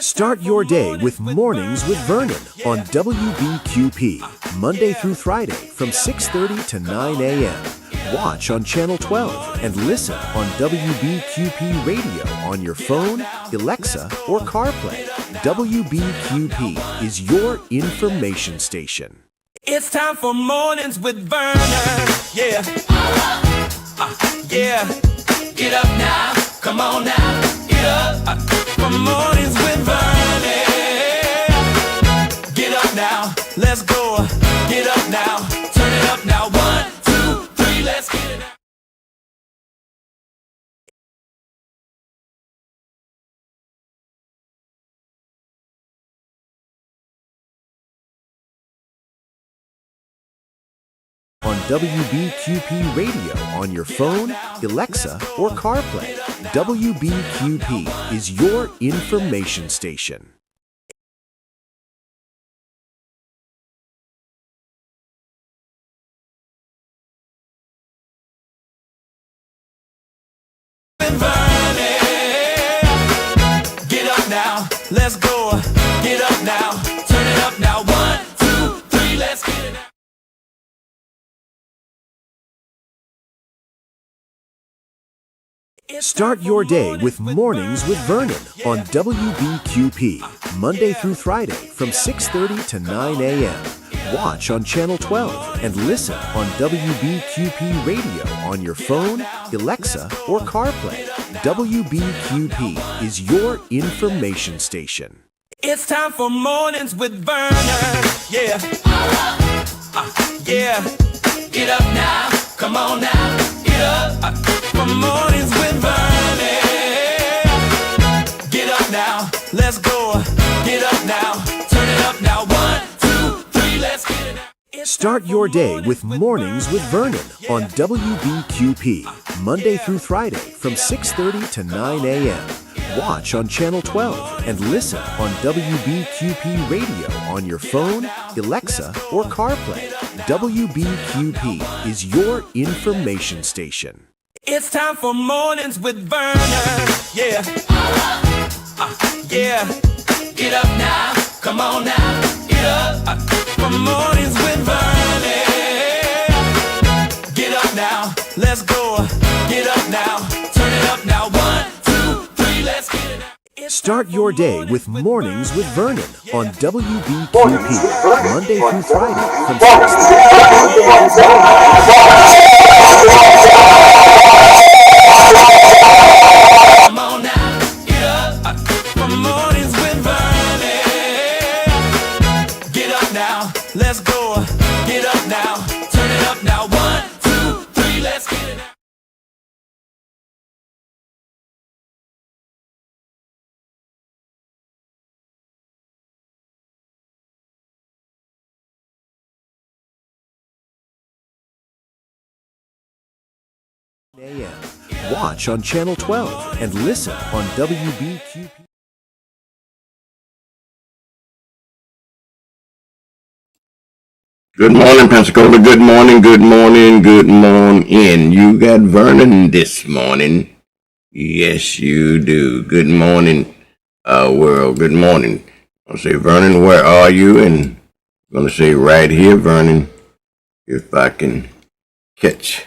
Start your day with Mornings with Vernon on WBQP, Monday through Friday from 6:30 to 9 a.m. Watch on Channel 12 and listen on WBQP Radio on your phone, Alexa, or CarPlay. WBQP is your information station. It's time for Mornings with Vernon. Yeah. Yeah. Get up now. Come on now. Get up. For Mornings with Vernon. Get up now. Let's go. Get up now. Turn it up now. 1, 2, 3. Let's get it now. On WBQP Radio on your phone, Alexa, or CarPlay. WBQP is your information station. Get up now. Let's go. Get up now. Turn it up now. 1, 2, 3. Let's get it now. Start your day with Mornings with Vernon on WBQP, Monday through Friday from 6:30 to 9 a.m. Watch on Channel 12 and listen on WBQP Radio on your phone, Alexa, or CarPlay. WBQP is your information station. It's time for Mornings with Vernon. Yeah. Yeah. Get up now. Come on now. Get up. For Mornings with Vernon. Get up now. Let's go. Get up now. Turn it up now. 1, 2, 3. Let's get it now. Start your day with Mornings with Vernon on WBQP, Monday through Friday from 6:30 to 9 a.m. Watch on Channel 12 and listen on WBQP Radio on your phone, Alexa, or CarPlay. WBQP is your information station. It's time for Mornings with Vernon. Yeah. Yeah. Get up now. Come on now. Get up. For Mornings with Vernon. Get up now. Let's go. Get up now. Turn it up now. 1, 2, 3. Let's get it now. Start your day with Mornings with Vernon on WBQP, Monday through Friday from 6:30 Come on now, get up. For Mornings with Vernon. Get up now, let's go. Get up now, turn it up now. 1, 2, 3. Let's get it now. a.m. Watch on Channel 12 and listen on WBQP. Good morning, Pensacola. Good morning, good morning, good morning. You got Vernon this morning. Yes, you do. Good morning, world. Good morning. I'll say, Vernon, where are you? And I'm going to say right here, Vernon, if I can catch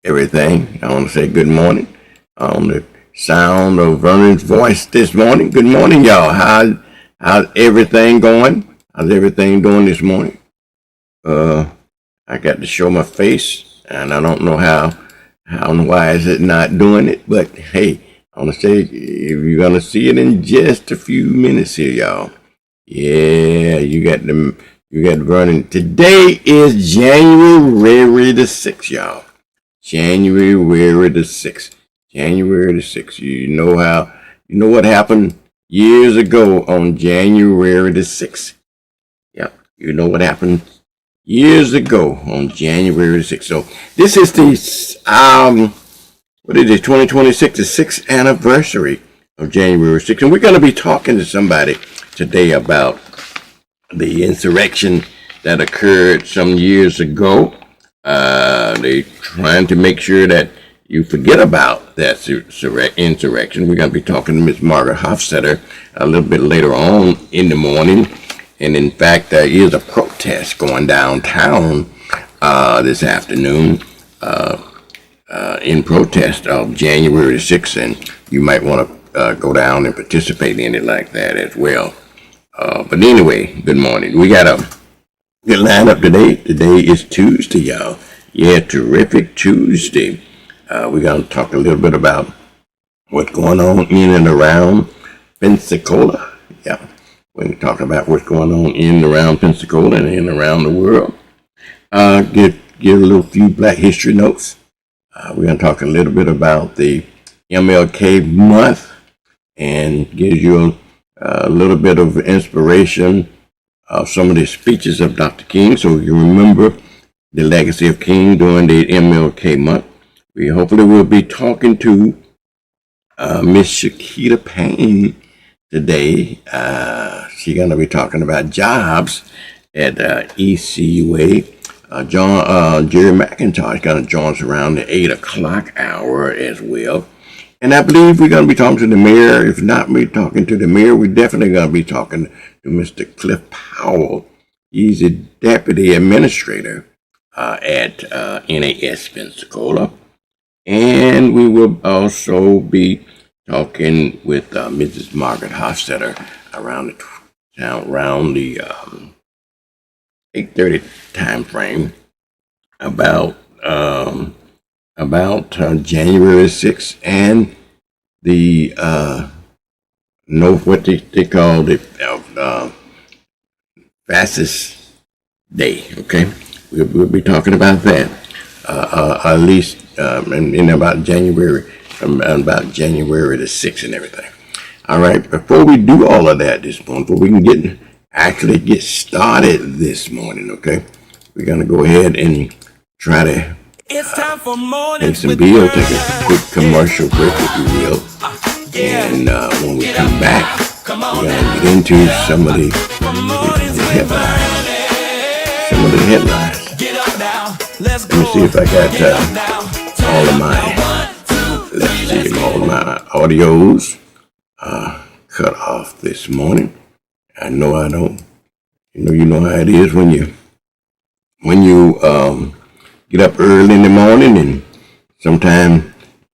everything. I want to say good morning on the sound of Vernon's voice this morning. Good morning, y'all. How's everything going? How's everything doing this morning? I got to show my face, and I don't know why is it not doing it, but hey, I want to say, if you're going to see it in just a few minutes here, y'all. Yeah, you got Vernon. Today is January the 6th, y'all. January the 6th. January the 6th. You know what happened years ago on January the 6th. Yep. You know what happened years ago on January the 6th. So this is the, what is it, 2026, the 6th anniversary of January 6th. And we're going to be talking to somebody today about the insurrection that occurred some years ago. They trying to make sure that you forget about that insurrection. We're going to be talking to Miss Margaret Hofstetter a little bit later on in the morning. And in fact, there is a protest going downtown this afternoon in protest of January 6th. And you might want to go down and participate in it like that as well. But anyway, good morning. We got a good lineup today. Today is Tuesday, y'all. Yeah, terrific Tuesday. We're going to talk a little bit about what's going on in and around Pensacola. Yeah, we're going to talk about what's going on in and around Pensacola and in and around the world. Give a little few Black History notes. We're going to talk a little bit about the MLK month and give you a little bit of inspiration of some of the speeches of Dr. King, so you remember the legacy of King during the MLK month. We hopefully will be talking to Miss Shakita Payne today. She's going to be talking about jobs at ECUA. Jerry McIntosh is going to join us around the 8 o'clock hour as well. And I believe we're going to be talking to the mayor. If not, we're talking to the mayor. We're definitely going to be talking to Mr. Cliff Powell. He's a deputy administrator at NAS Pensacola. And we will also be talking with Mrs. Margaret Hofstetter around the 8:30 time frame about January 6th and the what they call the fastest day. Okay, we'll be talking about that at least in about January the 6th and everything. All right, before we do all of that this morning, before we can actually get started this morning, okay, we're gonna go ahead and try to It's time for mornings make some with bill, Vernon. take a quick commercial break, if you will. And when we come back, we're gonna get into some of the headlines. Some of the headlines. Get up now, let's Let me see if I got all of my audios cut off this morning. I know I don't. You know how it is when you get up early in the morning and sometimes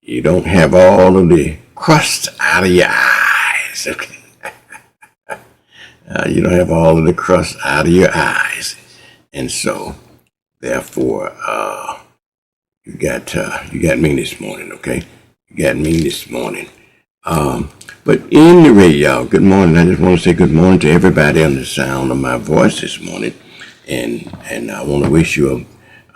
you don't have all of the crust out of your eyes. Okay? You don't have all of the crust out of your eyes, and so therefore you got me this morning. Okay, you got me this morning. But anyway, y'all, good morning. I just want to say good morning to everybody on the sound of my voice this morning. And I want to wish you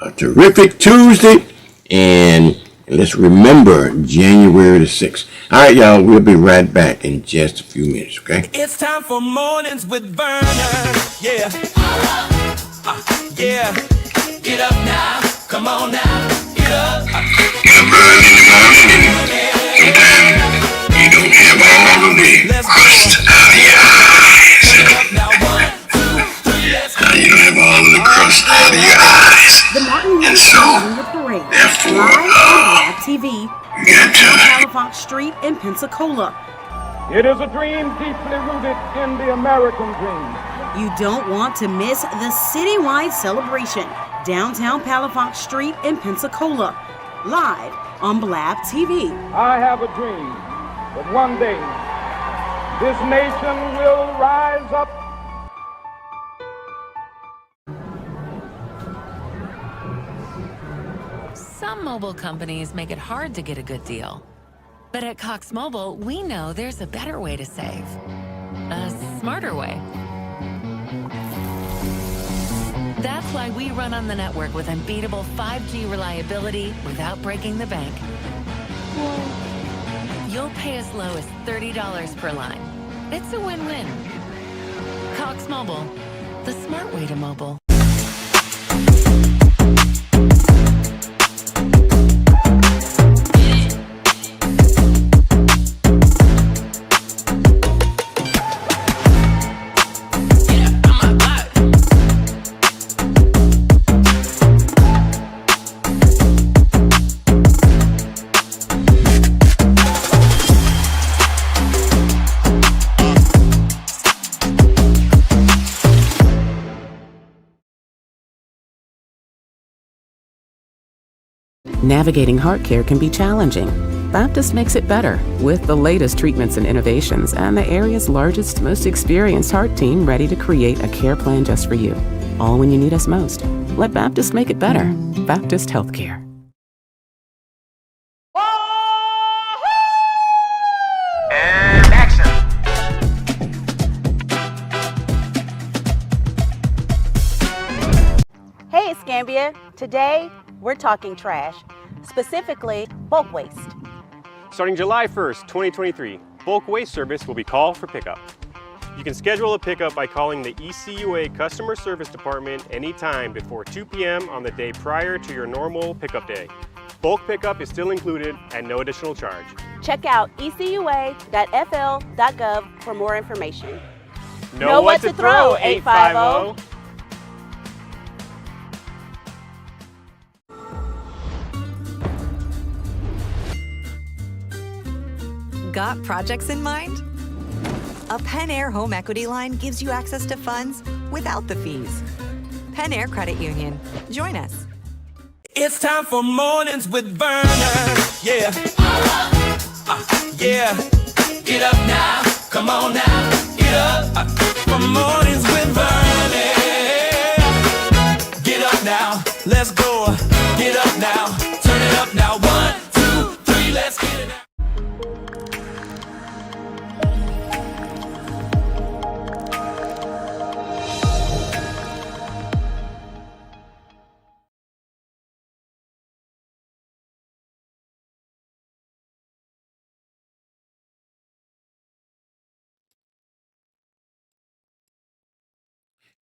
a terrific Tuesday. And let's remember January the 6th. All right, y'all, we'll be right back in just a few minutes, okay? It's time for mornings with Vernon. Yeah. Yeah. Get up now. Come on now. Get up. Get up early in the morning and sometimes you don't have all of the crust out of your eyes. You don't have all of the crust out of your eyes. And so, therefore, TV, you got Halifax Street in Pensacola. It is a dream deeply rooted in the American dream. You don't want to miss the citywide celebration, downtown Halifax Street in Pensacola, live on Blab TV. I have a dream that one day this nation will rise up. Some mobile companies make it hard to get a good deal. But at Cox Mobile, we know there's a better way to save. A smarter way. That's why we run on the network with unbeatable 5G reliability without breaking the bank. You'll pay as low as $30 per line. It's a win-win. Cox Mobile, the smart way to mobile. Navigating heart care can be challenging. Baptist makes it better with the latest treatments and innovations and the area's largest, most experienced heart team ready to create a care plan just for you. All when you need us most. Let Baptist make it better. Baptist Healthcare. And action. Hey, it's Gambia. Today, we're talking trash, specifically bulk waste. Starting July 1st, 2023, bulk waste service will be call for pickup. You can schedule a pickup by calling the ECUA Customer Service Department anytime before 2 p.m. on the day prior to your normal pickup day. Bulk pickup is still included at no additional charge. Check out ecua.fl.gov for more information. Know what to throw, 850. Got projects in mind? A Pen Air home equity line gives you access to funds without the fees. Pen Air Credit Union. Join us. It's time for mornings with Vernon. Yeah. Yeah. Get up now. Come on now. Get up. For mornings with Vernon. Get up now. Let's go. Get up now. Turn it up now. 1, 2, 3. Let's get it now.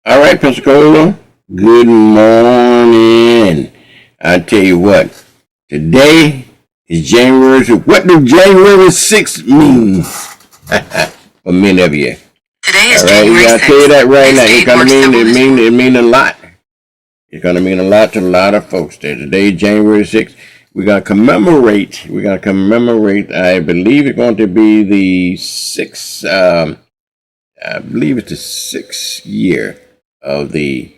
All right, Pensacola. Good morning. I tell you what, today is January. What does January 6th mean for many of you? Today is All right, January 6th. I'll tell you that right now. It's gonna mean it a lot. It's gonna mean a lot to a lot of folks there. Today, January 6th, we're gonna commemorate. I believe it's going to be the sixth. I believe it's the 6th year of the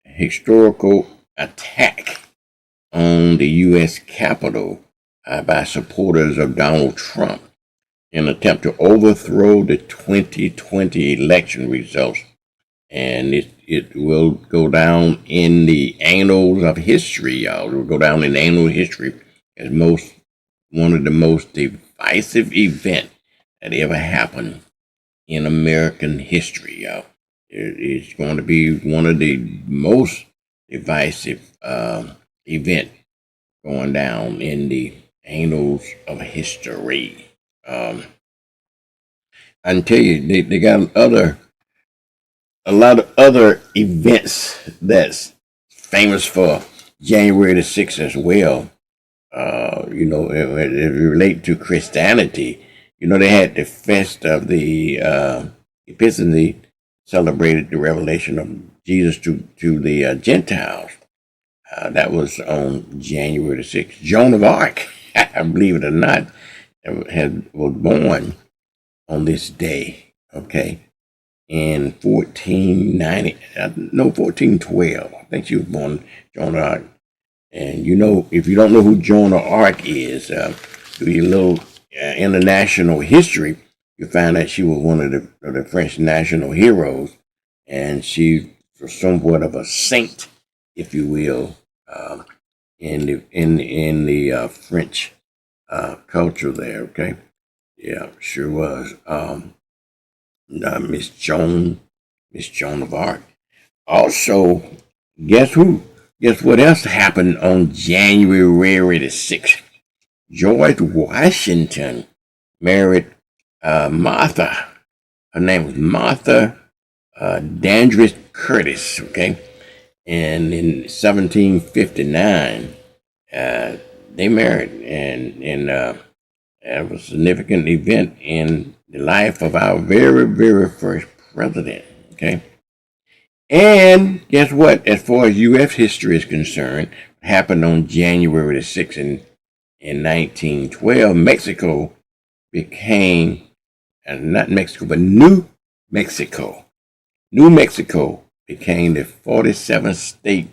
historical attack on the U.S. Capitol by supporters of Donald Trump in an attempt to overthrow the 2020 election results. And it will go down in the annals of history, y'all. It will go down in annal history as one of the most divisive events that ever happened in American history, y'all. It's going to be one of the most divisive event going down in the annals of history. I can tell you, they got a lot of other events that's famous for January the 6th as well. It relate to Christianity. They had the fest of the Epiphany, celebrated the revelation of Jesus to the Gentiles. That was on January the 6th. Joan of Arc, believe it or not, was born on this day, okay, in 1412. I think she was born, Joan of Arc. And if you don't know who Joan of Arc is, do your little international history, you find that she was one of the French national heroes, and she was somewhat of a saint, if you will, in the French culture there. Okay, yeah, sure was. Miss Joan of Arc. Also, guess who? Guess what else happened on January the 6th? George Washington married Martha. Her name was Martha Dandridge Curtis, okay? And in 1759, they married, and it was a significant event in the life of our very, very first president, okay? And guess what? As far as U.S. history is concerned, what happened on January the 6th in 1912, Mexico became, not Mexico, but New Mexico. New Mexico became the 47th state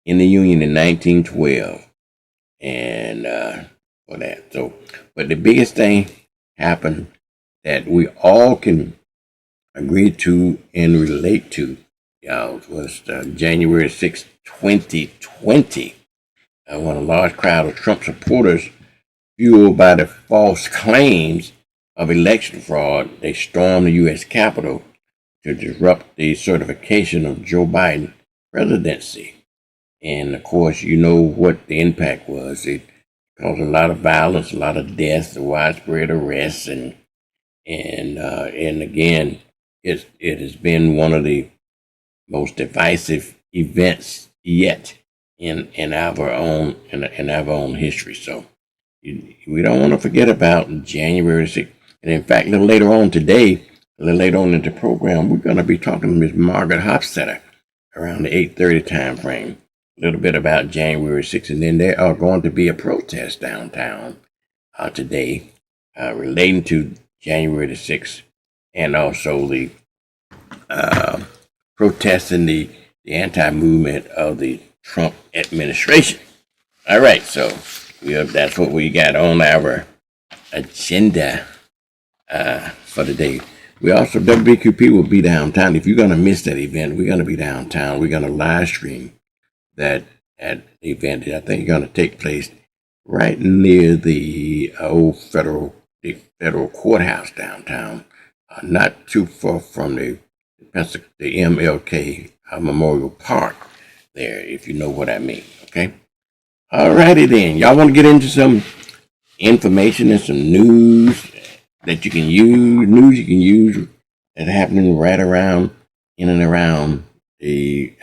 in the Union in 1912. and for that. So, but the biggest thing happened that we all can agree to and relate to, y'all, was January 6, 2020, when a large crowd of Trump supporters, fueled by the false claims of election fraud, they stormed the U.S. Capitol to disrupt the certification of Joe Biden presidency. And of course, you know what the impact was. It caused a lot of violence, a lot of deaths, widespread arrests, and again, it has been one of the most divisive events yet in our own history. So we don't want to forget about January 6th. And in fact, a little later on today, a little later on in the program, we're going to be talking to Ms. Margaret Hofstetter around the 8:30 time frame. A little bit about January 6th, and then there are going to be a protest downtown today relating to January the 6th, and also the protesting the anti-movement of the Trump administration. All right, so that's what we got on our agenda for the day. We also, WBQP will be downtown. If you're going to miss that event, we're going to be downtown. We're going to live stream that event. I think it's going to take place right near the old federal courthouse downtown, not too far from the MLK Memorial Park there, if you know what I mean. Okay. All righty then. Y'all want to get into some information and some news that you can use that's happening right around in and around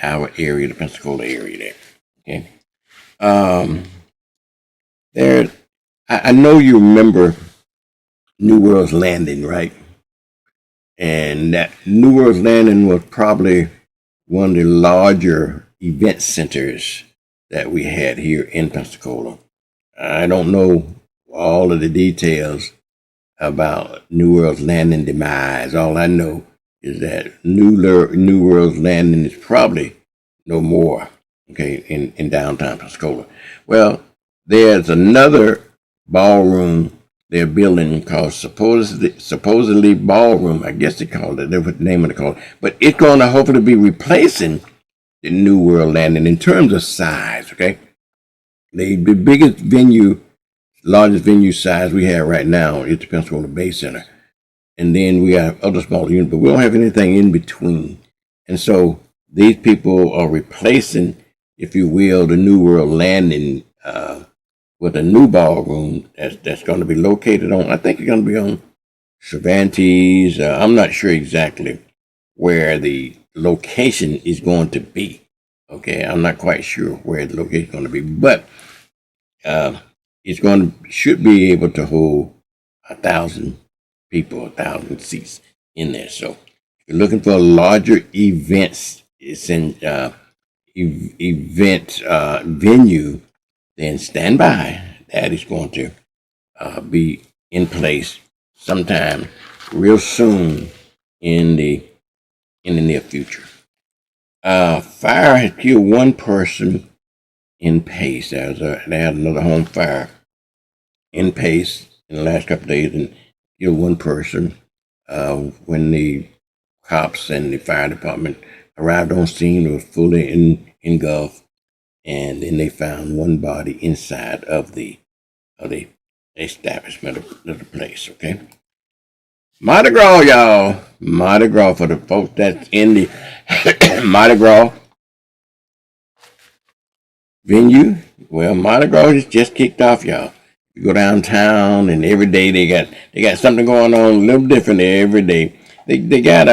our area, the Pensacola area there. Okay. I know you remember New World's Landing, right? And that New World's Landing was probably one of the larger event centers that we had here in Pensacola. I don't know all of the details about New World's Landing demise. All I know is that New World's Landing is probably no more, okay, in downtown Pensacola. Well, there's another ballroom they're building called supposedly ballroom. I guess they called it. That's what the name of it called. But it's going to hopefully be replacing the New World Landing in terms of size. Okay, the biggest venue, largest venue size we have right now is the Pensacola Bay Center, and then we have other smaller units, but we don't have anything in between. And so these people are replacing, if you will, the New World Landing with a new ballroom that's going to be located on, I think it's going to be on Cervantes. I'm not sure exactly where the location is going to be. Okay, I'm not quite sure where the location is going to be, but should be able to hold 1,000 people, 1,000 seats in there. So if you're looking for a larger events, it's in event venue, then stand by. That is going to be in place sometime real soon in the near future. Fire has killed one person in Pace. They had another home fire in Pace in the last couple of days and killed one person. When the cops and the fire department arrived on scene, it was fully engulfed. And then they found one body inside of the establishment of the place, okay? Mardi Gras, y'all. Mardi Gras for the folks that's in the Mardi Gras venue. Well, Mardi Gras is just kicked off, y'all. You go downtown and every day they got something going on a little different every day. They got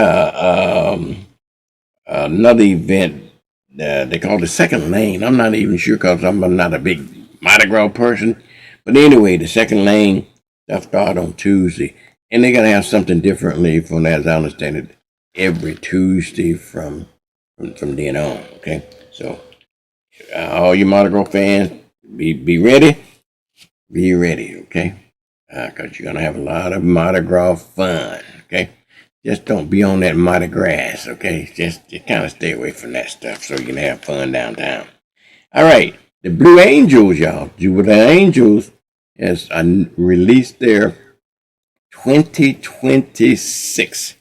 another event. They call it the Second Lane. I'm not even sure because I'm not a big Mardi Gras person. But anyway, the Second Lane stuff started on Tuesday. And they're going to have something differently from, as I understand it, every Tuesday from then on. Okay? So, all you Mardi Gras fans, be ready. Be ready, okay? Because you're going to have a lot of Mardi Gras fun, okay? Just don't be on that Mardi Gras, okay? Just kind of stay away from that stuff so you can have fun downtown. All right. The Blue Angels, y'all, Jupiter Angels has released their 2026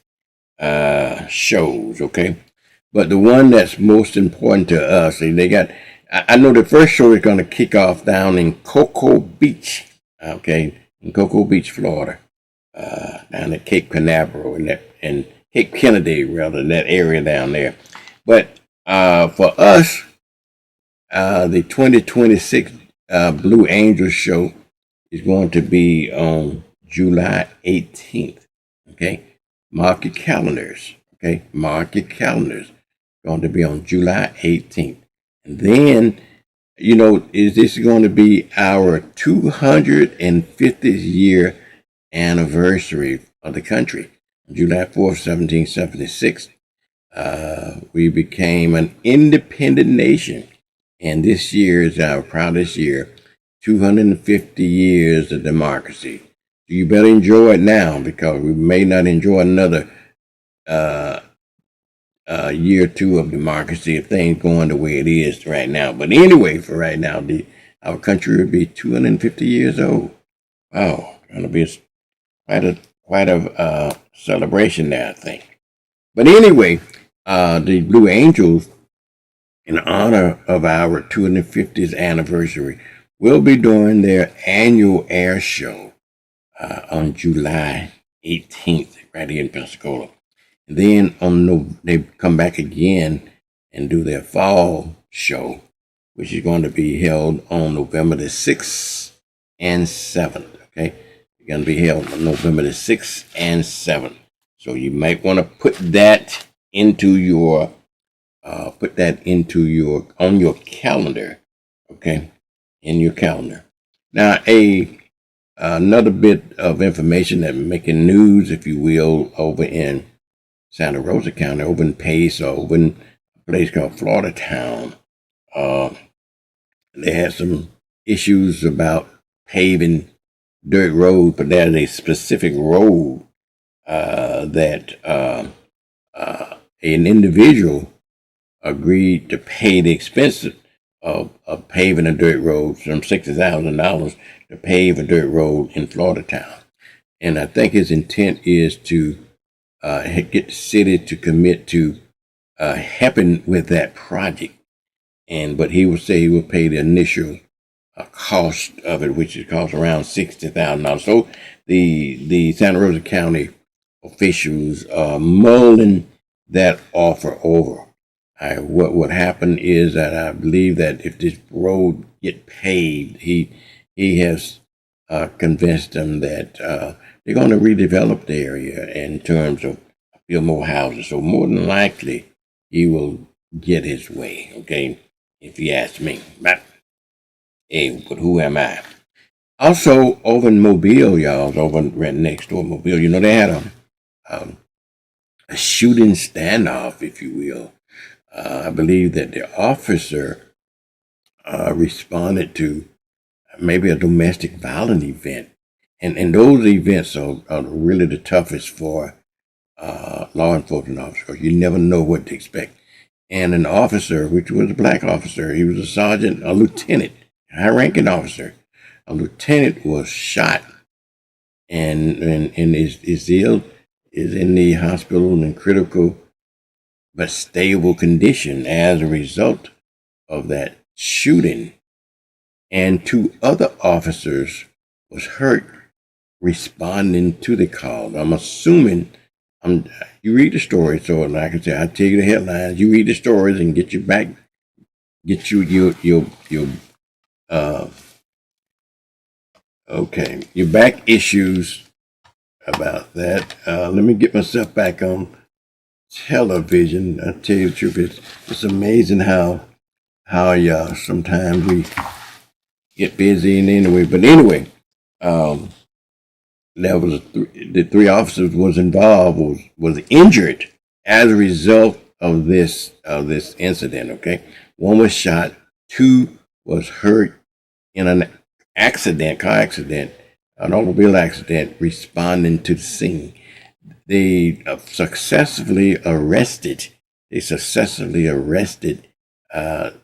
shows, okay? But the one that's most important to us, they got, I know the first show is going to kick off down in Cocoa Beach, okay? In Cocoa Beach, Florida, down at Cape Canaveral and Cape Kennedy, rather, that area down there. But for us, the 2026 Blue Angels show is going to be on July 18th. Okay, mark your calendars. Okay, mark your calendars. Going to be on July 18th, and then is this going to be our 250th year anniversary of the country? July 4th, 1776, we became an independent nation. And this year is our proudest year, 250 years of democracy. So you better enjoy it now, because we may not enjoy another year or two of democracy if things going the way it is right now. But anyway, for right now, our country will be 250 years old. Wow, going to be quite a celebration there, I think. But anyway, the Blue Angels, in honor of our 250th anniversary, will be doing their annual air show on July 18th, right here in Pensacola. And then they come back again and do their fall show, which is going to be held on November the 6th and 7th. Okay, it's going to be held on November the 6th and 7th. So you might want to put that into your on your calendar, okay, in your calendar. Now, another bit of information that making news, if you will, over in Santa Rosa County, over in Pace, or over in a place called Florida Town. They had some issues about paving dirt road, but there's a specific road that an individual agreed to pay the expense of paving a dirt road, some $60,000 to pave a dirt road in Florida Town. And I think his intent is to get the city to commit to helping with that project. But he would say he would pay the initial cost of it, which is cost around $60,000. So the Santa Rosa County officials are mulling that offer over. What would happen is that I believe that if this road get paved, he has convinced them that they're going to redevelop the area in terms of build more houses. So more than likely, he will get his way. Okay, if you ask me. But hey, but who am I? Also, over in Mobile, y'all, over right next door, Mobile, they had a shooting standoff, if you will. I believe that the officer responded to maybe a domestic violence event. And those events are really the toughest for law enforcement officers. You never know what to expect. And an officer, which was a black officer, he was a sergeant, a lieutenant, high-ranking officer. A lieutenant was shot and is in the hospital in critical but stable condition as a result of that shooting. And 2 other officers was hurt responding to the call. I'm assuming, you read the story, so like I said, I tell you the headlines, you read the stories and get your back issues about that. Let me get myself back on television. I tell you the truth, it's amazing how sometimes we get busy and anyway. But anyway, there was the 3 officers was involved was injured as a result of this incident. Okay, 1 was shot, 2 was hurt in an car accident, an automobile accident, responding to the scene. They successfully arrested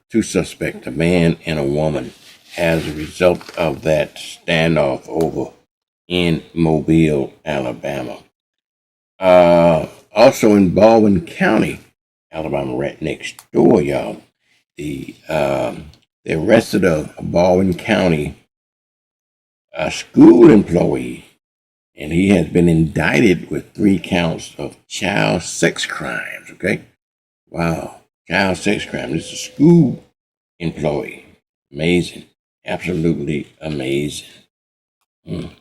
two suspects, a man and a woman, as a result of that standoff over in Mobile, Alabama. Also in Baldwin County, Alabama, right next door, y'all. They arrested a Baldwin County school employee, and he has been indicted with 3 counts of child sex crimes. Okay, wow, child sex crime. This is a school employee. Amazing, absolutely amazing. Now,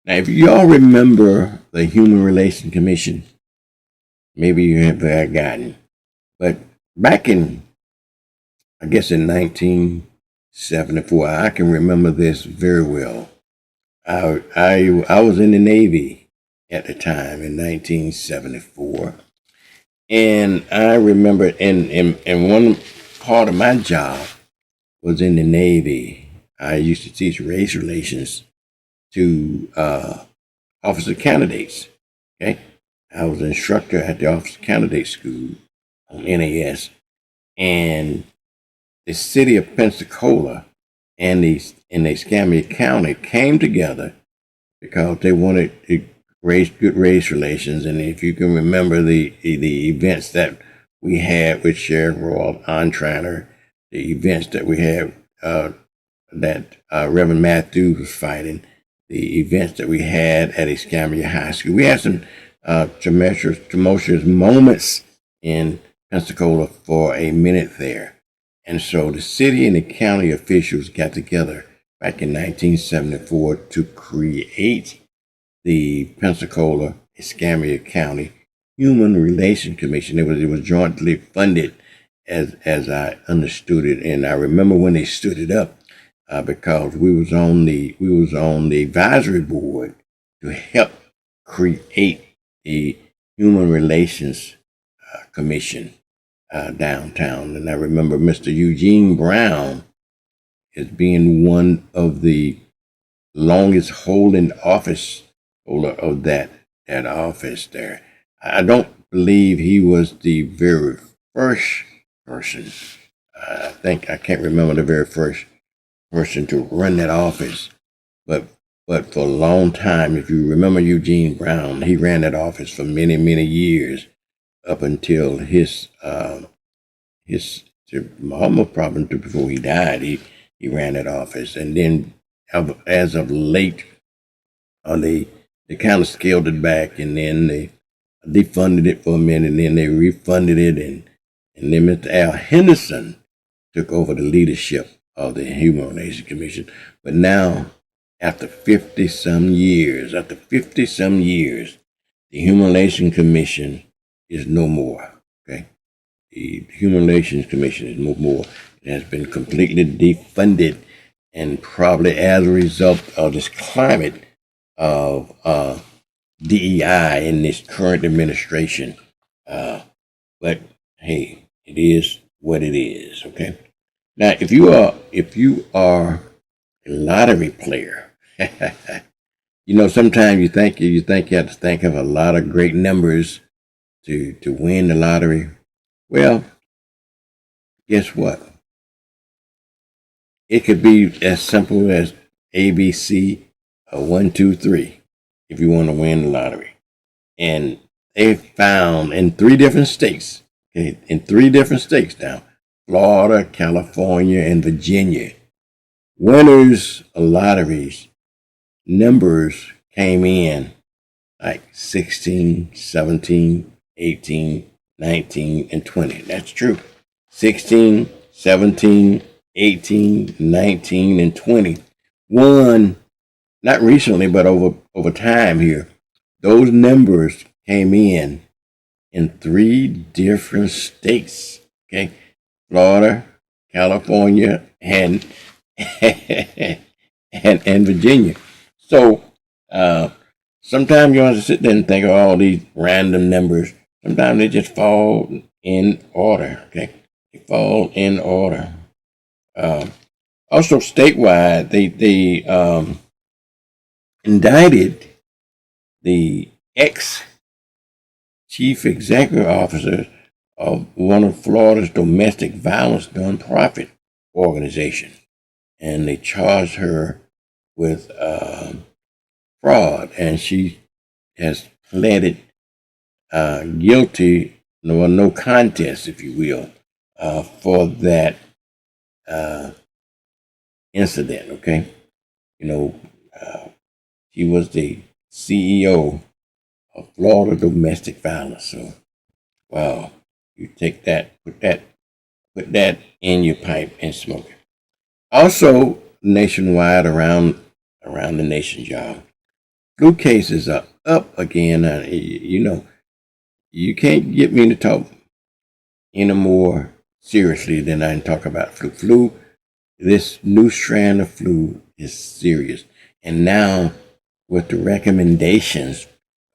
if y'all remember the Human Relations Commission, maybe you have forgotten, but back in, I guess in 1974, I can remember this very well. I was in the Navy at the time in 1974, and I remember in one part of my job was in the Navy. I used to teach race relations to officer candidates. Okay, I was an instructor at the officer candidate school on NAS, and the city of Pensacola and the Escambia County came together because they wanted to raise good race relations. And if you can remember the events that we had with Sheriff Royal Ontrainer, the events that we had that Reverend Matthews was fighting, the events that we had at Escambia High School. We had some tumultuous moments in Pensacola for a minute there. And so the city and the county officials got together back in 1974 to create the Pensacola Escambia County Human Relations Commission. It was jointly funded, as I understood it, and I remember when they stood it up because we was on the advisory board to help create the Human Relations Commission downtown. And I remember Mr. Eugene Brown as being one of the longest holding office holder of that office there. I don't believe he was the very first person. I can't remember the very first person to run that office, but for a long time, if you remember Eugene Brown, he ran that office for many, many years up until his almost probably before he died. He ran that office, and then as of late, they kind of scaled it back, and then they defunded it for a minute, and then they refunded it, and then Mr. Al Henderson took over the leadership of the Human Relations Commission. But now, after 50-some years, the Human Relations Commission is no more. Okay, the Human Relations Commission is no more. It has been completely defunded, and probably as a result of this climate of DEI in this current administration. But hey, it is what it is. Okay. Now, if you are a lottery player, sometimes you think you have to think of a lot of great numbers to win the lottery. Well, guess what? It could be as simple as ABC or 1, 2, 3 if you want to win the lottery. And they found in 3 different states, okay, now, Florida, California, and Virginia, winners of lotteries, numbers came in like 16, 17, 18, 19, and 20. That's true. 16, 17, 18, 19, and 20. Won, not recently, but over time here. Those numbers came in 3 different states. Okay. Florida, California, and Virginia. So sometimes you have to sit there and think of all these random numbers. Sometimes they just fall in order. Okay, they fall in order. Also, statewide, they indicted the ex-chief executive officer of one of Florida's domestic violence nonprofit organization, and they charged her with fraud, and she has pleaded guilty, no contest, if you will, for that incident. Okay, you know, she was the CEO of Florida Domestic Violence. So, wow, you take that, put that in your pipe and smoke it. Also, nationwide, around the nation, y'all, flu cases are up again. You know, you can't get me to talk any more seriously than I can talk about flu. This new strand of flu is serious. And now, with the recommendations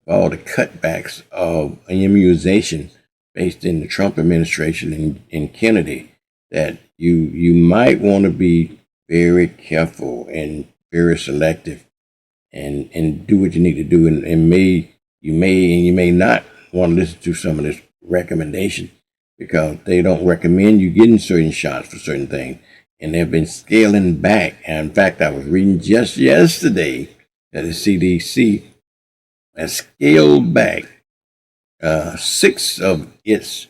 of all the cutbacks of immunization based in the Trump administration and Kennedy, that you might want to be very careful and very selective and do what you need to do, and you may not want to listen to some of this recommendation because they don't recommend you getting certain shots for certain things, and they've been scaling back. And in fact, I was reading just yesterday that the CDC has scaled back 6 of its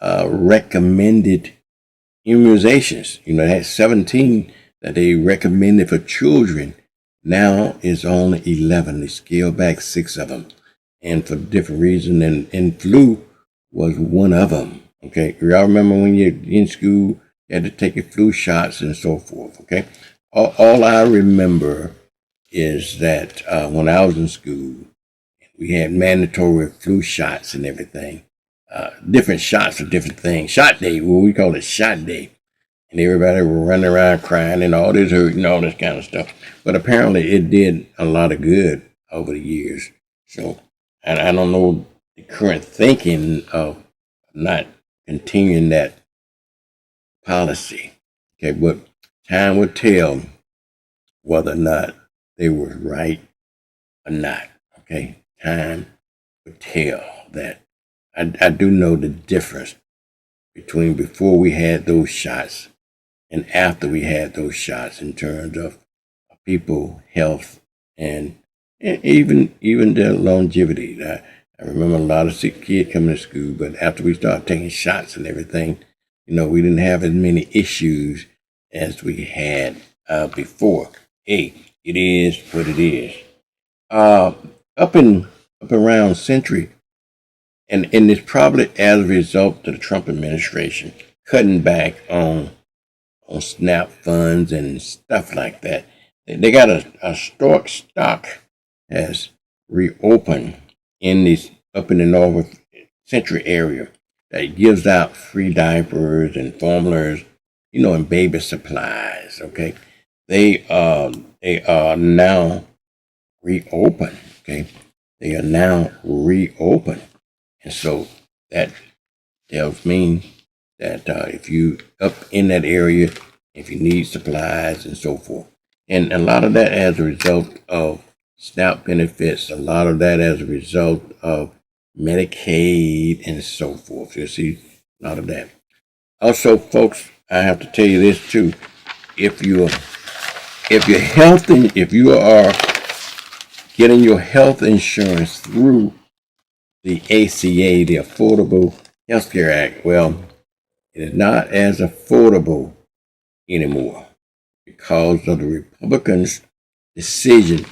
recommended immunizations. You know, they had 17 that they recommended for children. Now is only 11. They scaled back 6 of them, and for different reasons. And flu was one of them. Okay, y'all remember when you're in school, you had to take your flu shots and so forth. Okay, all I remember is that when I was in school, we had mandatory flu shots and everything. Different shots for different things. Shot day, well, we call it shot day. And everybody were running around crying and all this hurt and all this kind of stuff. But apparently it did a lot of good over the years. So, and I don't know the current thinking of not continuing that policy. Okay, but time will tell whether or not they were right or not. Okay, time will tell that. I do know the difference between before we had those shots and after we had those shots in terms of people health and even their longevity. I remember a lot of sick kids coming to school, but after we started taking shots and everything, you know, we didn't have as many issues as we had before. Hey, it is what it is. Up around Century, and it's probably as a result of the Trump administration cutting back on SNAP funds and stuff like that. They got a stock has reopened in this up in the North Central area that gives out free diapers and formulas, you know, and baby supplies. Okay, they are now reopened. Okay, they are now reopened, and so that tells me that if you up in that area, if you need supplies and so forth, and a lot of that as a result of SNAP benefits, a lot of that as a result of Medicaid and so forth. You see a lot of that. Also, folks, I have to tell you this too: if you are getting your health insurance through the ACA, the Affordable Health Care Act, well, it is not as affordable anymore because of the Republicans' decision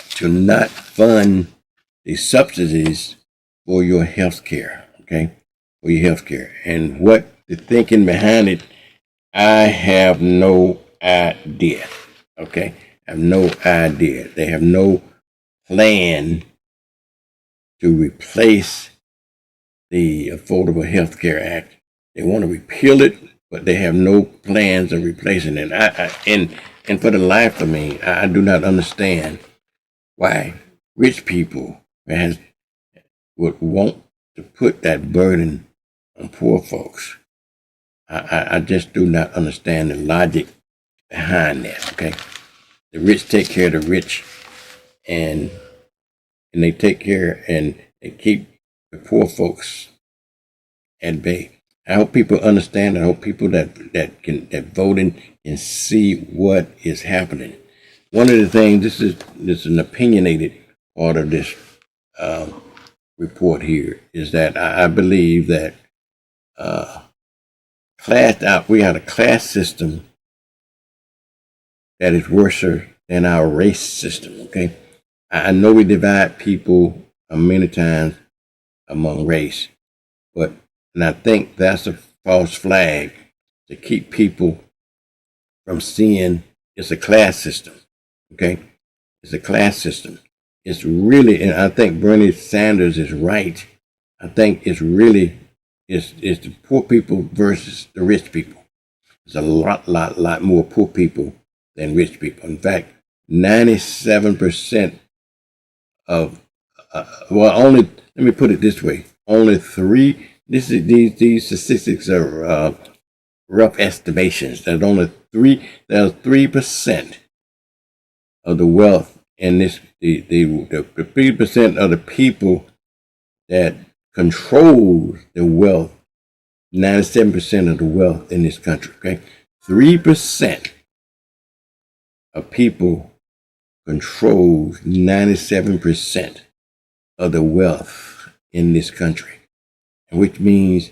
to not fund the subsidies for your health care, okay? For your health care. And what the thinking behind it, I have no idea, okay? I have no idea. They have no plan to replace the Affordable Health Care Act. They want to repeal it, but they have no plans of replacing it. And for the life of me, I do not understand why rich people would want to put that burden on poor folks. I just do not understand the logic behind that. Okay, the rich take care of the rich, and they take care and they keep the poor folks at bay. I hope people understand. I hope people that voting and see what is happening. One of the things, this is an opinionated part of this report here, is that I believe that we have a class system that is worse than our race system. Okay, I know we divide people many times among race, and I think that's a false flag to keep people from seeing it's a class system. Okay, it's a class system. It's really, and I think Bernie Sanders is right. I think it's really it's the poor people versus the rich people. There's a lot more poor people than rich people. In fact, 97% of only, let me put it this way, only three. These statistics are rough estimations. There's 3% of the wealth in this, the 3% of the people that control the wealth, 97% of the wealth in this country. Okay, 3% of people controls 97% of the wealth in this country, which means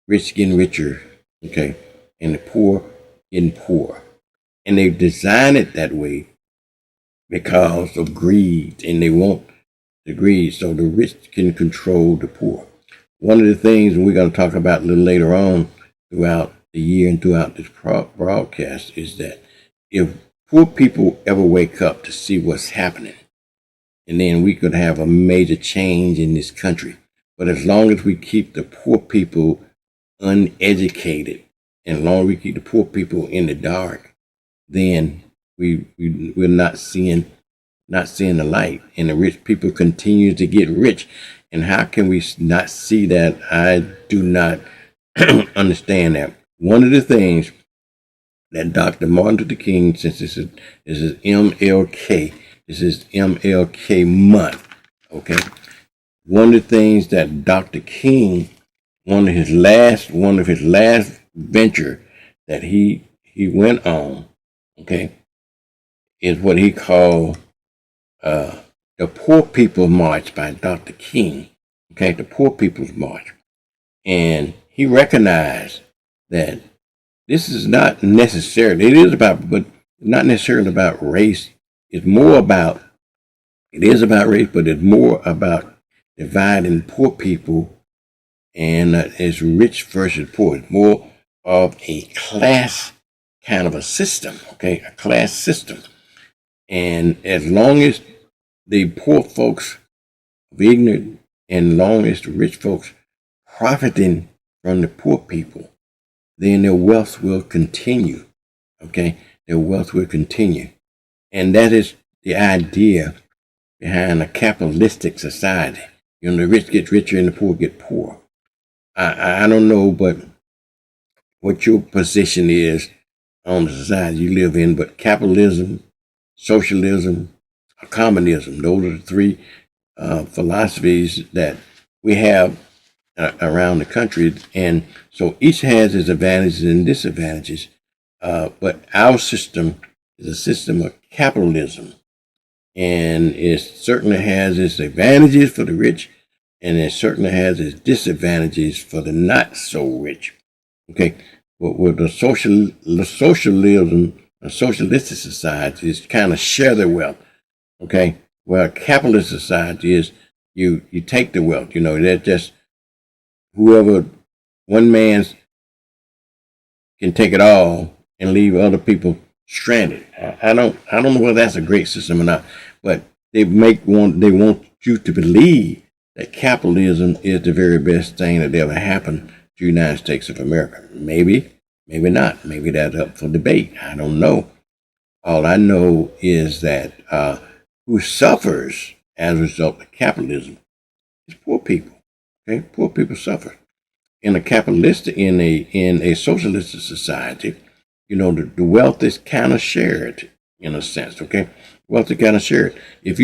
rich getting richer, okay, and the poor getting poor. And they've designed it that way because of greed, and they want the greed so the rich can control the poor. One of the things we're going to talk about a little later on throughout the year and throughout this broadcast is that if poor people ever wake up to see what's happening, and then we could have a major change in this country. But as long as we keep the poor people uneducated, and as long as we keep the poor people in the dark, then we're not seeing the light, and the rich people continue to get rich. And how can we not see that? I do not understand that. One of the things that Dr. Martin Luther King, since this is MLK, this is MLK month, okay? One of the things that Dr. King, one of his last venture that he went on, okay, is what he called the Poor People's March by Dr. King, okay, the Poor People's March. And he recognized that this is not necessarily, it is about, but not necessarily about race. It is about race, but it's more about dividing poor people, and it's rich versus poor. It's more of a class kind of a system, okay, a class system. And as long as the poor folks are ignorant, and long as the rich folks profiting from the poor people, then their wealth will continue, okay? Their wealth will continue. And that is the idea behind a capitalistic society. You know, the rich get richer and the poor get poor. I don't know, but what your position is on the society you live in, but capitalism, socialism, or communism, those are the three philosophies that we have around the country. And so each has its advantages and disadvantages. But our system is a system of capitalism. And it certainly has its advantages for the rich, and it certainly has its disadvantages for the not so rich. Okay, but with the socialism, a socialistic society is kind of share the wealth. Okay, well, a capitalist society is you take the wealth. You know, that just whoever, one man's can take it all and leave other people stranded. I don't know whether that's a great system or not, but they want you to believe that capitalism is the very best thing that ever happened to the United States of America. Maybe not. Maybe that's up for debate. I don't know. All I know is that who suffers as a result of capitalism is poor people. Okay, poor people suffer. In a socialistic society, you know, the wealth is kind of shared in a sense. Okay, wealth is kind of shared. If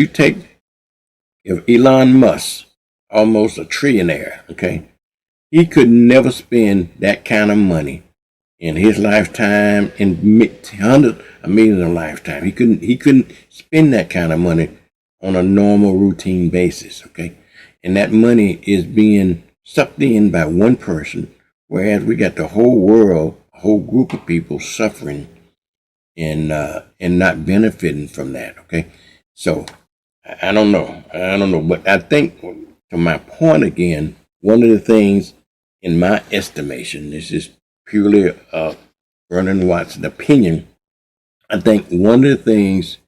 Elon Musk, almost a trillionaire, okay, he could never spend that kind of money in his lifetime, in hundreds of millions of lifetime. He couldn't spend that kind of money on a normal routine basis, okay? And that money is being sucked in by one person, whereas we got the whole world, a whole group of people suffering and not benefiting from that, okay? So I don't know, but I think, to my point again, one of the things, in my estimation, this is purely Vernon Watson's opinion, I think one of the things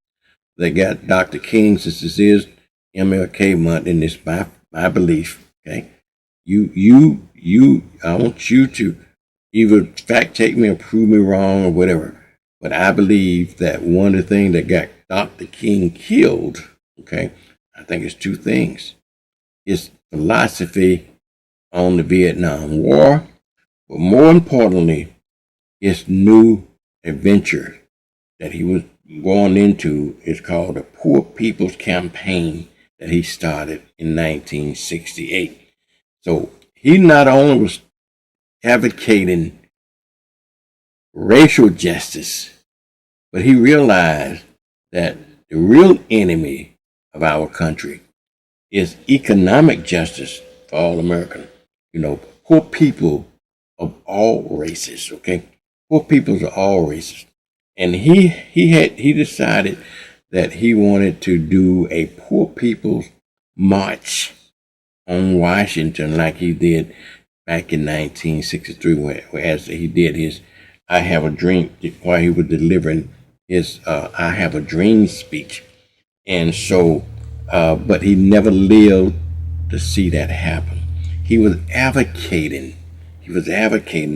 that got Dr. King, since this is MLK month, and it's my belief, okay? I want you to either fact check me or prove me wrong or whatever, but I believe that one of the things that got Dr. King killed, okay, I think it's two things. His philosophy on the Vietnam War, but more importantly, his new adventure that he was going into is called the Poor People's Campaign that he started in 1968. So he not only was advocating racial justice, but he realized that the real enemy of our country is economic justice for all Americans. You know, poor people of all races, okay? Poor people of all races. And he decided that he wanted to do a poor people's march on Washington like he did back in 1963, whereas he did his I Have a Dream, while he was delivering his I Have a Dream speech. And so, but he never lived to see that happen. He was advocating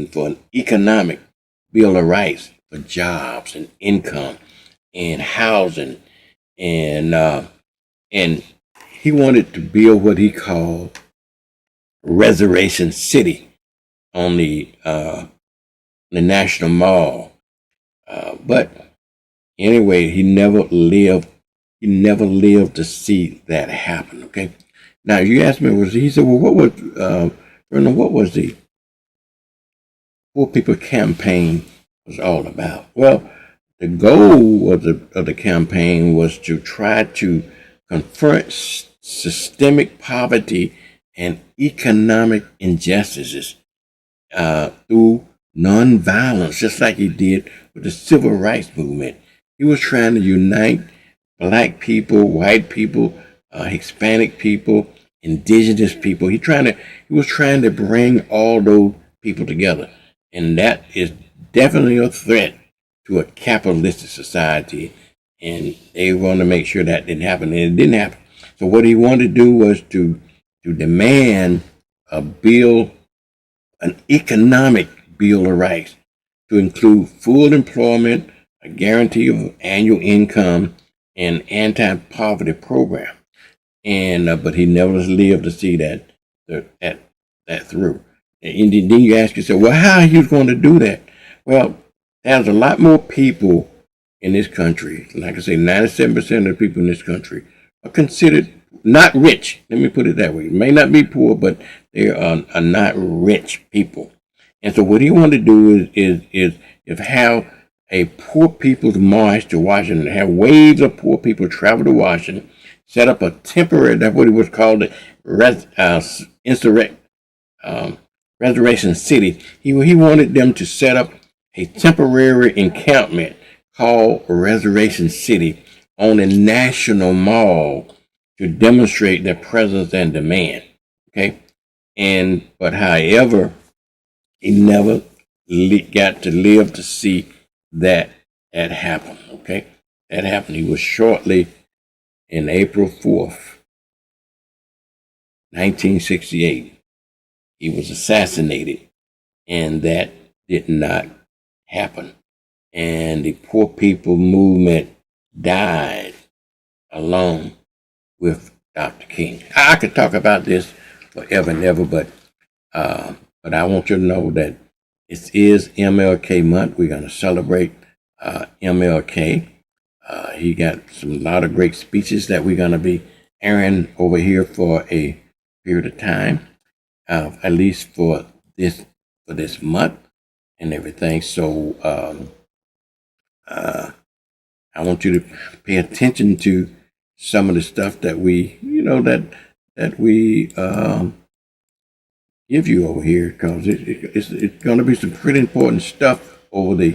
for an economic bill of rights, for jobs and income and housing, and he wanted to build what he called Reservation City on the National Mall. But anyway, he never lived to see that happen. Okay. Now you asked me, he said, well, what was the Poor People Campaign was all about? Well, the goal of the campaign was to try to confront systemic poverty and economic injustices through nonviolence, just like he did with the civil rights movement. He was trying to unite black people, white people, Hispanic people, indigenous people. He was trying to bring all those people together, and that is definitely a threat to a capitalistic society. And they want to make sure that didn't happen, and it didn't happen. So what he wanted to do was to demand an economic bill of rights to include full employment, a guarantee of annual income, and anti-poverty program. And but he never lived to see that through. And then you ask yourself, well, how he was going to do that? Well, there's a lot more people in this country. Like I say, 97% of the people in this country are considered not rich. Let me put it that way. May not be poor, but they are not rich people. And so what he wanted to do is have a poor people's march to Washington, have waves of poor people travel to Washington, set up a temporary, that's what it was called, Reservation City. He wanted them to set up a temporary encampment called Reservation City on the National Mall to demonstrate their presence and demand. Okay, but however, he never got to live to see that happen. Okay, that happened. He was shortly in April 4th, 1968. He was assassinated, and that did not happen. And the poor people movement died along with Dr. King. I could talk about this forever and ever, but I want you to know that it is MLK month. We're going to celebrate MLK. He got a lot of great speeches that we're going to be airing over here for a period of time. at least for this month and everything. So I want you to pay attention to some of the stuff that we, that we give you over here, because it's going to be some pretty important stuff over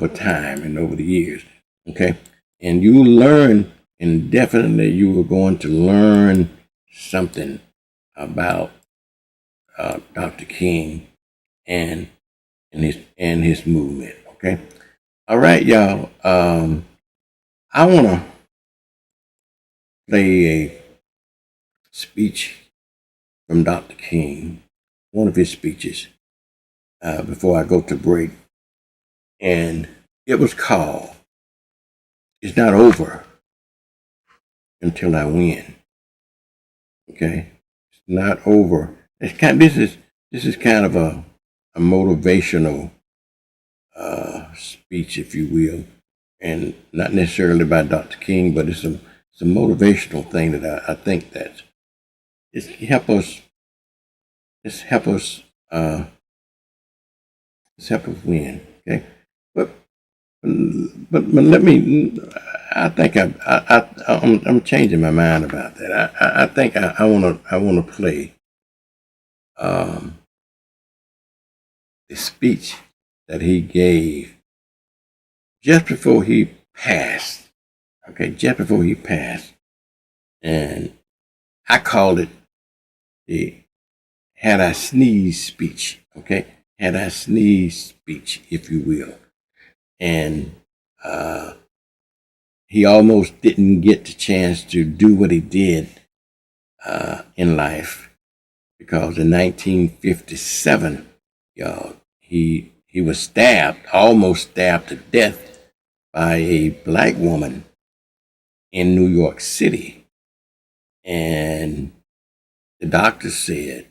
time and over the years. Okay, and you learn, and definitely you are going to learn something about Dr. King and his movement. Okay, all right, y'all. I want to play a speech from Dr. King, one of his speeches, before I go to break. And it was called, "It's Not Over Until I Win." Okay? It's not over. This is kind of a motivational speech, if you will, and not necessarily by Dr. King, but it's a motivational thing that I think that it's help us win. Okay, but let me. I think I'm changing my mind about that. I think I want to play the speech that he gave just before he passed. Okay, just before he passed, and I called it the "Had I Sneezed" speech. Okay, "Had I Sneezed" speech, if you will. And he almost didn't get the chance to do what he did in life, because in 1957, y'all, he was almost stabbed to death by a black woman in New York City. And the doctor said,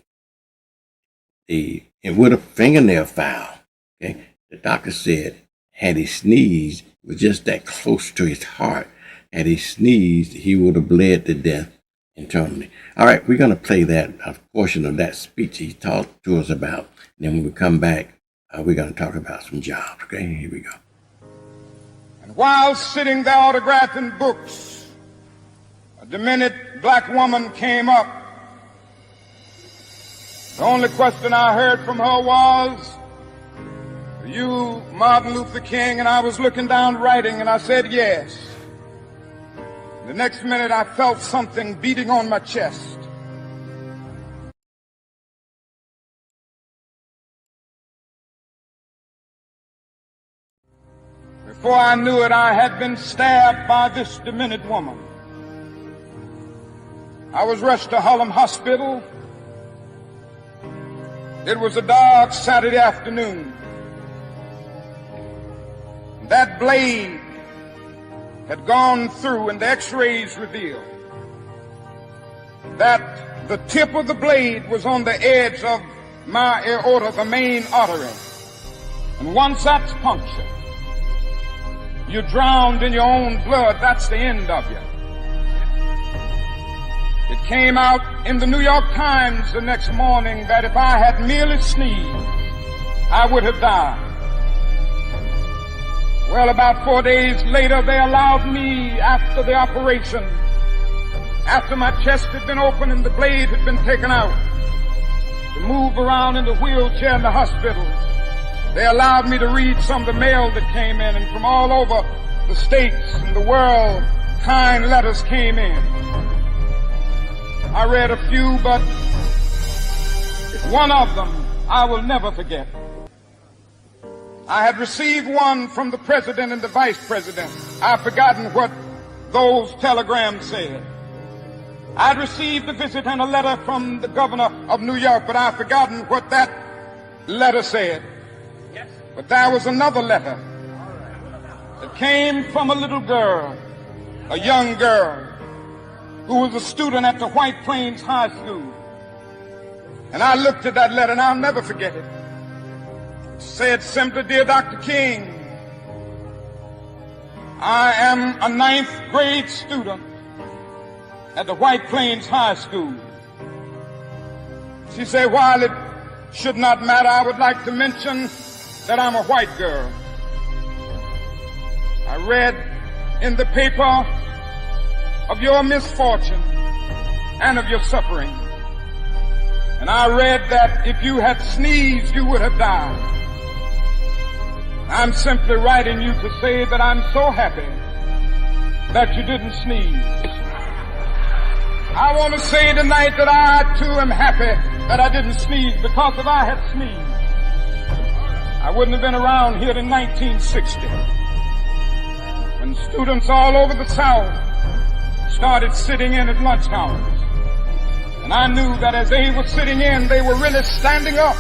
and with a fingernail file, okay, the doctor said, had he sneezed, it was just that close to his heart. Had he sneezed, he would have bled to death internally. All right, we're going to play that a portion of that speech he talked to us about. And then when we come back, we're going to talk about some jobs. Okay, here we go. And while sitting there autographing books, a demented black woman came up. The only question I heard from her was, "Are you Martin Luther King?" And I was looking down writing, and I said, "Yes." The next minute, I felt something beating on my chest. Before I knew it, I had been stabbed by this demented woman. I was rushed to Harlem Hospital. It was a dark Saturday afternoon. That blade had gone through, and the x-rays revealed that the tip of the blade was on the edge of my aorta, the main artery. And once that's punctured, you're drowned in your own blood. That's the end of you. It came out in the New York Times the next morning that if I had merely sneezed, I would have died. Well, about 4 days later, they allowed me, after the operation, after my chest had been opened and the blade had been taken out, to move around in the wheelchair in the hospital. They allowed me to read some of the mail that came in, and from all over the states and the world, kind letters came in. I read a few, but one of them I will never forget. I had received one from the president and the vice president. I've forgotten what those telegrams said. I'd received a visit and a letter from the governor of New York, but I've forgotten what that letter said. But there was another letter that came from a little girl, a young girl, who was a student at the White Plains High School. And I looked at that letter, and I'll never forget it. It said simply, "Dear Dr. King, I am a 9th grade student at the White Plains High School. She said, while it should not matter, I would like to mention that I'm a white girl. I read in the paper of your misfortune and of your suffering. And I read that if you had sneezed, you would have died. I'm simply writing you to say that I'm so happy that you didn't sneeze. I want to say tonight that I too am happy that I didn't sneeze, because if I had sneezed, I wouldn't have been around here in 1960 when students all over the South started sitting in at lunch counters. And I knew that as they were sitting in, they were really standing up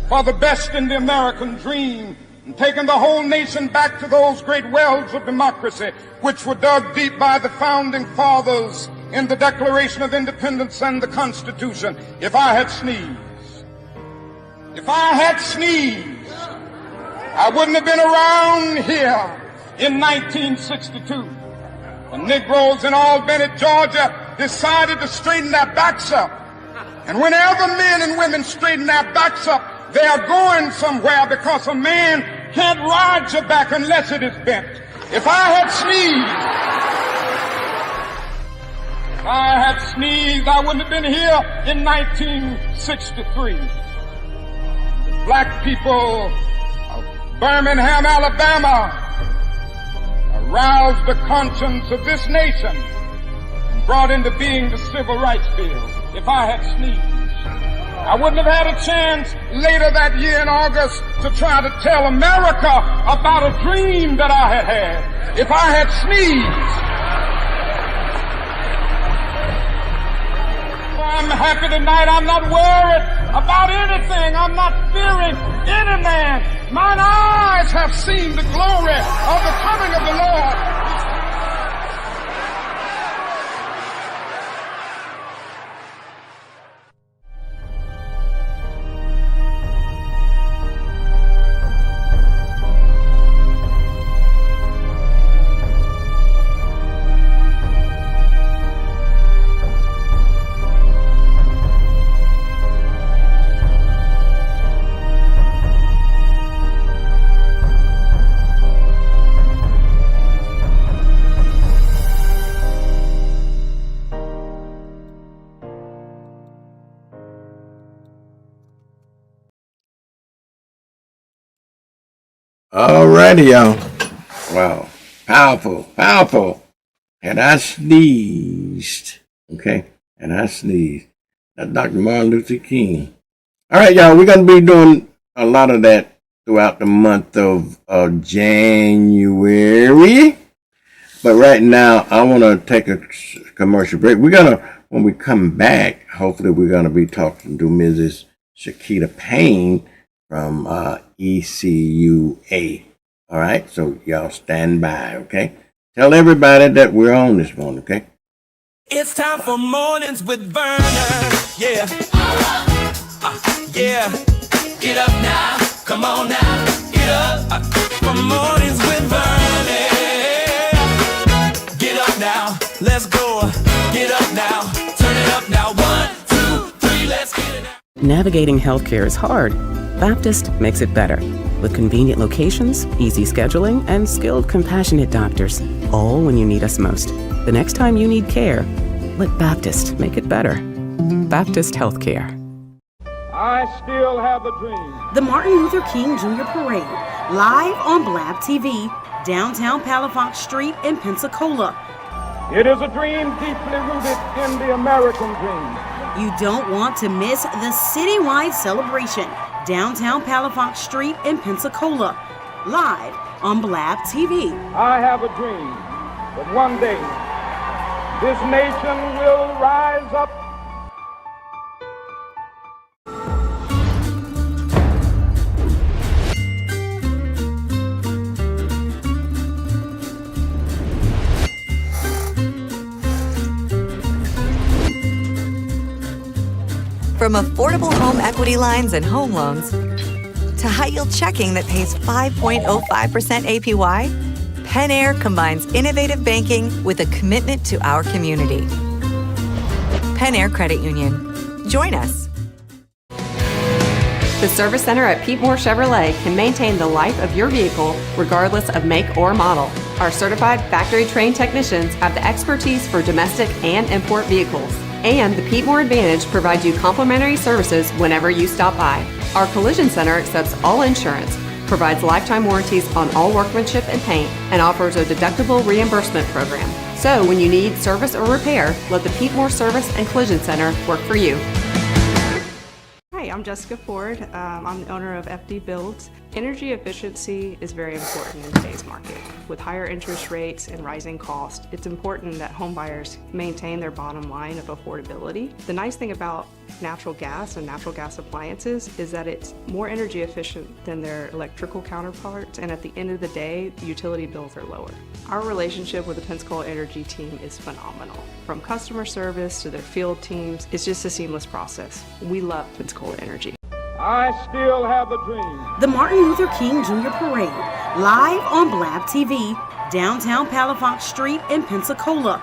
for the best in the American dream and taking the whole nation back to those great wells of democracy which were dug deep by the founding fathers in the Declaration of Independence and the Constitution. If I had sneezed, I wouldn't have been around here in 1962. The Negroes in Albany, Georgia, decided to straighten their backs up. And whenever men and women straighten their backs up, they are going somewhere, because a man can't ride your back unless it is bent. If I had sneezed, I wouldn't have been here in 1963. Black people of Birmingham, Alabama, aroused the conscience of this nation and brought into being the Civil Rights Bill. If I had sneezed, I wouldn't have had a chance later that year in August to try to tell America about a dream that I had had. If I had sneezed, I'm happy tonight. I'm not worried about anything. I'm not fearing any man. Mine eyes have seen the glory of the coming of the Lord. Alrighty, y'all. Wow. Powerful. And I sneezed. Okay? And I sneezed. That's Dr. Martin Luther King. Alright, y'all. We're going to be doing a lot of that throughout the month of January. But right now, I want to take a commercial break. When we come back, hopefully we're going to be talking to Mrs. Shakita Payne from ECUA. All right, so y'all stand by, okay? Tell everybody that we're on this morning, okay? It's time for Mornings with Vernon. Yeah. Yeah. Get up now. Come on now. Get up. For Mornings with Vernon. Get up now. Let's go. Get up now. Turn it up now. 1, 2, 3. Let's get it out. Navigating healthcare is hard. Baptist makes it better. With convenient locations, easy scheduling, and skilled, compassionate doctors, all when you need us most. The next time you need care, let Baptist make it better. Baptist Healthcare. I still have a dream. The Martin Luther King Jr. Parade, live on Blab TV, downtown Palafox Street in Pensacola. It is a dream deeply rooted in the American dream. You don't want to miss the citywide celebration, downtown Palafox Street in Pensacola, live on Blab TV. I have a dream that one day this nation will rise up. From affordable home equity lines and home loans to high-yield checking that pays 5.05% APY, Pen Air combines innovative banking with a commitment to our community. Pen Air Credit Union. Join us. The Service Center at Pete Moore Chevrolet can maintain the life of your vehicle regardless of make or model. Our certified factory-trained technicians have the expertise for domestic and import vehicles. And the Pete Moore Advantage provides you complimentary services whenever you stop by. Our Collision Center accepts all insurance, provides lifetime warranties on all workmanship and paint, and offers a deductible reimbursement program. So when you need service or repair, let the Pete Moore Service and Collision Center work for you. Hi, I'm Jessica Ford. I'm the owner of FD Builds. Energy efficiency is very important in today's market. With higher interest rates and rising costs, it's important that home buyers maintain their bottom line of affordability. The nice thing about natural gas and natural gas appliances is that it's more energy efficient than their electrical counterparts, and at the end of the day, utility bills are lower. Our relationship with the Pensacola Energy team is phenomenal. From customer service to their field teams, it's just a seamless process. We love Pensacola Energy. I still have a dream. The Martin Luther King Jr. Parade, live on Blab TV, downtown Palafox Street in Pensacola.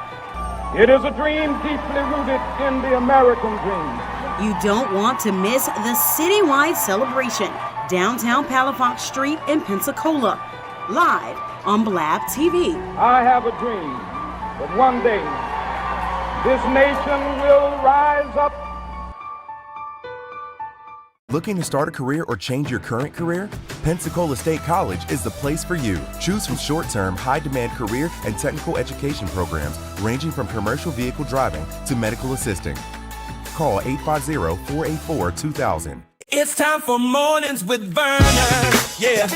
It is a dream deeply rooted in the American dream. You don't want to miss the citywide celebration, downtown Palafox Street in Pensacola, live on Blab TV. I have a dream that one day this nation will rise up. Looking to start a career or change your current career? Pensacola State College is the place for you. Choose from short-term, high-demand career and technical education programs ranging from commercial vehicle driving to medical assisting. Call 850-484-2000. It's time for Mornings with Vernon. Yeah.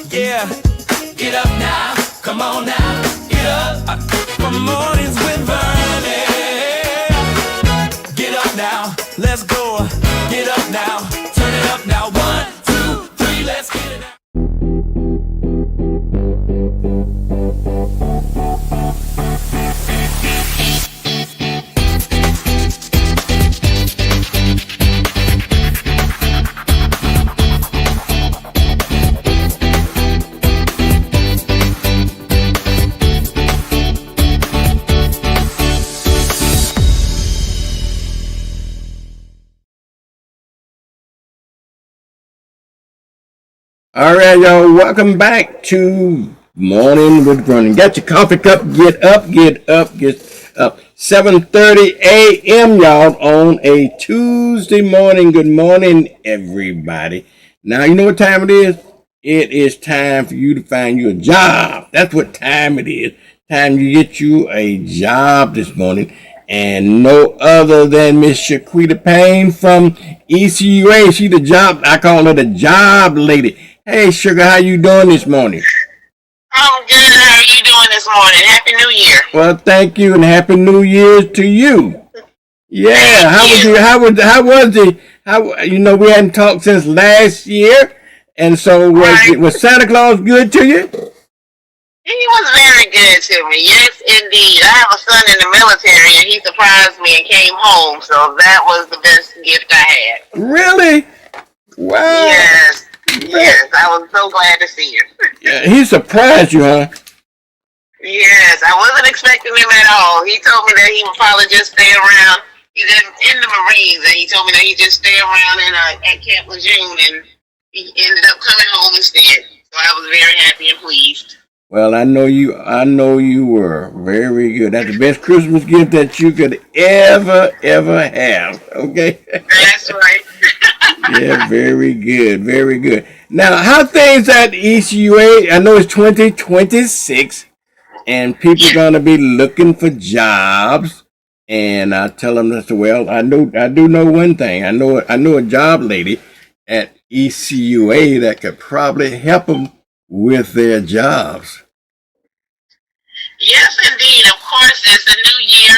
Yeah. Get up now. Come on now. Get up. For Mornings with Vernon. Get up now. Let's go. Get up now. Turn it up now. 1, 2, 3. Let's get it now. All right, y'all. Welcome back to Morning with Vernon. Got your coffee cup. Get up, get up, get up. 7:30 a.m., y'all, on a Tuesday morning. Good morning, everybody. Now, you know what time it is? It is time for you to find you a job. That's what time it is. Time you get you a job this morning. And no other than Miss Shaquita Payne from ECUA. She the job, I call her the job lady. Hey, Sugar, how you doing this morning? I'm good. How are you doing this morning? Happy New Year. Well, thank you, and Happy New Year to you. Yeah, how you know, we hadn't talked since last year, and so was Santa Claus good to you? He was very good to me. Yes, indeed. I have a son in the military, and he surprised me and came home, so that was the best gift I had. Really? Wow. Yes. Yes, I was so glad to see him. Yeah, he surprised you, huh? Yes, I wasn't expecting him at all. He told me that he would probably just stay around. He's in the Marines, and he told me that he'd just stay around at Camp Lejeune, and he ended up coming home instead. So I was very happy and pleased. Well, I know you were very good. That's the best Christmas gift that you could ever have. Okay? That's right. Yeah, very good, very good. Now, how things at ECUA? I know it's 2026, and people are gonna be looking for jobs. And I tell them that, well, I do know one thing. I know a job lady at ECUA that could probably help them with their jobs. Yes, indeed. Of course, it's a new year.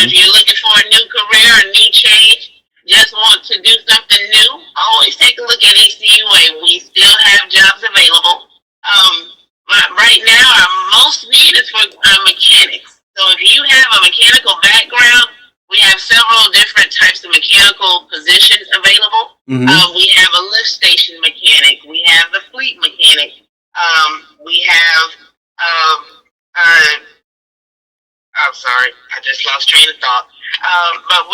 If you're looking for a new career, a new change, just want to do something new, always take a look at ECUA. We still have jobs available. Right now, our most need is for mechanics. So if you have a mechanical background, we have several different types of mechanical positions available. We have a lift station mechanic. We have the fleet mechanic. We have I'm sorry, I just lost train of thought. But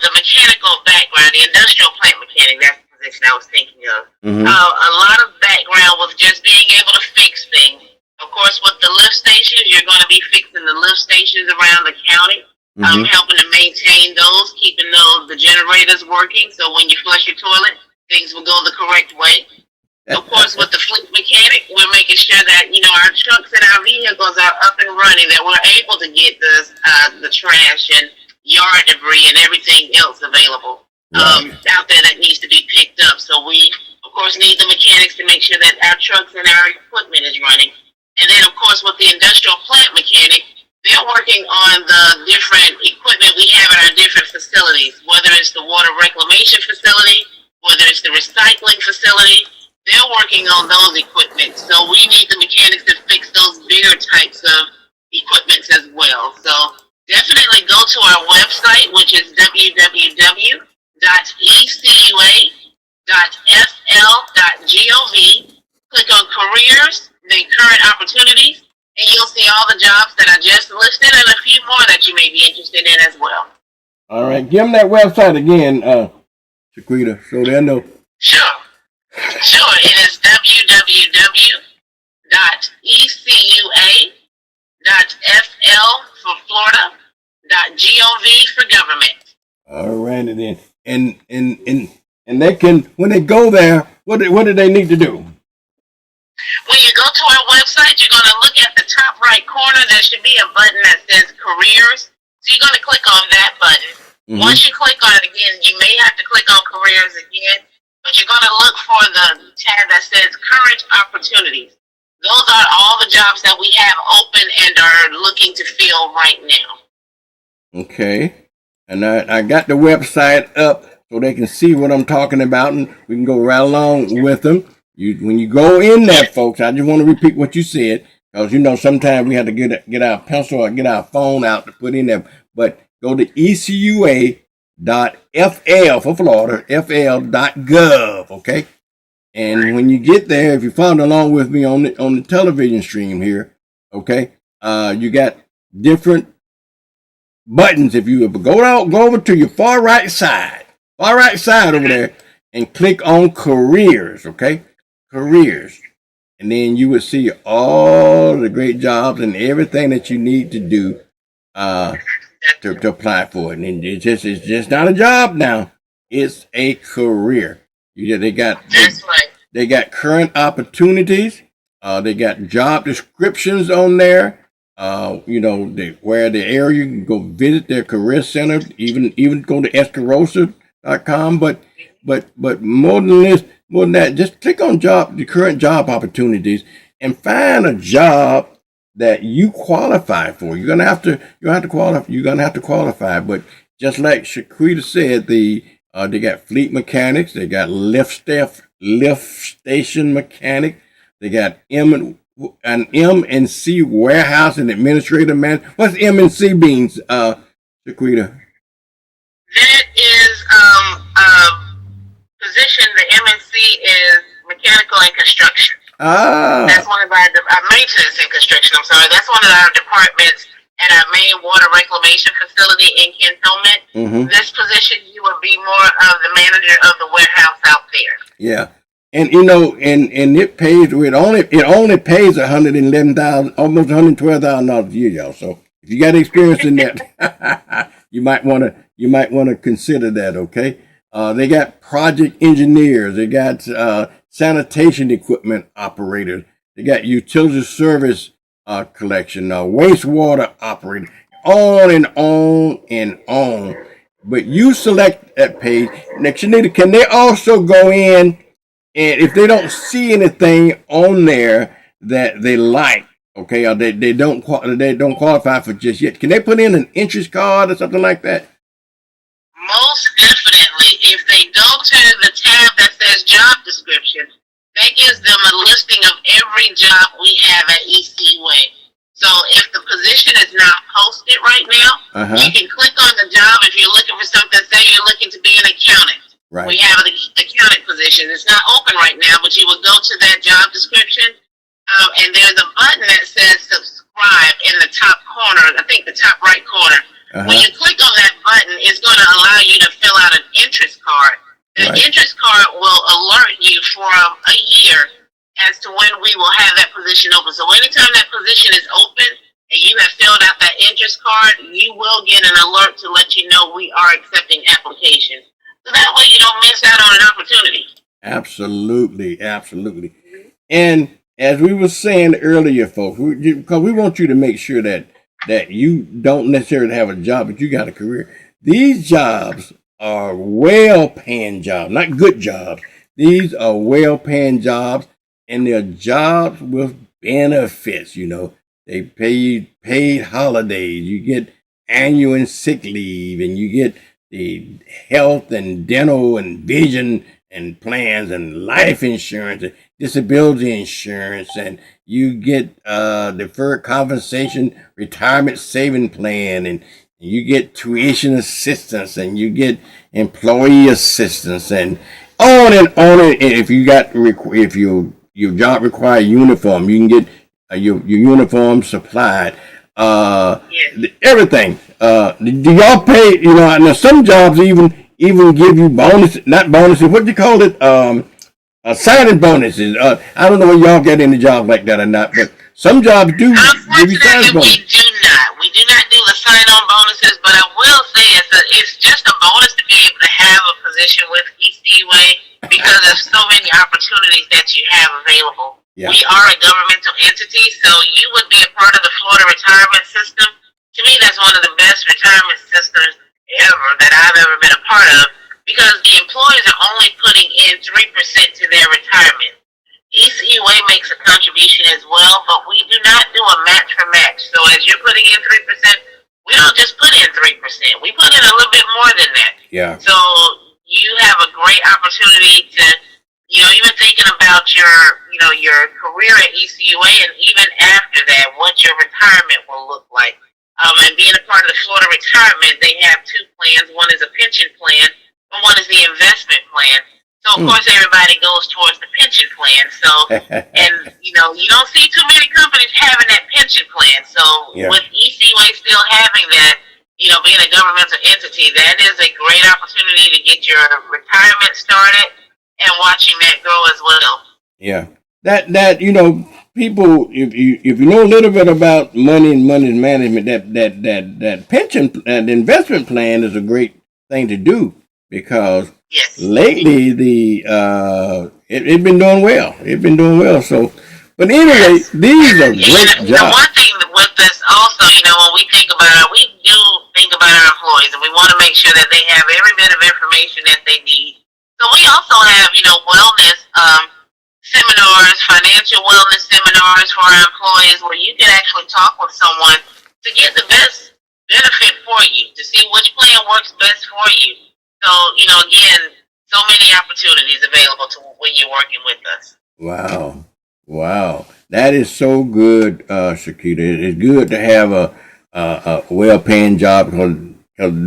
the mechanical background, the industrial plant mechanic, that's the position I was thinking of. A lot of background was just being able to fix things. Of course, with the lift stations, you're going to be fixing the lift stations around the county, helping to maintain those, keeping the generators working. So when you flush your toilet, things will go the correct way. Of course, with the fleet mechanic, we're making sure that our trucks and our vehicles are up and running, that we're able to get the trash and yard debris and everything else available out there that needs to be picked up. So we, of course, need the mechanics to make sure that our trucks and our equipment is running. And then, of course, with the industrial plant mechanic, they're working on the different equipment we have at our different facilities, whether it's the water reclamation facility, whether it's the recycling facility. They're working on those equipment. So we need the mechanics to fix those bigger types of equipments as well. So definitely go to our website, which is www.ecua.fl.gov. Click on careers, then current opportunities, and you'll see all the jobs that I just listed and a few more that you may be interested in as well. All right, give them that website again, Shaquita, so they know. Sure, it is www.ecua.fl for Florida.gov for government. All righty then. And they can, when they go there, what do they need to do? When you go to our website, you're going to look at the top right corner. There should be a button that says careers. So you're going to click on that button. Once you click on it again, you may have to click on careers again, but you're going to look for the tab that says current opportunities. Those are all the jobs that we have open and are looking to fill right now. Okay. And I got the website up so they can see what I'm talking about, and we can go right along with them. When you go in there, folks, I just want to repeat what you said, because sometimes we have to get our pencil or get our phone out to put in there. But go to ecua.fl for Florida, fl.gov, okay? And when you get there, if you follow along with me on the television stream here, okay, you got different buttons. If you go over to your far right side over there, and click on careers, okay? Careers. And then you will see all the great jobs and everything that you need to do to apply for it. And it's just not a job now. It's a career. They got current opportunities. They got job descriptions on there. Where the area you can go visit their career center, even go to escarosa.com. But more than that, just click on the current job opportunities and find a job that you qualify for. You're gonna have to qualify. But just like Shaquita said, they got fleet mechanics, they got lift station mechanic, they got M&C warehouse and administrative man. What's M&C means, Shaquita? That is position. The M&C is mechanical and construction. That's one of our maintenance and construction. I'm sorry. That's one of our departments at our main water reclamation facility in Cantonment. This position, you will be more of the manager of the warehouse out there. Yeah. And and it pays. It only pays $111,000, almost $112,000 a year, y'all. So if you got experience in that, you might want to consider that. Okay. They got project engineers. They got sanitation equipment operators. They got utility service collection, wastewater operator, on and on and on. But you select that page. Next, can they also go in? And if they don't see anything on there that they like, okay, or they don't qualify for just yet, can they put in an interest card or something like that? Most definitely. If they go to the tab that says job description, that gives them a listing of every job we have at ECUA. So if the position is not posted right now, you can click on the job. If you're looking for something, say you're looking to be an accountant. Right. We have an accountant position. It's not open right now, but you will go to that job description, and there's a button that says subscribe in the top corner, I think the top right corner. When you click on that button, it's going to allow you to fill out an interest card. The interest card will alert you for a year as to when we will have that position open. So anytime that position is open and you have filled out that interest card, you will get an alert to let you know we are accepting applications. So that way you don't miss out on an opportunity. Absolutely, absolutely. And as we were saying earlier, folks, because we want you to make sure that you don't necessarily have a job, but you got a career. These jobs are well-paying jobs, not good jobs. These are well-paying jobs, and they're jobs with benefits. You know, they pay you paid holidays. You get annual and sick leave, and you get the health and dental and vision and plans and life insurance and disability insurance, and you get deferred compensation retirement saving plan, and you get tuition assistance, and you get employee assistance, and on and on. And if you got if your job requires uniform, you can get your uniform supplied. Everything. Do y'all pay? You know, now some jobs even give you bonuses, not bonuses. What do you call it? Signing bonuses. I don't know if y'all get any jobs like that or not, but some jobs do give you signing bonuses. We do not do the sign-on bonuses, but I will say it's just a bonus to be able to have a position with ECUA because there's so many opportunities that you have available. Yeah. We are a governmental entity, so you would be a part of the Florida retirement system. To me, that's one of the best retirement systems ever that I've ever been a part of, because the employees are only putting in 3% to their retirement. ECUA makes a contribution as well, but we do not do a match for match. So as you're putting in 3%, we don't just put in 3%. We put in a little bit more than that. Yeah. So you have a great opportunity to, even thinking about your career at ECUA, and even after that, what your retirement will look like. And being a part of the Florida retirement, they have two plans. One is a pension plan, and one is the investment plan. So, of course, everybody goes towards the pension plan. So, and, you don't see too many companies having that pension plan. So, with ECUA still having that, being a governmental entity, that is a great opportunity to get your retirement started and watching that grow as well. Yeah. That people, if you know a little bit about money and money management, that pension and investment plan is a great thing to do, because lately it's been doing well. It's been doing well. So, but anyway, these are great jobs. The one thing with this also, when we think about it, we do think about our employees, and we want to make sure that they have every bit of information that they need. So we also have, wellness seminars, financial wellness seminars for our employees, where you can actually talk with someone to get the best benefit for you, to see which plan works best for you. So, again, so many opportunities available to when you're working with us. Wow. That is so good, Shakita. It's good to have a well-paying job, because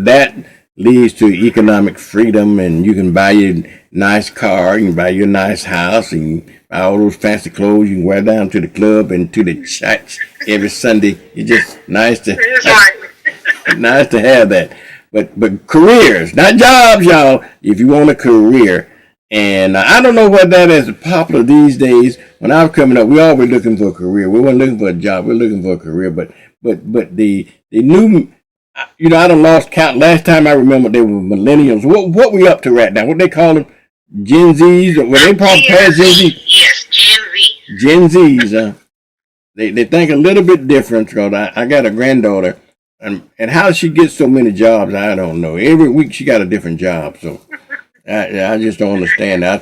that leads to economic freedom, and you can buy your nice car, you can buy your nice house, and you can buy all those fancy clothes you can wear down to the club and to the church every Sunday. It's just nice to nice to have that. But careers, not jobs, y'all. If you want a career, and I don't know what that is popular these days. When I was coming up, we always looking for a career. We weren't looking for a job. We were looking for a career. But the new, I done lost count. Last time I remember, they were millennials. What we up to right now? What they call them? Gen Zs? Or they probably past Gen Z? Yes, Gen Z. Gen Zs. They think a little bit different. Cause I got a granddaughter, and how she gets so many jobs, I don't know. Every week she got a different job. So I just don't understand that.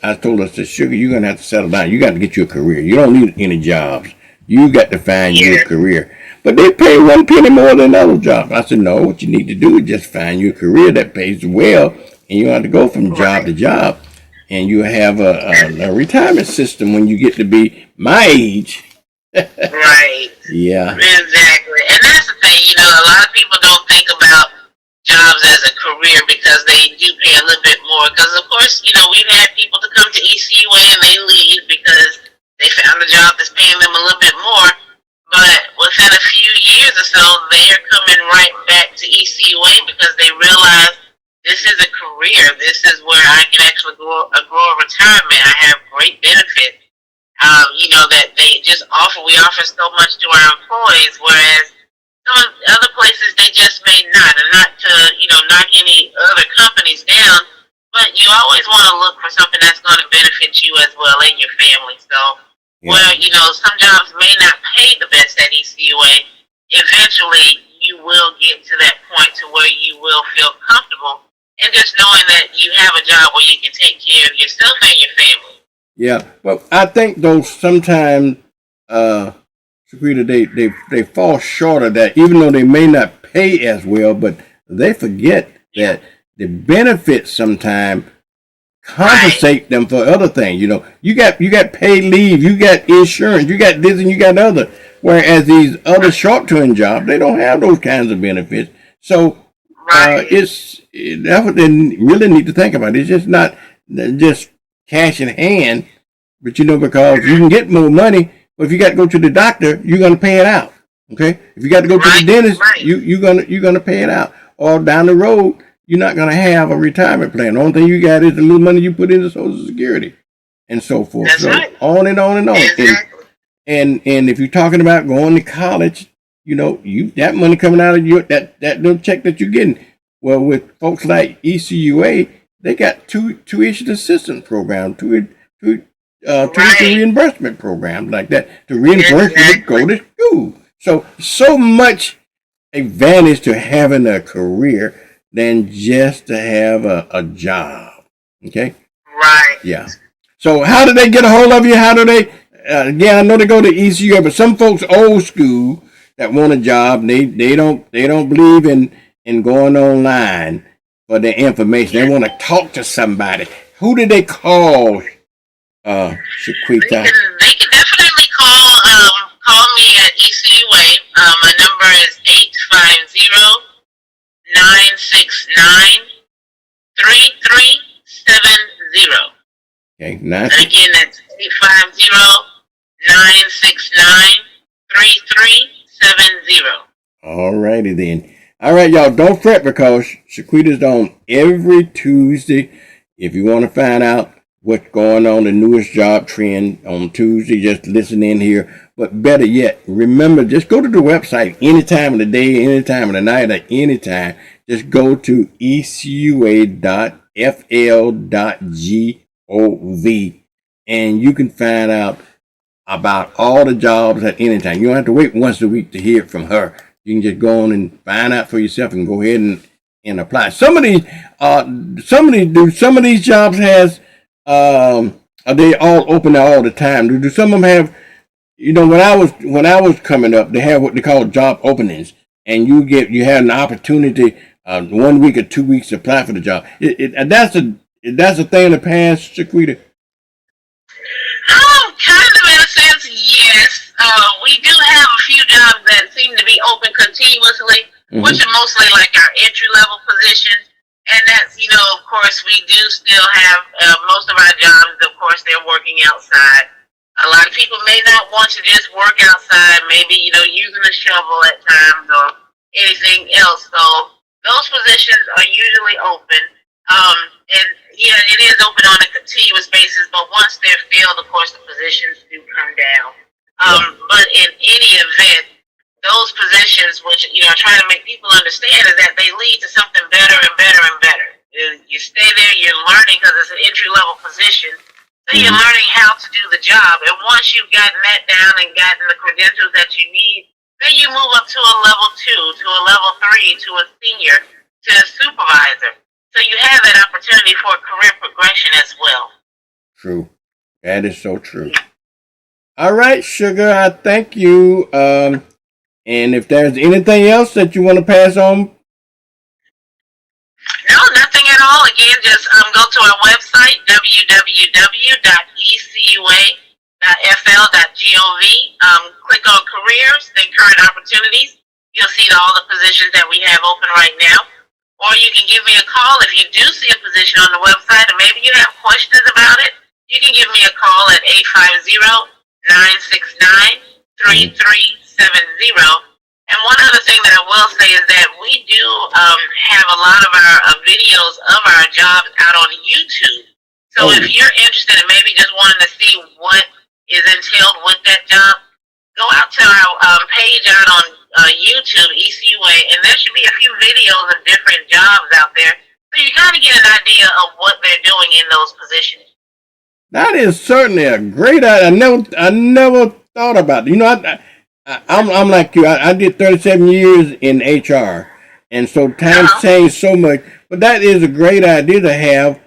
I told her, Sugar, you're gonna have to settle down. You got to get you a career. You don't need any jobs. You got to find your career. But they pay 1 penny more than other jobs. I said, no, what you need to do is just find your career that pays well, and you don't have to go from job to job. And you have a retirement system when you get to be my age. Right. Yeah. Exactly. And that's the thing, a lot of people don't think about jobs as a career because they do pay a little bit more. Because, of course, we've had people to come to ECUA and they leave because they found a job that's paying them a little bit more. But within a few years or so, they are coming right back to ECUA because they realize this is a career. This is where I can actually grow a retirement. I have great benefits. That they just offer. We offer so much to our employees, whereas some other places they just may not. And not to knock any other companies down, but you always want to look for something that's going to benefit you as well and your family. So where some jobs may not pay the best at ECUA, eventually you will get to that point to where you will feel comfortable and just knowing that you have a job where you can take care of yourself and your family. Yeah, but I think though sometimes, Saquita, they fall short of that, even though they may not pay as well, but they forget that the benefits sometimes compensate them for other things. You got paid leave, you got insurance, you got this and you got other. Whereas these other short-term jobs, they don't have those kinds of benefits. So that's what they really need to think about. It's just not just cash in hand, but because you can get more money, but if you got to go to the doctor, you're going to pay it out. Okay? If you got to go to the dentist, you're going to pay it out. Or down the road, you're not going to have a retirement plan. The only thing you got is the little money you put into Social Security and so forth. That's right. On and on and on. Exactly. And if you're talking about going to college, you that money coming out of your that little check that you're getting. Well, with folks like ECUA, they got tuition assistance program, tuition reimbursement programs like that to reimburse you to go to school. So much advantage to having a career than just to have a job. Okay? Right. Yeah. So how do they get a hold of you? How do they, again, I know they go to ECUA, but some folks old school that want a job, they don't believe in going online for their information. They want to talk to somebody. Who do they call, Shaquita? They can definitely call me at ECUA. My number is 850-969-3370. Okay, and again, that's 850-969-3370. All righty then. All right, y'all, don't fret because Shaquita's on every Tuesday. If you want to find out what's going on, the newest job trend on Tuesday, just listen in here. But better yet, remember, just go to the website any time of the day, any time of the night, at any time. Just go to ecua.fl.gov and you can find out about all the jobs at any time. You don't have to wait once a week to hear from her. You can just go on and find out for yourself and go ahead and apply. Some of these jobs has, are they all open all the time? Do some of them have, when I was coming up, they have what they call job openings, and you have an opportunity 1 week or 2 weeks to apply for the job. That's a thing in the past, Shaquita. Kind of in a sense, yes. We do have a few jobs that seem to be open continuously, which are mostly like our entry-level positions. And that's, of course, we do still have most of our jobs, of course, they're working outside. A lot of people may not want to just work outside, maybe, using a shovel at times or anything else. So those positions are usually open. And yeah, it is open on a continuous basis, but once they're filled, of course, the positions do come down. But in any event, those positions, which, I try to make people understand, is that they lead to something better and better and better. You stay there, you're learning because it's an entry-level position. So you're learning how to do the job. And once you've gotten that down and gotten the credentials that you need, then you move up to a level 2, to a level 3, to a senior, to a supervisor. So you have that opportunity for career progression as well. True. That is so true. All right, Sugar, I thank you. And if there's anything else that you want to pass on? No, nothing at all. Again, just go to our website, www.ecua.fl.gov. Click on careers, then current opportunities. You'll see all the positions that we have open right now. Or you can give me a call if you do see a position on the website and maybe you have questions about it. You can give me a call at 850-969-3370. And one other thing that I will say is that we do have a lot of our videos of our jobs out on YouTube. So if you're interested in maybe just wanting to see what is entailed with that job, go out to our page out on YouTube, ECUA, and there should be a few videos of different jobs out there. So you kind of get an idea of what they're doing in those positions. That is certainly a great idea. I never thought about it. You know, I'm like you. I did 37 years in HR, and so times change so much. But that is a great idea to have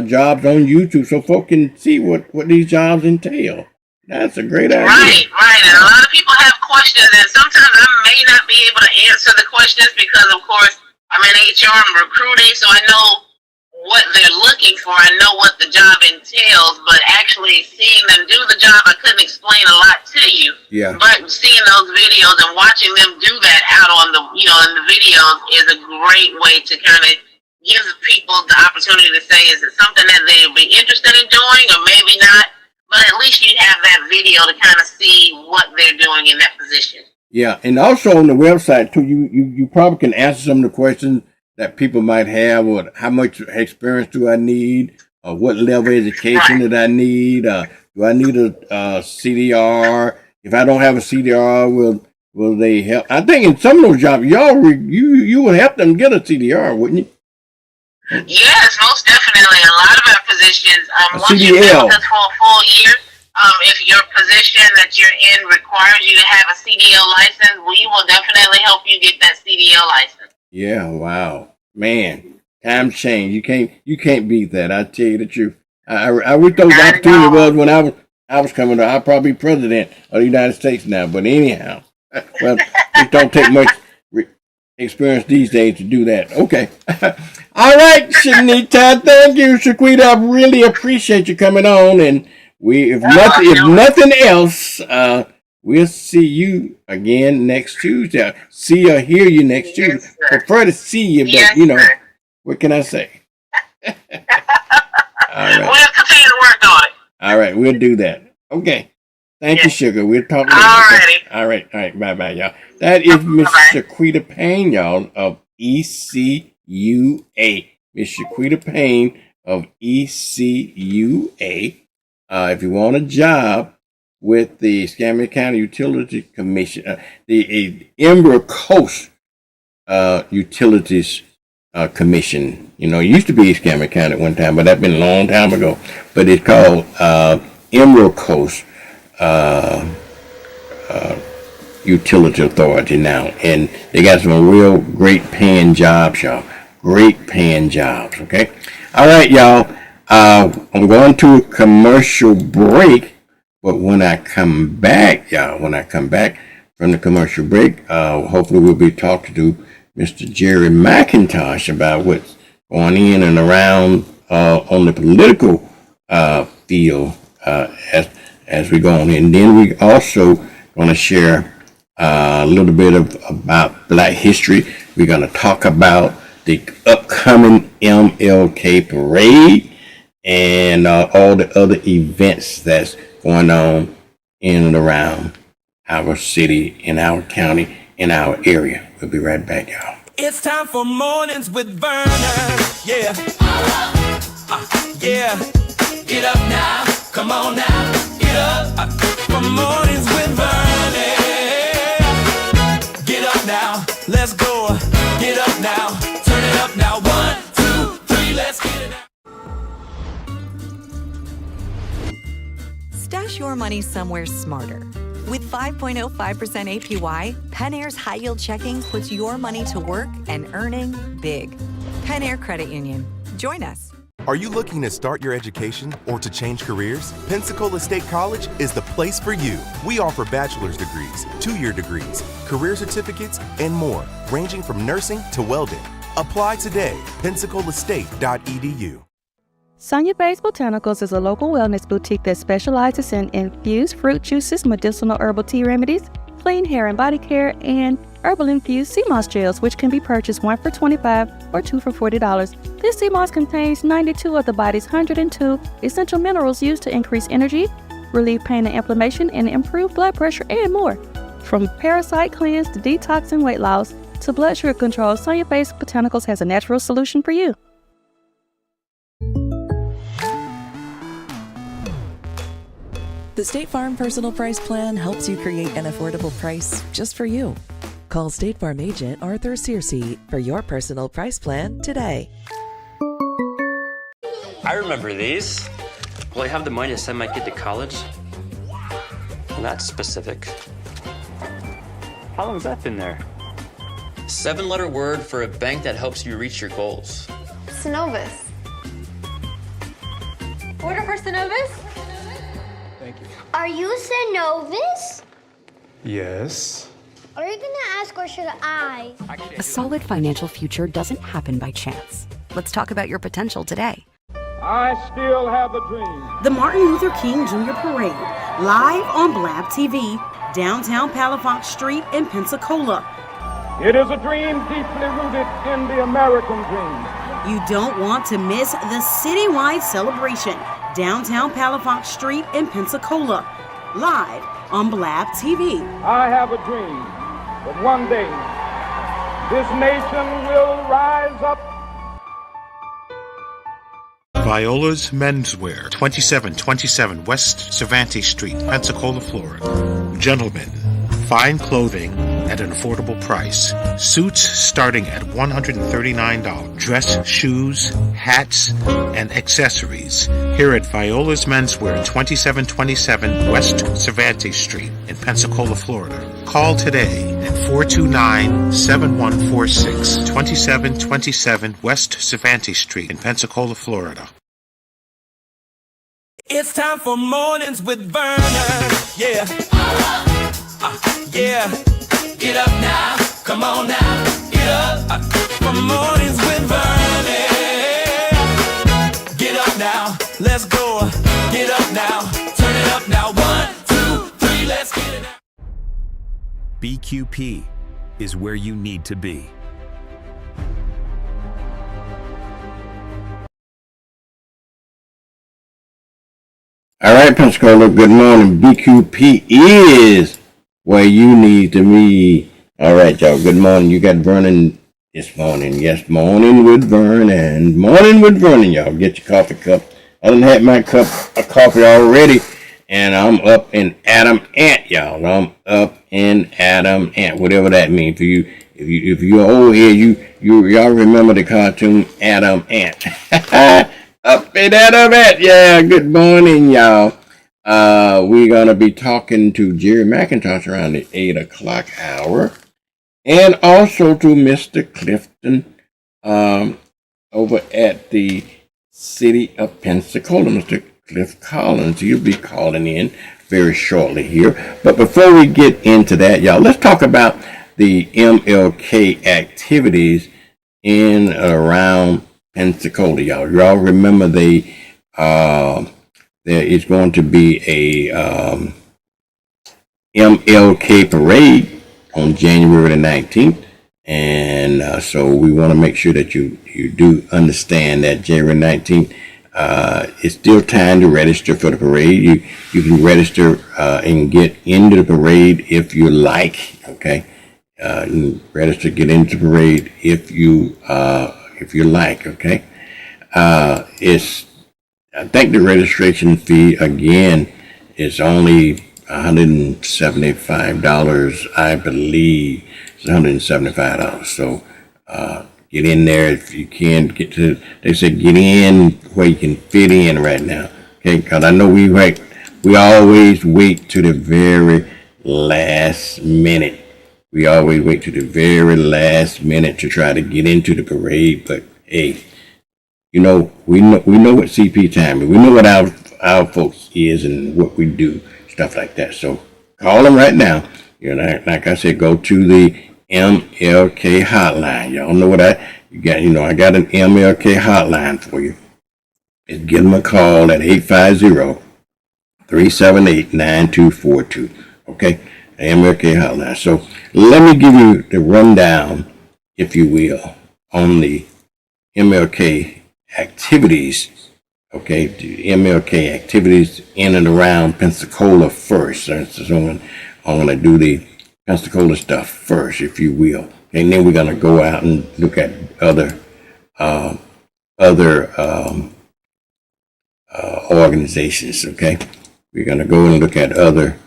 jobs on YouTube so folks can see what these jobs entail. That's a great idea. Right. And a lot of people have questions, and sometimes I may not be able to answer the questions because, of course, I'm in HR, I'm recruiting, so I know what they're looking for. I know what the job entails, but actually seeing them do the job, I couldn't explain a lot to you. Yeah. But seeing those videos and watching them do that out on the, in the videos is a great way to kind of give people the opportunity to say, is it something that they'll be interested in doing or maybe not? But at least you have that video to kind of see what they're doing in that position. Yeah, and also on the website too, you probably can answer some of the questions that people might have, or how much experience do I need, or what level of education did I need, do I need a CDR? If I don't have a CDR, will they help? I think in some of those jobs, you would help them get a CDR, wouldn't you? Yes, most definitely. A lot of our positions, once you've been with us for a full year, if your position that you're in requires you to have a CDL license, we will definitely help you get that CDL license. Yeah, wow, man, times change. You can't beat that. I tell you the truth. I wish those opportunity was when I was coming up. I'd probably be president of the United States now. But anyhow, well, it don't take much experience these days to do that. Okay. All right, Shanita. Thank you, Shaquita. I really appreciate you coming on. And if nothing else, we'll see you again next Tuesday. See or hear you next Tuesday. Prefer to see you, but what can I say? All right. We'll continue to work on it. All right, we'll do that. Okay. Thank you, Sugar. We'll talk later. All right. Bye, y'all. That is Miss Shaquita Payne, y'all, of ECUA. Miss Shaquita Payne of ECUA. If you want a job with the Escambia County Utility Commission, the Emerald Coast Utilities Commission. You know, it used to be Escambia County at one time, but that's been a long time ago. But it's called Emerald Coast Utility Authority now, and they got some real great paying jobs, y'all. Great paying jobs. Okay. All right, y'all. I'm going to a commercial break, but when I come back, y'all, from the commercial break, hopefully we'll be talking to Mr. Jerry McIntosh about what's going in and around on the political field as we go on. And then we also going to share a little bit about Black history. We're going to talk about the upcoming MLK parade and all the other events that's going on in and around our city, in our county, in our area. We'll be right back, y'all. It's time for Mornings with Vernon. Yeah. Yeah. Get up now. Come on now. Get up. For Mornings with Vernon. Get up now. Let's go. Get up now. Turn it up now. 1, 2, 3. Let's get it out. Stash your money somewhere smarter. With 5.05% APY, PenAir's high yield checking puts your money to work and earning big. PenAir Credit Union. Join us. Are you looking to start your education or to change careers? Pensacola State College is the place for you. We offer bachelor's degrees, 2-year degrees, career certificates, and more, ranging from nursing to welding. Apply today. PensacolaState.edu. Sonia Bay's Botanicals is a local wellness boutique that specializes in infused fruit juices, medicinal herbal tea remedies, clean hair and body care, and herbal infused sea moss gels, which can be purchased 1 for $25 or 2 for $40. This sea moss contains 92 of the body's 102 essential minerals used to increase energy, relieve pain and inflammation, and improve blood pressure, and more. From parasite cleanse to detox and weight loss to blood sugar control, Sonia Basic Botanicals has a natural solution for you. The State Farm Personal Price Plan helps you create an affordable price just for you. Call State Farm agent Arthur Searcy for your personal price plan today. I remember these. Will I have the money to send my kid to college? Well, that's specific. How long has that been there? 7-letter word for a bank that helps you reach your goals. Synovus. Order for Synovus? Thank you. Are you Synovus? Yes. Are you gonna ask or should I? A solid financial future doesn't happen by chance. Let's talk about your potential today. I still have a dream. The Martin Luther King Jr. Parade, live on Blab TV, downtown Palafox Street in Pensacola. It is a dream deeply rooted in the American dream. You don't want to miss the citywide celebration, downtown Palafox Street in Pensacola, live on Blab TV. I have a dream that one day this nation will rise up. Viola's Menswear, 2727 West Cervantes Street, Pensacola, Florida. Gentlemen, fine clothing at an affordable price. Suits starting at $139. Dress, shoes, hats, and accessories. Here at Viola's Menswear, 2727 West Cervantes Street in Pensacola, Florida. Call today at 429-7146, 2727 West Cervantes Street in Pensacola, Florida. It's time for Mornings with Vernon. Yeah. Yeah. Get up now. Come on now. Get up. For Mornings with Vernon. Get up now. Let's go. Get up now. Turn it up now. 1, 2, 3. Let's get it now. BQP is where you need to be. All right, Pensacola, good morning. BQP is where you need to be. All right, y'all, good morning. You got Vernon this morning. Yes, Morning with Vernon. Morning with Vernon, y'all. Get your coffee cup. I done had my cup of coffee already, and I'm up in Adam Ant, y'all. I'm up in Adam Ant, whatever that means for you. If you're old here, y'all remember the cartoon Adam Ant. Up in Adam Ant, yeah. Good morning, y'all. We're gonna be talking to Jerry McIntosh around the 8 o'clock hour, and also to Mr. Clifton over at the City of Pensacola, Mr. Cliff Collins. He'll be calling in very shortly here. But before we get into that, y'all, let's talk about the MLK activities in and around Pensacola, y'all. Y'all remember there is going to be a MLK parade on January the 19th. And so we want to make sure that you do understand that January 19th, it's still time to register for the parade. You can register and get into the parade if you like, okay? You can register, get into the parade if you like, okay? I think the registration fee, again, is only $175, I believe. It's $175. So get in there if you can. They said get in where you can fit in right now, okay? Because I know we always wait to the very last minute. We always wait to the very last minute to try to get into the parade, but hey, we know what CP time is. We know what our folks is and what we do, stuff like that. So call them right now. Like I said, go to the MLK hotline. Y'all know what I got an MLK hotline for you. Just give them a call at 850-378-9242. Okay? MLK hotline. So let me give you the rundown, if you will, on the MLK activities. Okay, the MLK activities in and around Pensacola first. So I'm going to do the Pensacola stuff first, if you will. And then we're going to go out and look at other organizations, okay? We're going to go and look at other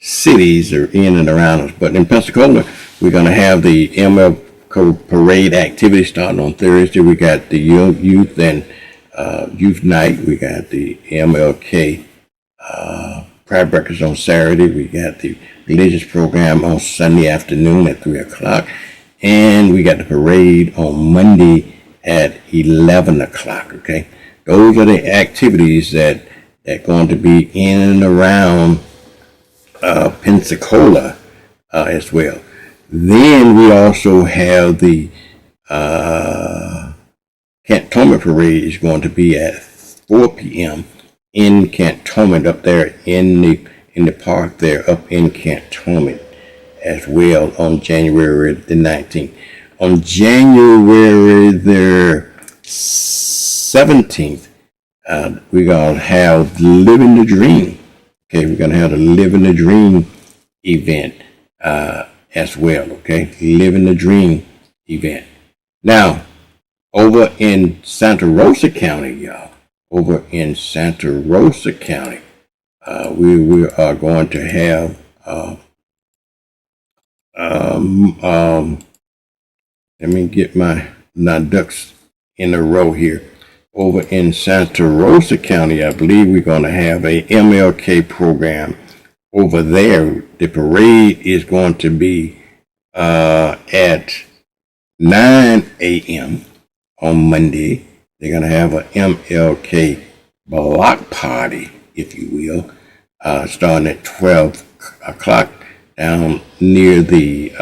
cities are in and around us. But in Pensacola, we're going to have the MLK Parade activity starting on Thursday. We got the youth and youth night. We got the MLK Pride Breakfast on Saturday. We got the religious program on Sunday afternoon at 3 o'clock. And we got the parade on Monday at 11 o'clock, okay? Those are the activities that are going to be in and around Pensacola as well. Then we also have the Cantonment Parade is going to be at 4 p.m. in Cantonment up there in the park there up in Cantonment as well on January the 19th. On January the 17th, we're going to have Living the Dream. Okay, we're going to have the Living the Dream event as well, okay? Living the Dream event. Now, over in Santa Rosa County, y'all, over in Santa Rosa County, we are going to have let me get my ducks in a row here. Over in Santa Rosa County, I believe we're going to have a MLK program over there. The parade is going to be at 9 a.m. on Monday. They're going to have a MLK block party, if you will, starting at 12 o'clock down near the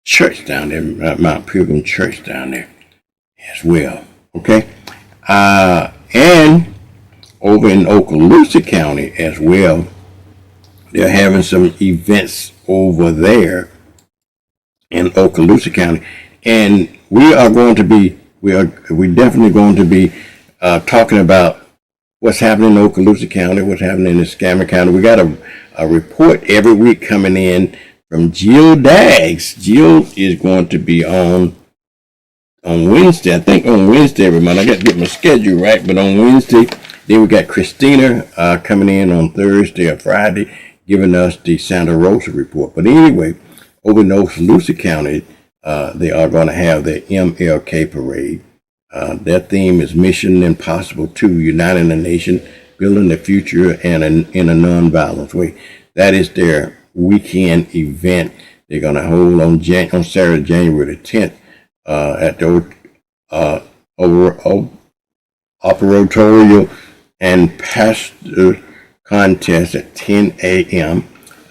church down there, Mount Pilgrim Church down there as well. Okay, and over in Okaloosa County as well, they're having some events over there in Okaloosa County, and we definitely going to be talking about what's happening in Okaloosa County, what's happening in Escambia County. We got a report every week coming in from Jill Daggs. Jill is going to be on Wednesday. I think on Wednesday every month. I got to get my schedule right, but on Wednesday. Then we got Christina coming in on Thursday or Friday, giving us the Santa Rosa report. But anyway, over in Okaloosa County, they are going to have the MLK parade. Their theme is Mission Impossible 2, Uniting the Nation, Building the Future and in a Nonviolent Way. That is their weekend event they're going to hold on Saturday, January the 10th at the Operatorial and Pastor Contest at 10 a.m.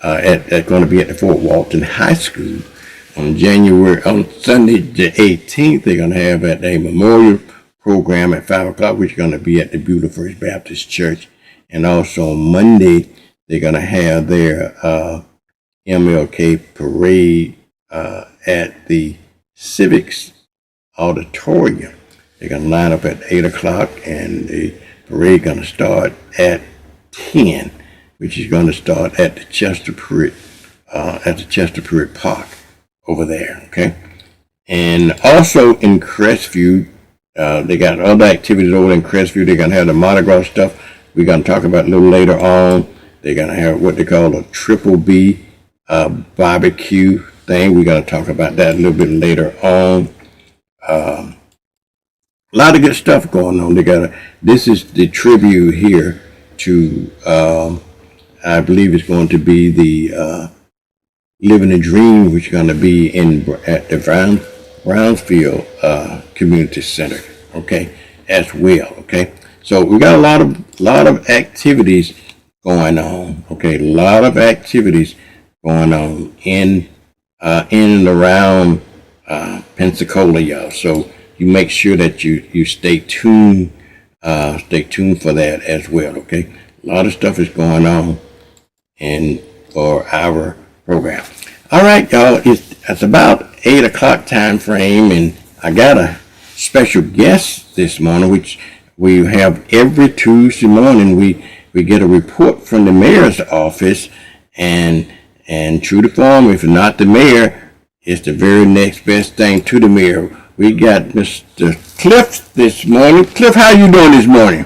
That's going to be at the Fort Walton High School. On Sunday the 18th, they're going to have a memorial program at 5 o'clock, which is going to be at the Beautiful First Baptist Church. And also on Monday, they're going to have their MLK parade at the Civics Auditorium. They're going to line up at 8 o'clock, and the parade going to start at 10, which is going to start at the Chester Pruitt Park over there, okay? And also in Crestview, they got other activities over in Crestview. They're going to have the Mardi Gras stuff we're going to talk about a little later on. They're going to have what they call a Triple B barbecue thing. We're going to talk about that a little bit later on. A lot of good stuff going on. This is the tribute here to, I believe it's going to be the Living a Dream, which is going to be at the Brownsfield Community Center, okay, as well, okay. So we got a lot of activities going on, okay, a lot of activities going on in and around Pensacola, y'all. So you make sure that you stay tuned for that as well, okay. A lot of stuff is going on for our program. All right, y'all, it's about 8 o'clock time frame, and I got a special guest this morning, which we have every Tuesday morning. we get a report from the mayor's office, and true to form, if not the mayor, it's the very next best thing to the mayor. We got Mr. Cliff this morning. Cliff, how you doing this morning?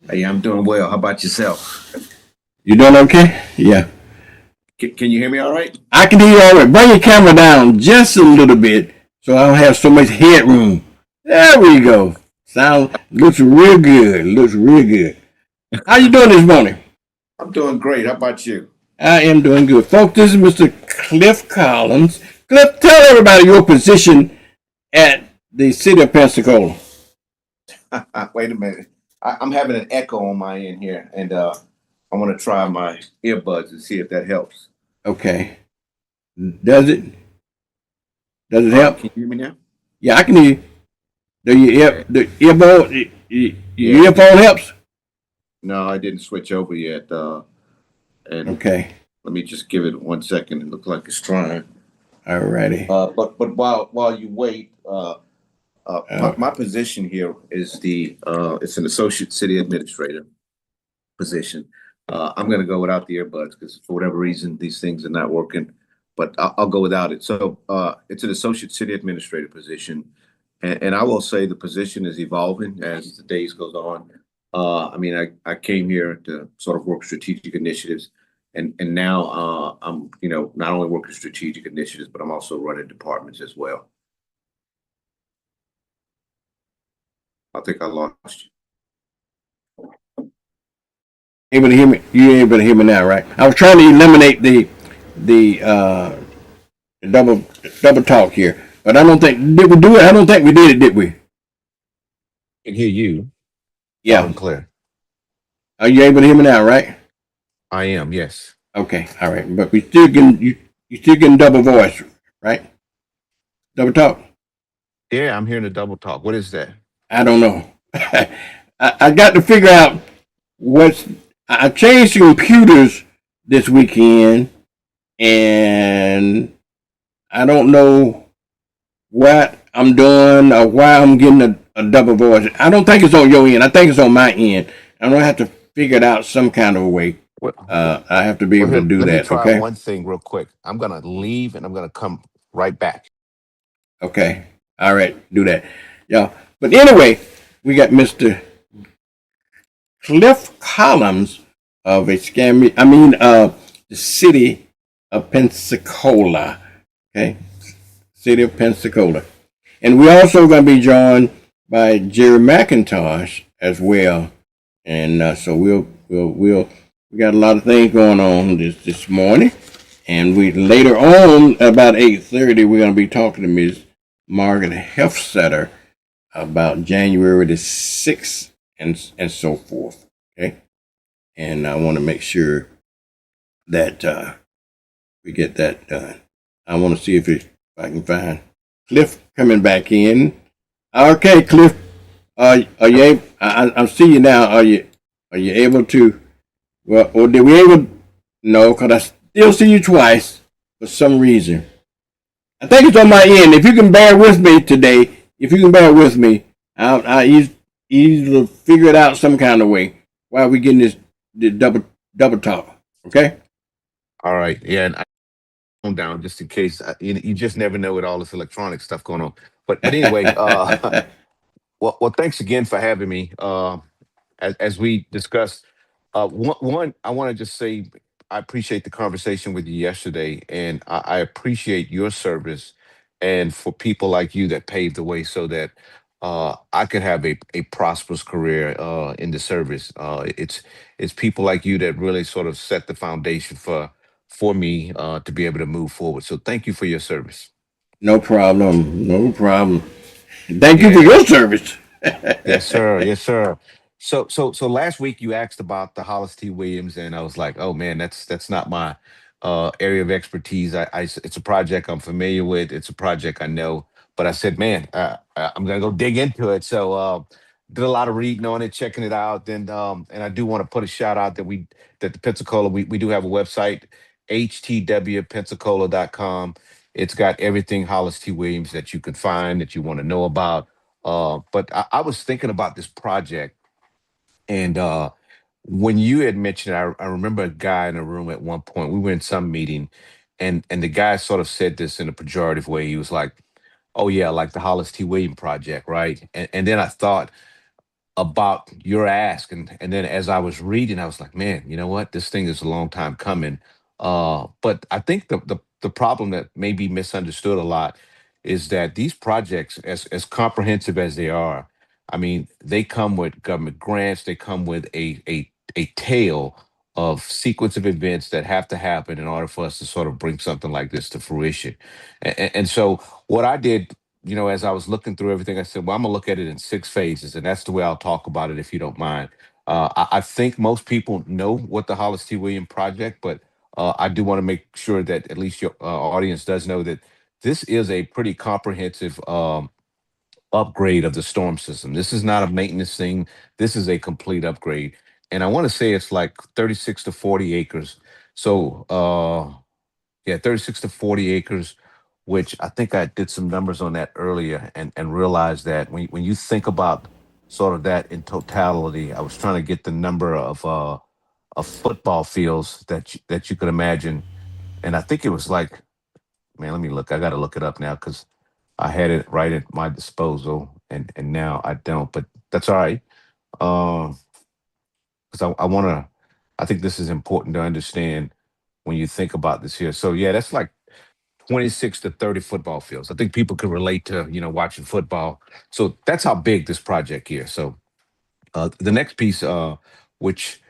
Hey, I'm doing well. How about yourself? You doing okay? Yeah. Can you hear me all right? I can hear you all right. Bring your camera down just a little bit so I don't have so much headroom. There we go. Looks real good. Looks real good. How you doing this morning? I'm doing great. How about you? I am doing good. Folks, this is Mr. Cliff Collins. Cliff, tell everybody your position at the city of Pensacola. Wait a minute. I'm having an echo on my end here, and I want to try my earbuds and see if that helps. Okay. Does it help? Can you hear me now? Yeah, I can hear you. The earphone helps? No, I didn't switch over yet. And okay. Let me just give it 1 second. It looks like it's trying. All righty. But while you wait, my position here is it's an associate city administrator position. I'm going to go without the earbuds because for whatever reason these things are not working. But I'll go without it. So it's an associate city administrator position, and I will say the position is evolving as the days goes on. I mean, I came here to sort of work strategic initiatives, and now I'm not only working strategic initiatives, but I'm also running departments as well. I think I lost you. Able to hear me? You able to hear me now, right? I was trying to eliminate the double talk here, but I don't think did we do it. I don't think we did it, did we? I can hear you. Yeah, I'm clear. Are you able to hear me now, right? I am. Yes. Okay. All right, but we still can you still getting double voice, right? Double talk. Yeah, I'm hearing a double talk. What is that? I don't know. I got to figure out I changed the computers this weekend, and I don't know what I'm doing or why I'm getting a double voice. I don't think it's on your end. I think it's on my end. I'm gonna have to figure it out some kind of a way. I have to be able to do that. Let me try okay. one thing real quick. I'm gonna leave and I'm gonna come right back. Okay. All right. Do that. Yeah. But anyway, we got Mr. Cliff Collins of the city of Pensacola. Okay. City of Pensacola. And we're also going to be joined by Jerry McIntosh as well. And so we got a lot of things going on this morning. And we later on, about 8:30, we're going to be talking to Ms. Margaret Hefsetter about January the 6th and so forth. Okay. And I want to make sure that we get that done. I want to see if I can find Cliff coming back in. Okay, Cliff, are you able? I see you now. Are you able to? Well, or did we able? No, because I still see you twice for some reason. I think it's on my end. If you can bear with me today, I'll easily figure it out some kind of way while we getting this double talk. Okay. All right. Yeah, and phone down just in case. You just never know with all this electronic stuff going on. But anyway, well, thanks again for having me. As we discussed, one, I want to just say I appreciate the conversation with you yesterday, and I appreciate your service, and for people like you that paved the way so that I could have a prosperous career in the service. It's people like you that really sort of set the foundation for me to be able to move forward. So thank you for your service. No problem. No problem. Thank you for your service. Yes, sir. Yes, sir. So last week you asked about the Hollis T. Williams, and I was like, oh man, that's not my area of expertise. It's a project I'm familiar with. It's a project I know, but I said, man, I'm gonna go dig into it. So did a lot of reading on it, checking it out. Then and I do want to put a shout out that the Pensacola we do have a website, htwpensacola.com. It's got everything Hollis T. Williams that you could find that you want to know about. But I was thinking about this project, and when you had mentioned, I remember a guy in a room at one point. We were in some meeting, and the guy sort of said this in a pejorative way. He was like, "Oh yeah, like the Hollis T. Williams project, right?" And then I thought about your ask, and then as I was reading, I was like, man, you know what, this thing is a long time coming. But I think the problem that may be misunderstood a lot is that these projects, as comprehensive as they are, I mean, they come with government grants, they come with a tail of sequence of events that have to happen in order for us to sort of bring something like this to fruition. And so what I did, you know, as I was looking through everything, I said, well, I'm gonna look at it in 6 phases, and that's the way I'll talk about it if you don't mind. I think most people know what the Hollis T. Williams project, but I do want to make sure that at least your audience does know that this is a pretty comprehensive upgrade of the storm system. This is not a maintenance thing. This is a complete upgrade. And I want to say it's like 36 to 40 acres. So yeah, 36 to 40 acres, which I think I did some numbers on that earlier and realized that when you think about sort of that in totality, I was trying to get the number of football fields that you could imagine. And I think it was like, man, let me look. I got to look it up now because I had it right at my disposal and now I don't, but that's all right. Because I want to, I think this is important to understand when you think about this here. So yeah, that's like 26 to 30 football fields. I think people can relate to, you know, watching football. So that's how big this project here. So the next piece, which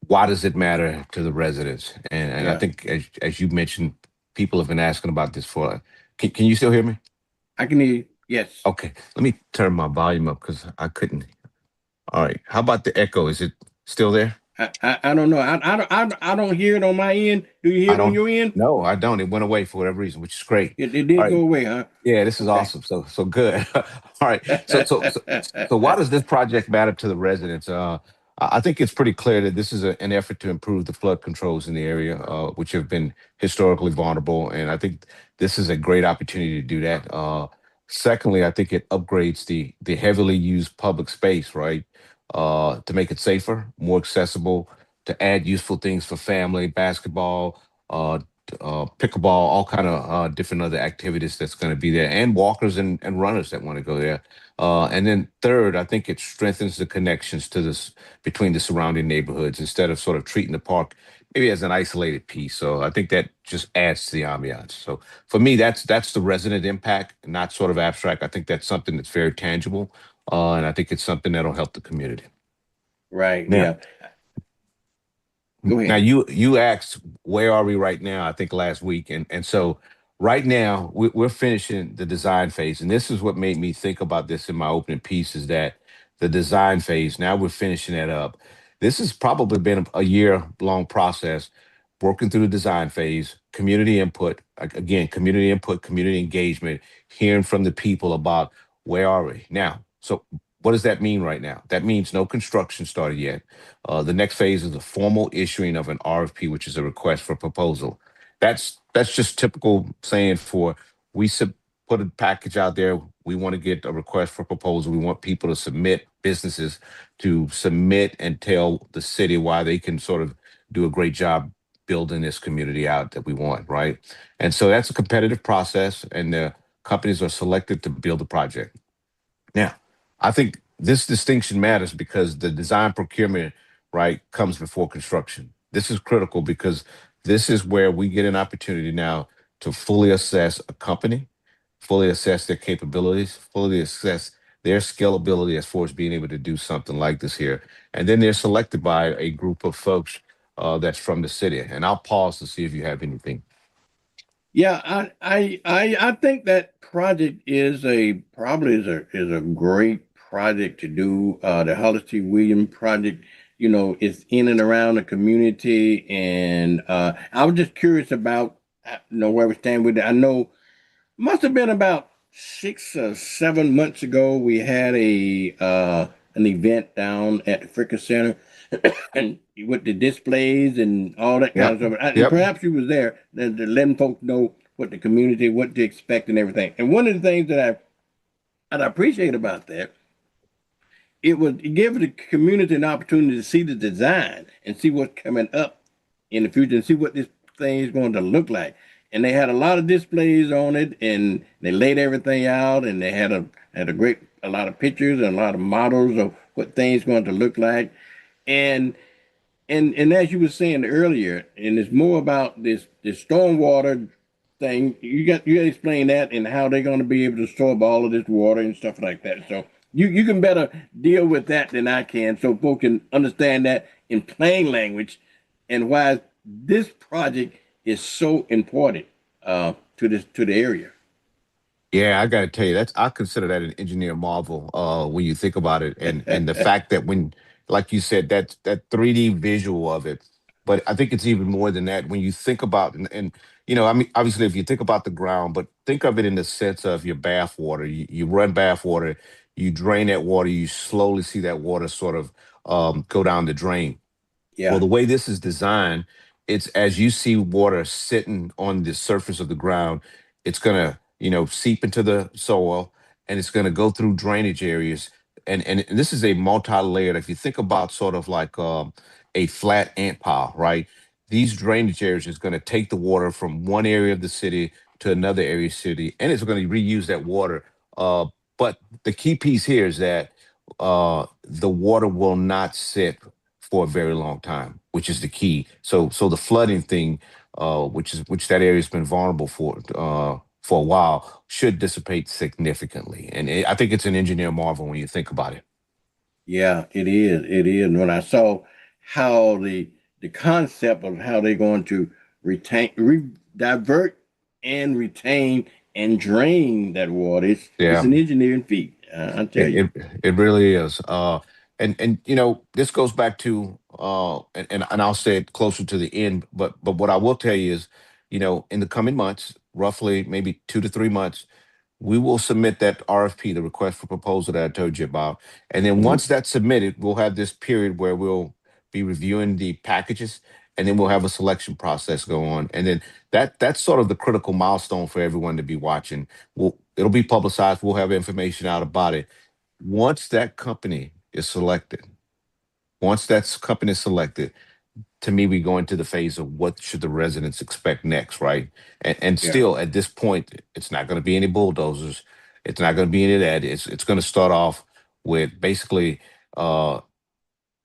why does it matter to the residents? And I Yeah, think as you mentioned, people have been asking about this for. Can you still hear me? I can hear you. Yes. Okay, let me turn my volume up because I couldn't. All right, how about the echo? Is it still there? I don't know. I don't hear it on my end. Do you hear I it on don't. your end? No, I don't. It went away for whatever reason, which is great. It All did right. go away, huh? Yeah, this is Okay. awesome. So good. All right. So why does this project matter to the residents? I think it's pretty clear that this is an effort to improve the flood controls in the area, which have been historically vulnerable, and I think this is a great opportunity to do that. Secondly, I think it upgrades the heavily used public space, right, to make it safer, more accessible, to add useful things for family, basketball, pickleball, all kind of different other activities that's going to be there, and walkers and runners that want to go there. And then third, I think it strengthens the connections to this between the surrounding neighborhoods instead of sort of treating the park maybe as an isolated piece. So I think that just adds to the ambiance. So for me, that's the resident impact, not sort of abstract. I think that's something that's very tangible, and I think it's something that'll help the community. Right. Now, Yeah. Go now ahead. you asked where are we right now? I think last week, and so right now we're finishing the design phase, and this is what made me think about this in my opening piece is that the design phase. Now we're finishing that up. This has probably been a year long process, working through the design phase, community input, again, community input, community engagement, hearing from the people about where are we now. So what does that mean right now? That means no construction started yet. The next phase is the formal issuing of an RFP, which is a request for proposal. That's just typical saying for put a package out there. We want to get a request for proposal. We want people to submit businesses to submit and tell the city why they can sort of do a great job building this community out that we want, right? And so that's a competitive process, and the companies are selected to build the project. Now, I think this distinction matters because the design procurement, right, comes before construction. This is critical because this is where we get an opportunity now to fully assess a company, fully assess their capabilities, fully assess their scalability as far as being able to do something like this here. And then they're selected by a group of folks that's from the city. And I'll pause to see if you have anything. Yeah, I think that project is a probably is a great project to do. The Hollis T. Williams project, you know, is in and around the community, and I was just curious about you know where we stand with it. I know must have been about 6 or 7 months ago. We had a an event down at the Fricker Center, and with the displays and all that kind of Yep. stuff. And Yep. perhaps you was there, letting folks know what the community, what to expect, and everything. And one of the things that I appreciate about that it gave the community an opportunity to see the design and see what's coming up in the future and see what this thing is going to look like. And they had a lot of displays on it, and they laid everything out, and they had a lot of pictures and a lot of models of what things going to look like. And and as you were saying earlier, and it's more about this stormwater thing. You got to explain that and how they're going to be able to absorb all of this water and stuff like that. So you can better deal with that than I can, so folks can understand that in plain language, and why this project is so important to the area. Yeah, I gotta tell you, I consider that an engineer marvel when you think about it, and the fact that when, like you said, that 3D visual of it. But I think it's even more than that when you think about, and I mean, obviously, if you think about the ground, but think of it in the sense of your bath water. You run bath water, you drain that water, you slowly see that water sort of go down the drain. Well, Yeah. the way this is designed, it's as you see water sitting on the surface of the ground, it's gonna, seep into the soil, and it's gonna go through drainage areas. And this is a multi-layered. If you think about sort of like a flat ant pile, right? These drainage areas is gonna take the water from one area of the city to another area of the city, and it's gonna reuse that water. But the key piece here is that the water will not sit for a very long time, which is the key. So the flooding thing, which that area has been vulnerable for a while, should dissipate significantly. And I think it's an engineer marvel when you think about it. Yeah, it is. It is. And when I saw how the concept of how they're going to divert and retain and drain that water, it's Yeah. an engineering feat. I tell It you. it, it really is. And this goes back to and I'll say it closer to the end, but what I will tell you is, in the coming months, roughly maybe 2 to 3 months, we will submit that RFP, the request for proposal that I told you about. And then Mhm. once that's submitted, we'll have this period where we'll be reviewing the packages, and then we'll have a selection process go on. And then that's sort of the critical milestone for everyone to be watching. It'll be publicized. We'll have information out about it. Once that company is selected, once that company is selected, to me, we go into the phase of what should the residents expect next, right? And Yeah. still, at this point, it's not going to be any bulldozers. It's not going to be any of that. It's going to start off with basically uh,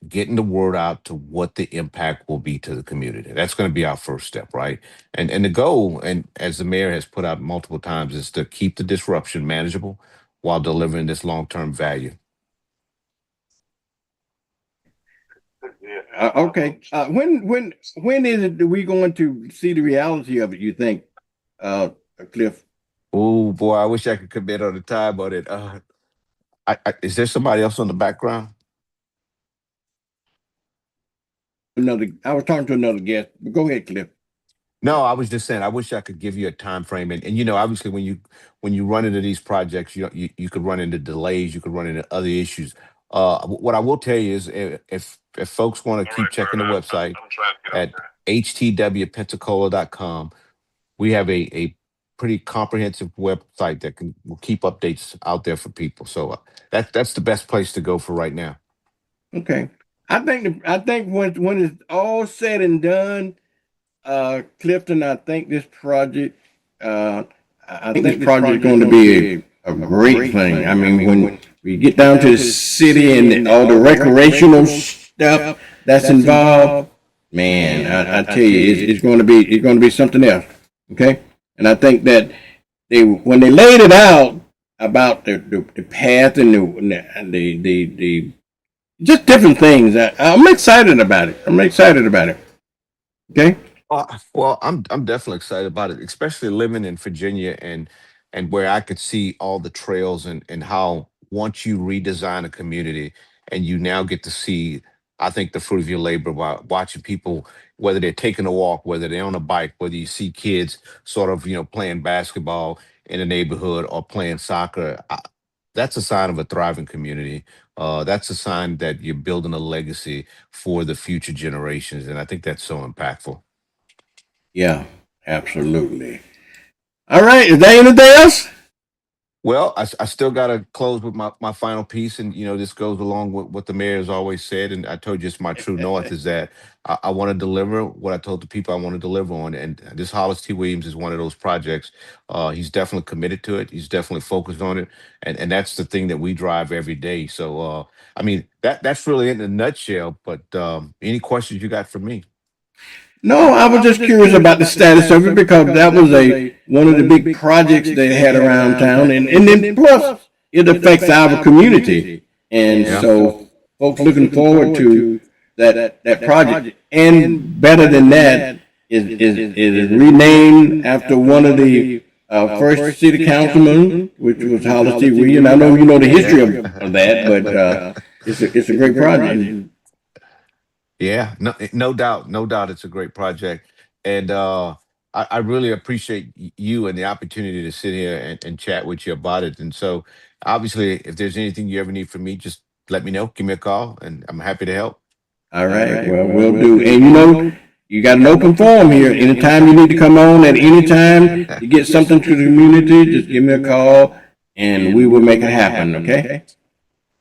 getting the word out to what the impact will be to the community. That's going to be our first step, right? And the goal, and as the mayor has put out multiple times, is to keep the disruption manageable while delivering this long-term value. Okay. When is it that we going to see the reality of it? You think, uh, Cliff? Oh boy, I wish I could commit on the time on it. Is there somebody else on the background? I was talking to another guest. But go ahead, Cliff. No, I was just saying I wish I could give you a time frame, and obviously when you run into these projects, you could run into delays, you could run into other issues. What I will tell you is if folks want to keep checking the website at htwpensacola.com, we have a pretty comprehensive website that will keep updates out there for people. So that's the best place to go for right now. Okay. I think when it's all said and done, Clifton, I think this project, I think this project is going to be a great thing. I mean, when we get down to the city and all the recreational stuff that's involved, man, I tell you, it's going to be something else. Okay, and I think that when they laid it out about the path and the just different things, I'm excited about it. I'm excited about it. Okay. Well, I'm definitely excited about it, especially living in Virginia and where I could see all the trails and how once you redesign a community and you now get to see, I think, the fruit of your labor by watching people, whether they're taking a walk, whether they're on a bike, whether you see kids sort of playing basketball in the neighborhood or playing soccer. That's a sign of a thriving community. That's a sign that you're building a legacy for the future generations, and I think that's so impactful. Yeah, absolutely. All right. Is there anything else? Well, I still got to close with my final piece. And, this goes along with what the mayor has always said. And I told you it's my true north is that I want to deliver what I told the people I want to deliver on. And this Hollis T. Williams is one of those projects. He's definitely committed to it. He's definitely focused on it. And that's the thing that we drive every day. So, I mean, that's really it in a nutshell. But any questions you got for me? No, I was just curious about the status of it because that was one of the big projects they had around town, and then plus it affects our community, and so folks looking forward to that project. And better than that, is renamed after one of the first city councilmen, which was Hollis T. Williams. I know you know the history of that, but it's a great project. Yeah, no doubt, no doubt. It's a great project, and I really appreciate you and the opportunity to sit here and chat with you about it. And so, obviously, if there's anything you ever need from me, just let me know. Give me a call, and I'm happy to help. All right, well, we'll do. And you got an open forum here. Anytime you need to come on, at any time to get something to the community, just give me a call, and we will make it happen. Okay.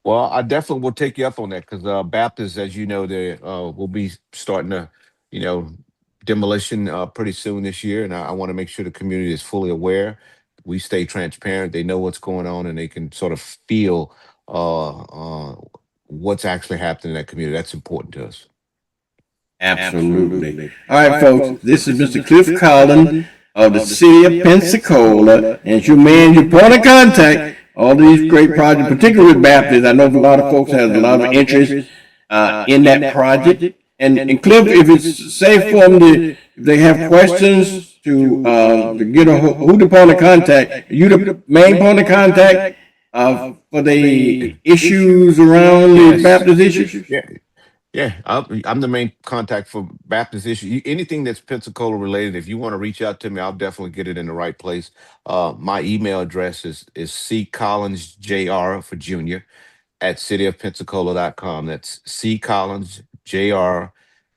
Well, I definitely will take you up on that because Baptist, as you know, they will be starting to, you know, demolition pretty soon this year, and I want to make sure the community is fully aware. We stay transparent; they know what's going on, and they can sort of feel what's actually happening in that community. That's important to us. Absolutely. All right, folks. This is Mr. Cliff Collins of the city of Pensacola, and it's your man, your point of contact. All these great projects, particularly with Baptist. I know a lot of folks have a lot of interest in that project. And Cliff, if it's safe for them if they have questions to get who the point of contact, you the main point of contact for the issues around the Baptist issues? Yeah, I'm the main contact for Baptist issue. Anything that's Pensacola related, if you want to reach out to me, I'll definitely get it in the right place. My email address is ccollinsjr for junior at cityofpensacola.com. That's ccollinsjr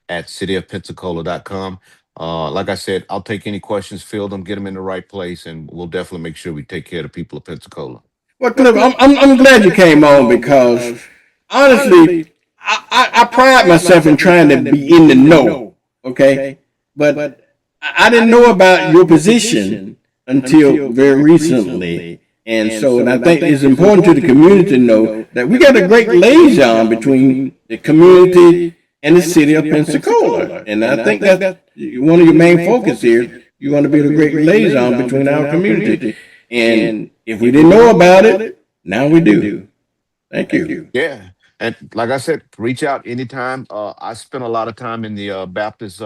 at cityofpensacola.com. Like I said, I'll take any questions, field them, get them in the right place, and we'll definitely make sure we take care of the people of Pensacola. Well, Cliff, I'm glad you came on because honestly, I pride myself in trying to be in the know, okay? But I didn't know about your position until very recently. And I think it's important to the community to know that we got a great liaison between the community and the city of Pensacola. And I think that's one of your main focus here. You want to be the great liaison between our community. And if we didn't know about it, now we do. Thank you. Yeah. And like I said, reach out anytime. I spent a lot of time in the Baptist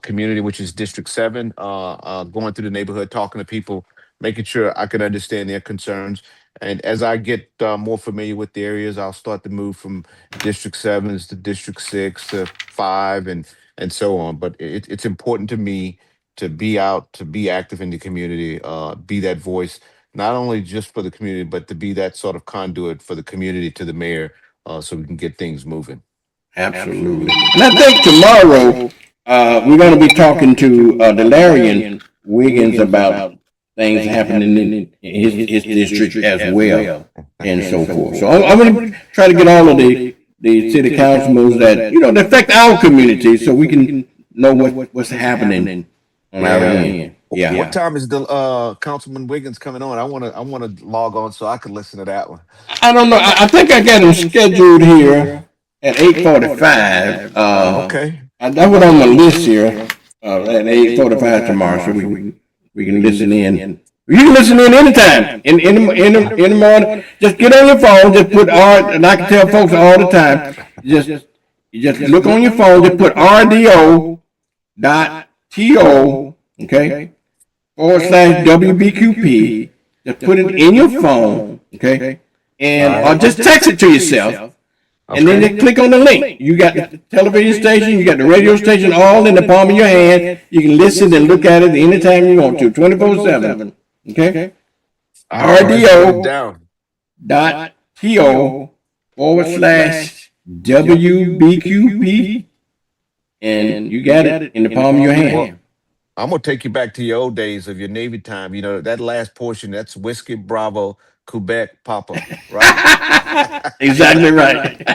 community, which is District 7, going through the neighborhood, talking to people, making sure I can understand their concerns. And as I get more familiar with the areas, I'll start to move from District 7s to District 6 to 5 and so on. But it's important to me to be out, to be active in the community, be that voice, not only just for the community, but to be that sort of conduit for the community to the mayor. So we can get things moving. Absolutely. And I think tomorrow we're going to be talking to Delarian Wiggins about things happening in his district as well, and so forth. So I'm going to try to get all of the city councilmen that affect our community, so we can know what's happening on our end. Yeah. What time is the Councilman Wiggins coming on? I want to log on so I can listen to that one. I don't know. I think I got him scheduled here at 8:45. Okay. That's what on my list here. At 8:45 tomorrow, so we can listen in. You can listen in anytime in the morning. Just get on your phone. Just put R, and I can tell folks all the time. You just look on your phone. Just put RDO.TO. Okay. / WBQP, just put it in your phone, okay? And or just text it to yourself, and then you click on the link. You got the television station, you got the radio station, all in the palm of your hand. You can listen and look at it anytime you want to, 24/7. Okay? RDO.TO / WBQP, and you got it in the palm of your hand. I'm gonna take you back to your old days of your Navy time. You know that last portion. That's whiskey, Bravo, Quebec, Papa, right? Exactly right.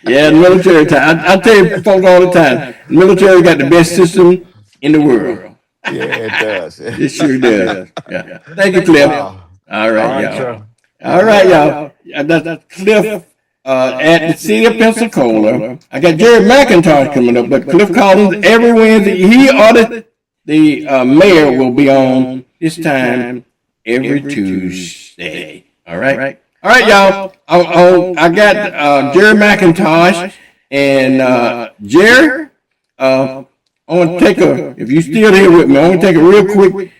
Yeah, military time. I tell you folks all the time, military got the best system in the world. Yeah, it does. It sure does. Yeah. Thank you, Cliff. Wow. All right, All right, y'all. sir. All right, y'all. That's Cliff at the city of Pensacola. I got Jerry McIntosh coming up, but Cliff Collins every Wednesday. He or the mayor will be on this time every Tuesday. All right. All right, y'all. I got Jerry McIntosh and Jerry. I want to take if you're still here with me, I want to take a real quick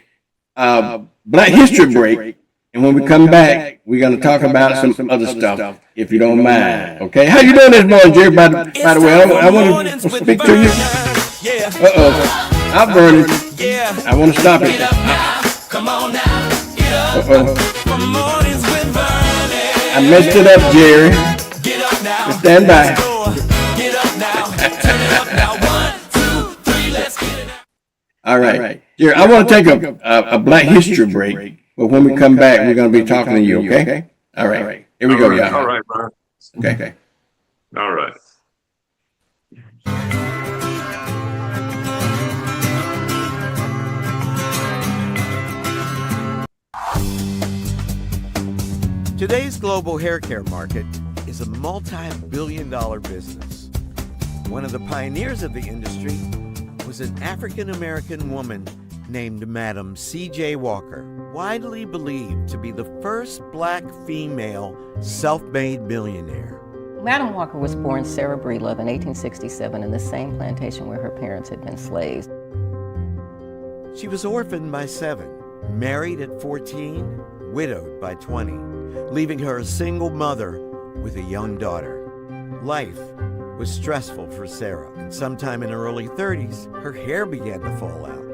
Black History break. And when we come back, we're going to talk about some other stuff, if you don't mind. Okay? How you doing this morning, Jerry? By the way, I want to speak to you. Uh-oh. I'm burning. I want to stop it. Come on now, get up. For mornings with Vernon. I messed it up, Jerry. Get up now. Stand by. Get up now. Turn it up now. 1, 2, 3, let's get it. All right. Jerry, I want to take a Black History break. But when we come back, we're going to be talking to you, okay? All right. Here we go, y'all. All right, Brian. Okay. All right. Today's global hair care market is a multi-billion-dollar business. One of the pioneers of the industry was an African-American woman named Madam C.J. Walker, widely believed to be the first black female self-made millionaire. Madam Walker was born Sarah Breedlove in 1867 in the same plantation where her parents had been slaves. She was orphaned by 7, married at 14, widowed by 20, leaving her a single mother with a young daughter. Life was stressful for Sarah, and sometime in her early 30s, her hair began to fall out.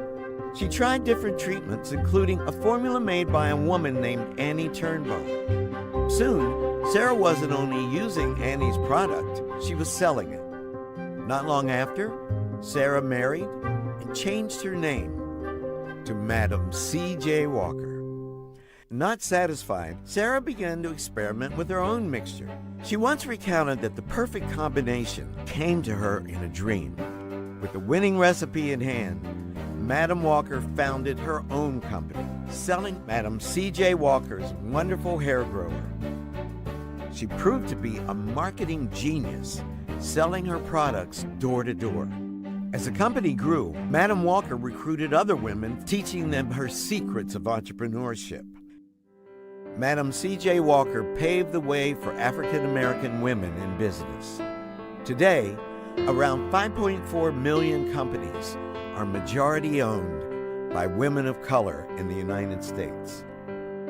She tried different treatments, including a formula made by a woman named Annie Turnbow. Soon, Sarah wasn't only using Annie's product, she was selling it. Not long after, Sarah married and changed her name to Madam C.J. Walker. Not satisfied, Sarah began to experiment with her own mixture. She once recounted that the perfect combination came to her in a dream. With the winning recipe in hand, Madam Walker founded her own company, selling Madam C.J. Walker's wonderful hair grower. She proved to be a marketing genius, selling her products door to door. As the company grew, Madam Walker recruited other women, teaching them her secrets of entrepreneurship. Madam C.J. Walker paved the way for African American women in business. Today, around 5.4 million companies are majority owned by women of color in the United States.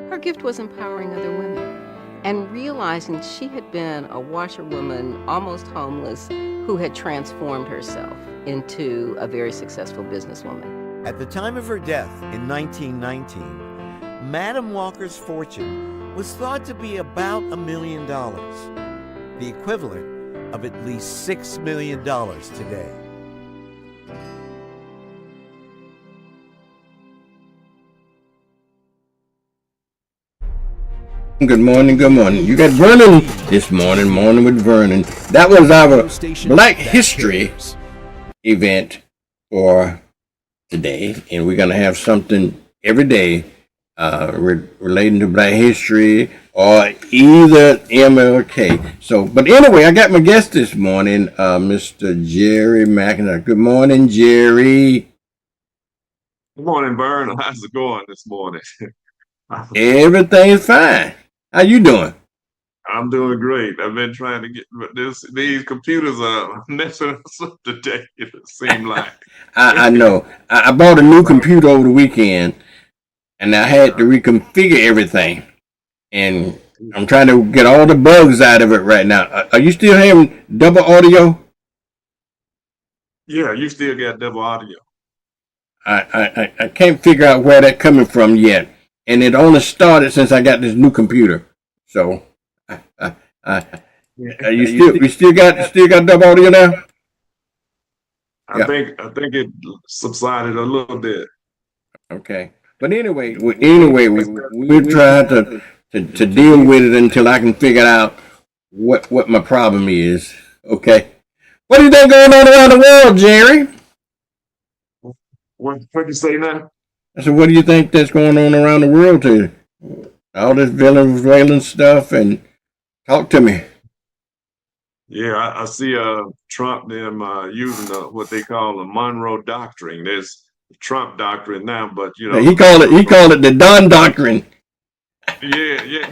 Her gift was empowering other women and realizing she had been a washerwoman, almost homeless, who had transformed herself into a very successful businesswoman. At the time of her death in 1919, Madam Walker's fortune was thought to be about $1 million, the equivalent of at least $6 million today. Good morning. You got Vernon this morning, Morning with Vernon. That was our Black History event for today, and we're going to have something every day relating to Black History or either MLK. So, but anyway, I got my guest this morning, Mr. Jerry McIntosh. Good morning, Jerry. Good morning, Vern. How's it going this morning? Everything's fine. How you doing? I'm doing great. I've been trying to get these computers are messing us up today, it seems like. I know. I bought a new computer over the weekend, and I had to reconfigure everything. And I'm trying to get all the bugs out of it right now. Are you still having double audio? Yeah, you still got double audio. I can't figure out where that's coming from yet. And it only started since I got this new computer. So, you still got double audio now? Yeah. I think it subsided a little bit. Okay. But anyway, we'll try to deal with it until I can figure out what my problem is. Okay. What do you think going on around the world, Jerry? What you say now? I said, what do you think that's going on around the world to all this Venezuelan stuff? And talk to me. Yeah, I see Trump them using what they call the Monroe Doctrine. There's Trump doctrine now, but you know He called it the Don Doctrine. yeah, yeah.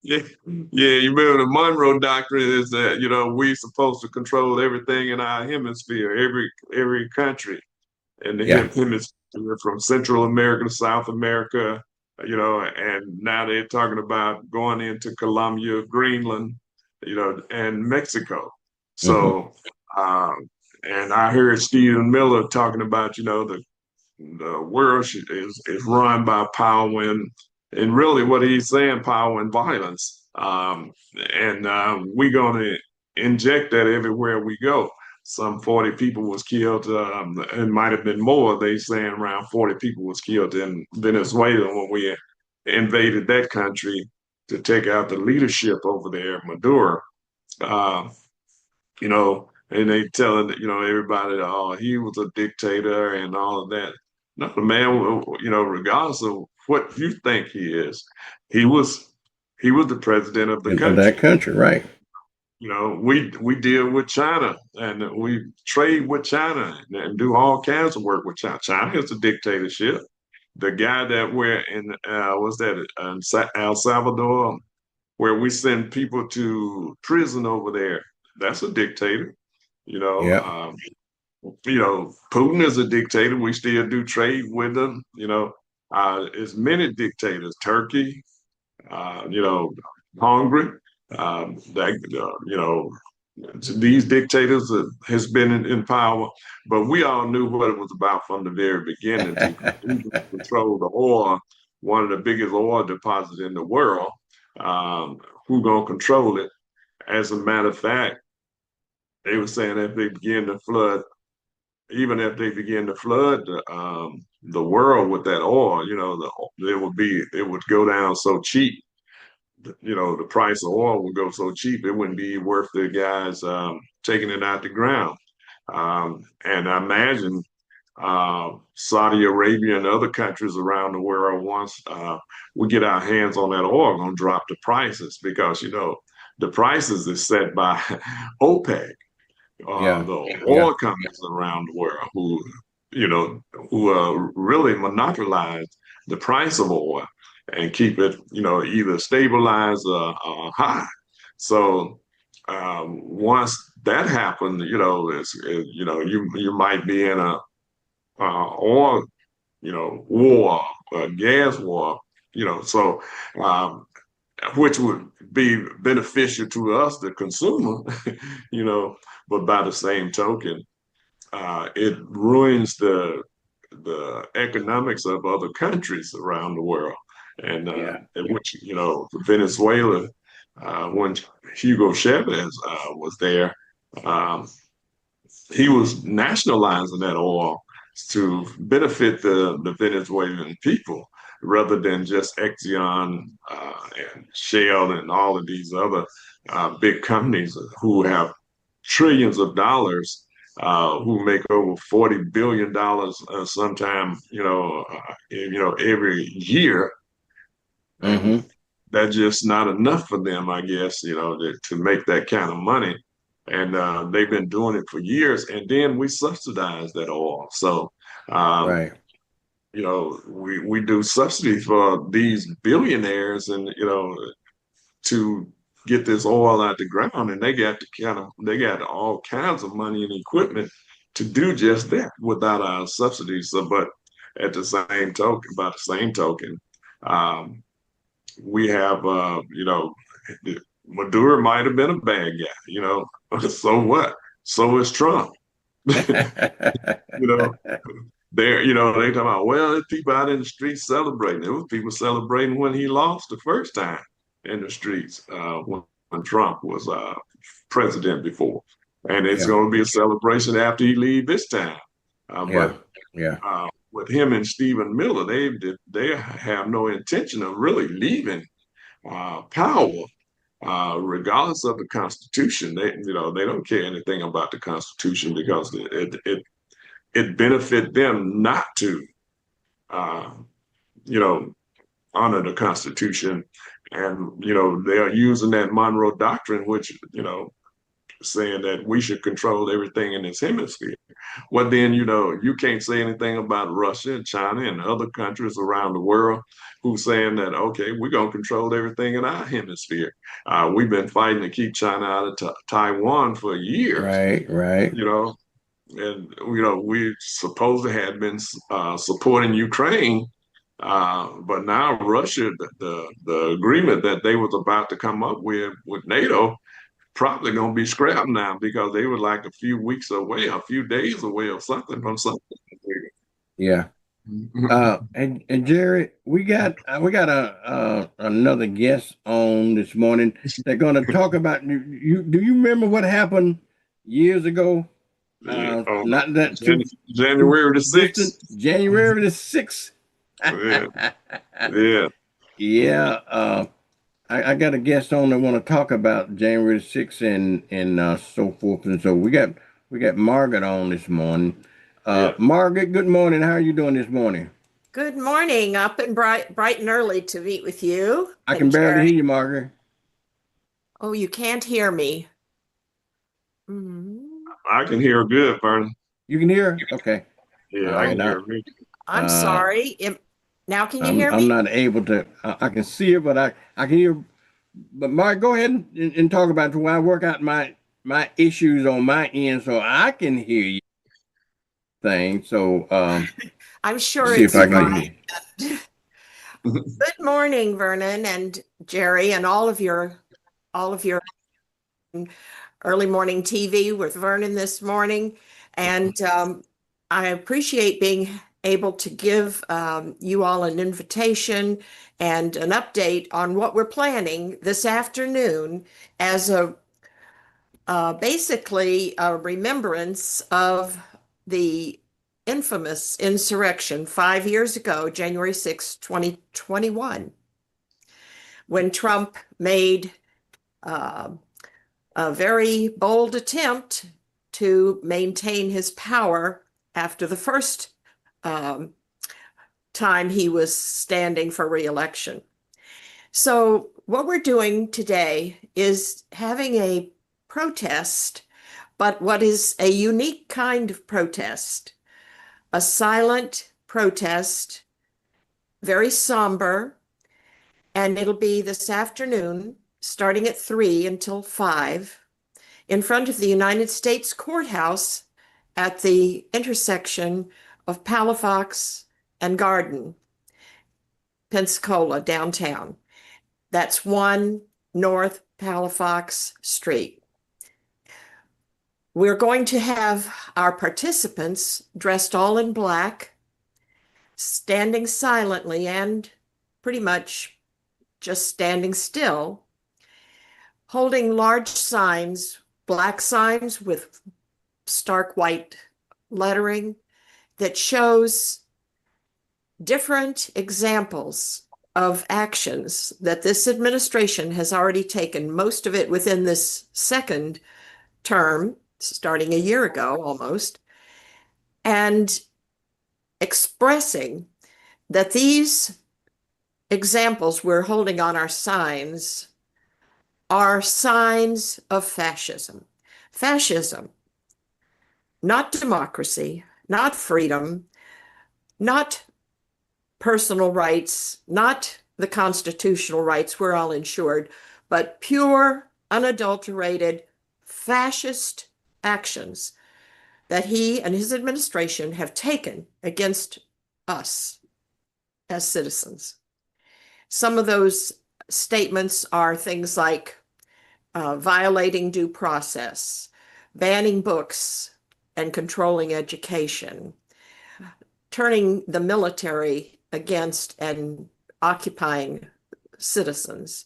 Yeah, yeah. You remember the Monroe Doctrine is that we supposed to control everything in our hemisphere, every country, and the Yeah. hemisphere from Central America to South America. And now they're talking about going into Colombia, Greenland, and Mexico. Mm-hmm. So, and I heard Stephen Miller talking about the world is run by power and really what he's saying, power and violence. And we're going to inject that everywhere we go. Some 40 people was killed. It might have been more. They saying around 40 people was killed in Venezuela when we invaded that country to take out the leadership over there, Maduro. Uh, and they telling everybody, oh, he was a dictator and all of that. No, the man, regardless of what you think he is, he was the president of the Of that country. country, right? We deal with China and we trade with China and do all kinds of work with China. China is a dictatorship. The guy that we're in, was that in El Salvador, where we send people to prison over there, that's a dictator. You know, Yeah. um, Putin is a dictator. We still do trade with them. As many dictators, Turkey, Hungary, these dictators has been in power, but we all knew what it was about from the very beginning to control the oil, one of the biggest oil deposits in the world. Who gonna control it? As a matter of fact, they were saying if they begin to flood, even if they begin to flood the world with that oil, it would go down so cheap. The price of oil would go so cheap it wouldn't be worth the guys taking it out the ground. And I imagine Saudi Arabia and other countries around the world, once we get our hands on that oil, gonna drop the prices because the prices is set by OPEC, Yeah. the Yeah. oil companies around the world who really monopolize the price of oil and keep it either stabilized or high. So once that happened, you might be in a oil war, gas war, so which would be beneficial to us, the consumer, you know, but by the same token, it ruins the economics of other countries around the world. And in which, Venezuela, when Hugo Chavez was there, um, he was nationalizing that oil to benefit the Venezuelan people rather than just Exxon and Shell and all of these other big companies who have trillions of dollars, who make over $40 billion sometime, every year, Mm-hmm. and that's just not enough for them, I guess, to make that kind of money. And they've been doing it for years, and then we subsidize that oil. So, um, Right. we do subsidies for these billionaires, and to get this oil out the ground, and they got all kinds of money and equipment to do just that without our subsidies. So, but at the same token, by the same token, um, we have Maduro might have been a bad guy, so what? So is Trump. you know, they talking about, well, there's people out in the streets celebrating. There was people celebrating when he lost the first time in the streets, when Trump was president before. and it's Yeah. going to be a celebration after he leave this time. Yeah. But Yeah. with him and Stephen Miller, they have no intention of really leaving power, regardless of the Constitution. They don't care anything about the Constitution because it benefit them not to, uh, you know, honor the Constitution, and they are using that Monroe Doctrine, which saying that we should control everything in this hemisphere. Well, then, you can't say anything about Russia and China and other countries around the world who's saying that, okay, we're going to control everything in our hemisphere. We've been fighting to keep China out of Taiwan for years, Right. Right. and, we supposed to have been supporting Ukraine. But now Russia, the agreement that they was about to come up with NATO, probably going to be scrapped now because they were like a few weeks away, a few days away or something from something. Yeah. And Jerry, we got a another guest on this morning. They're going to talk about you. Do you remember what happened years ago? Not that too January the distant. 6th. January the 6th. Yeah. Yeah. Yeah. I got a guest on that want to talk about January 6th and so forth. And so we got Margaret on this morning. Margaret, good morning. How are you doing this morning? Good morning. Up and bright and early to meet with you. I can barely hear you, Margaret. Oh, you can't hear me. I can hear good, Vernon. You can hear? Okay. Yeah, I can hear me. I'm sorry. Now can you hear me? I'm not able to. I can see her, but I can hear. But Mark, go ahead and talk about it while I work out my issues on my end, so I can hear you. So I'm sure see it's if I can hear you. Good morning, Vernon and Jerry, and all of your early morning TV with Vernon this morning, and I appreciate being able to give you all an invitation and an update on what we're planning this afternoon as basically a remembrance of the infamous insurrection 5 years ago, January 6, 2021, when Trump made a very bold attempt to maintain his power after the first time he was standing for re-election. So what we're doing today is having a protest, but what is a unique kind of protest, a silent protest, very somber, and it'll be this afternoon, starting at 3 until 5, in front of the United States Courthouse at the intersection of Palafox and Garden, Pensacola, downtown. That's 1 North Palafox Street. We're going to have our participants dressed all in black, standing silently and pretty much just standing still, holding large signs, black signs with stark white lettering that shows different examples of actions that this administration has already taken, most of it within this second term, starting a year ago almost, and expressing that these examples we're holding on our signs are signs of fascism. Fascism, not democracy, not freedom, not personal rights, not the constitutional rights, we're all insured, but pure, unadulterated, fascist actions that he and his administration have taken against us as citizens. Some of those statements are things like violating due process, banning books and controlling education, turning the military against and occupying citizens.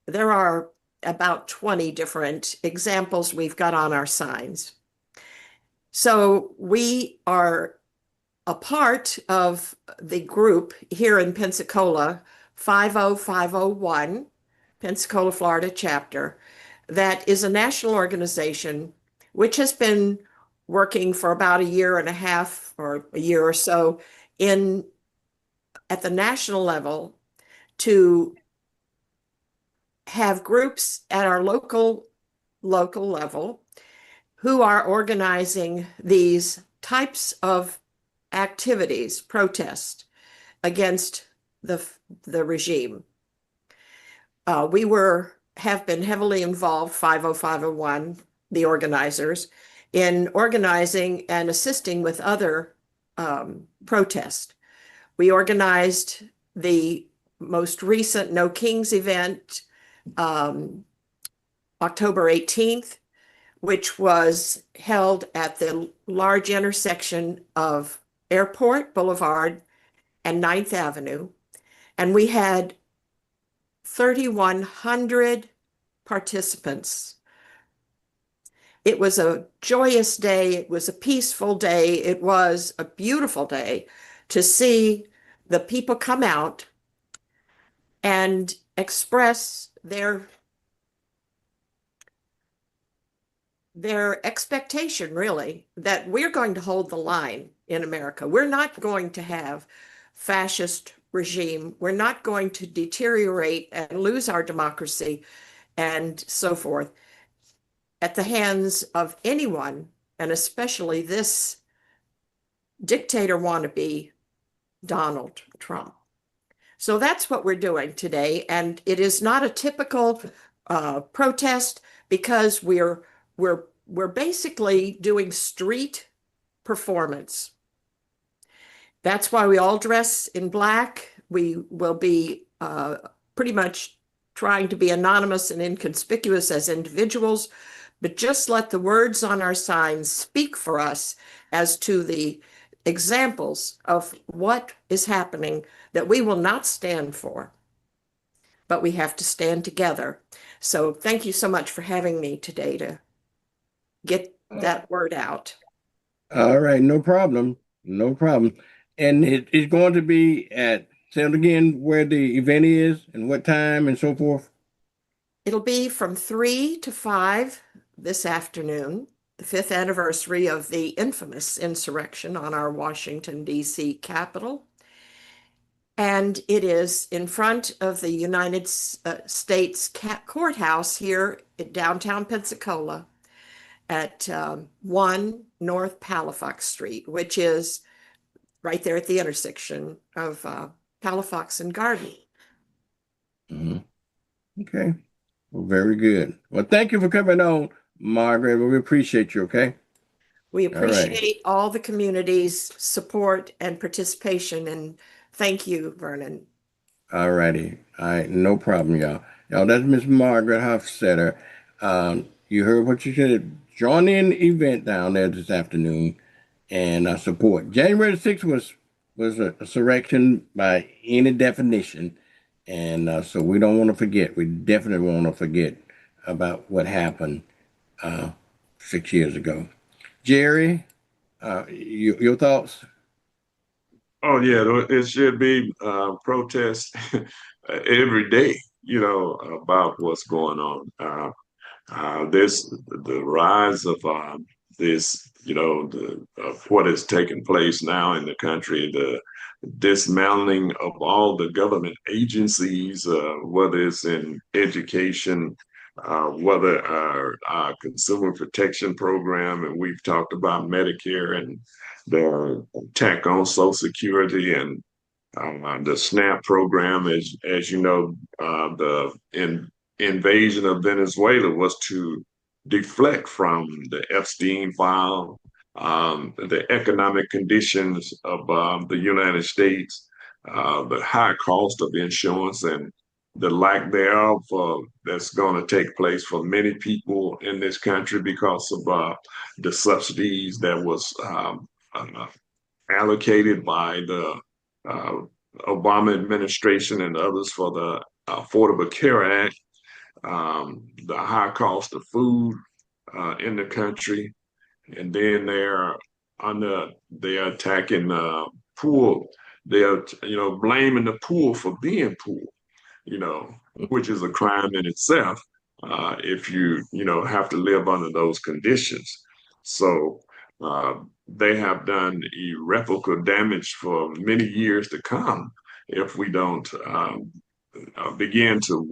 There are about 20 different examples we've got on our signs. So we are a part of the group here in Pensacola, 50501, Pensacola, Florida chapter, that is a national organization which has been working for about a year and a half or a year or so at the national level to have groups at our local level who are organizing these types of activities, protests against the regime. We have been heavily involved, 50501, the organizers, in organizing and assisting with other protests. We organized the most recent No Kings event, October 18th, which was held at the large intersection of Airport Boulevard and 9th Avenue. And we had 3,100 participants. It was a joyous day. It was a peaceful day. It was a beautiful day to see the people come out and express their expectation, really, that we're going to hold the line in America. We're not going to have fascist regime. We're not going to deteriorate and lose our democracy and so forth at the hands of anyone, and especially this dictator wannabe, Donald Trump. So that's what we're doing today. And it is not a typical protest because we're basically doing street performance. That's why we all dress in black. We will be pretty much trying to be anonymous and inconspicuous as individuals, but just let the words on our signs speak for us as to the examples of what is happening that we will not stand for, but we have to stand together. So thank you so much for having me today to get that word out. All right, no problem. No problem. And it's going to be say it again, where the event is and what time and so forth. It'll be from 3 to 5 this afternoon, the 5th anniversary of the infamous insurrection on our Washington, D.C. Capitol. And it is in front of the United States Courthouse here in downtown Pensacola at 1 North Palafox Street, which is right there at the intersection of Palafox and Garden. Mm-hmm. Okay. Well, very good. Well, thank you for coming on, Margaret. We appreciate you, okay? We appreciate all the community's support and participation, and thank you, Vernon. All righty. All right, no problem, y'all. Y'all, that's Miss Margaret Hofstetter. You heard what you said. Join in the event down there this afternoon and support. January 6th was a insurrection by any definition. And so we don't want to forget. We definitely want to forget about what happened 6 years ago. Jerry, your thoughts? Oh yeah, it should be protests every day, about what's going on. The rise of this, what is taking place now in the country, the dismantling of all the government agencies, whether it's in education, whether our consumer protection program, and we've talked about Medicare and the attack on Social Security and the SNAP program, as you know, the invasion of Venezuela was to deflect from the Epstein file, the economic conditions of the United States, the high cost of insurance and the lack thereof that's going to take place for many people in this country because of the subsidies that was allocated by the Obama administration and others for the Affordable Care Act. the high cost of food in the country, and then they're attacking poor. They're blaming the poor for being poor, which is a crime in itself if you have to live under those conditions. So they have done irreparable damage for many years to come if we don't begin to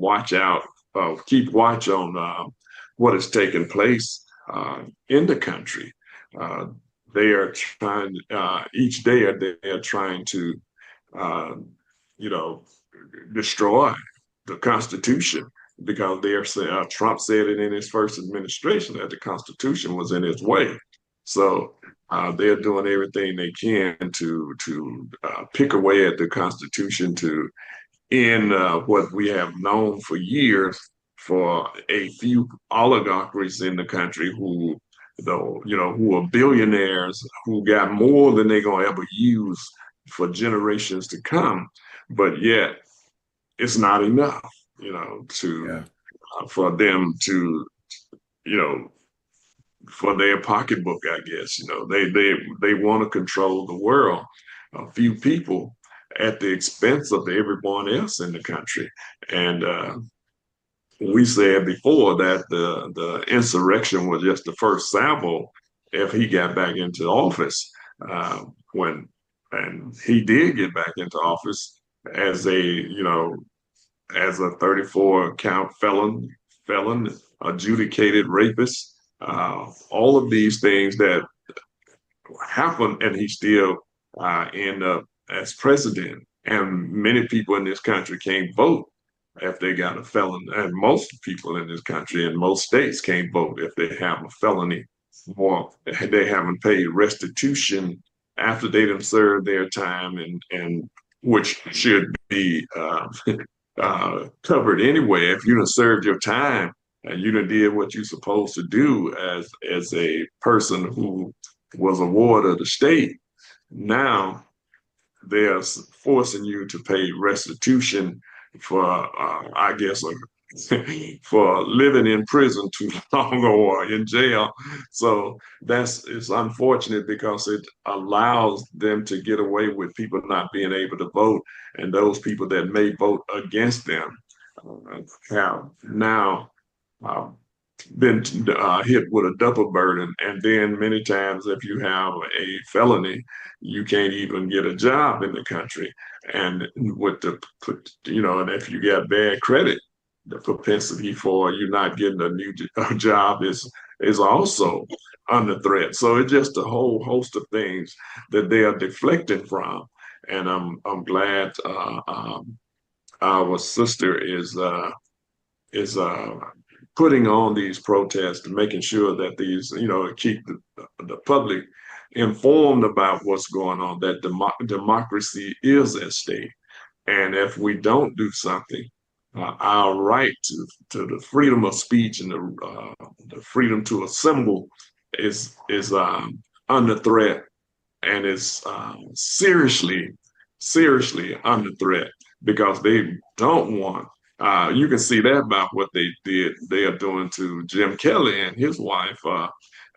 keep watch on what is taking place in the country. Uh, they are trying, each day, they are trying to, uh, you know, destroy the Constitution because Trump said it in his first administration that the Constitution was in his way. So they're doing everything they can to pick away at the Constitution to end what we have known for years for a few oligarchs in the country who are billionaires who got more than they're gonna ever use for generations to come, but yet it's not enough, to for them to, you know, for their pocketbook, I guess. They want to control the world, a few people at the expense of everyone else in the country. And we said before that the insurrection was just the first sample if he got back into office. When and he did get back into office as a 34 count felon, adjudicated rapist, all of these things that happened, and he still end up as president. And many people in this country can't vote if they got a felon, and most people in this country in most states can't vote if they have a felony or they haven't paid restitution after they have served their time, and which should be covered anyway. If you done served your time and you done did what you're supposed to do as a person who was a ward of the state, now they're forcing you to pay restitution for, I guess, for living in prison too long or in jail. So it's unfortunate because it allows them to get away with people not being able to vote, and those people that may vote against them have now been hit with a double burden. And then many times, if you have a felony, you can't even get a job in the country. And and if you got bad credit, the propensity for you not getting a new job is also under threat. So it's just a whole host of things that they are deflecting from. And I'm glad our sister is putting on these protests and making sure that these, keep the public informed about what's going on, that democracy is at stake. And if we don't do something, our right to the freedom of speech and the freedom to assemble is under threat, and is seriously under threat because they don't want. You can see that about what they are doing to Jim Kelly and his wife,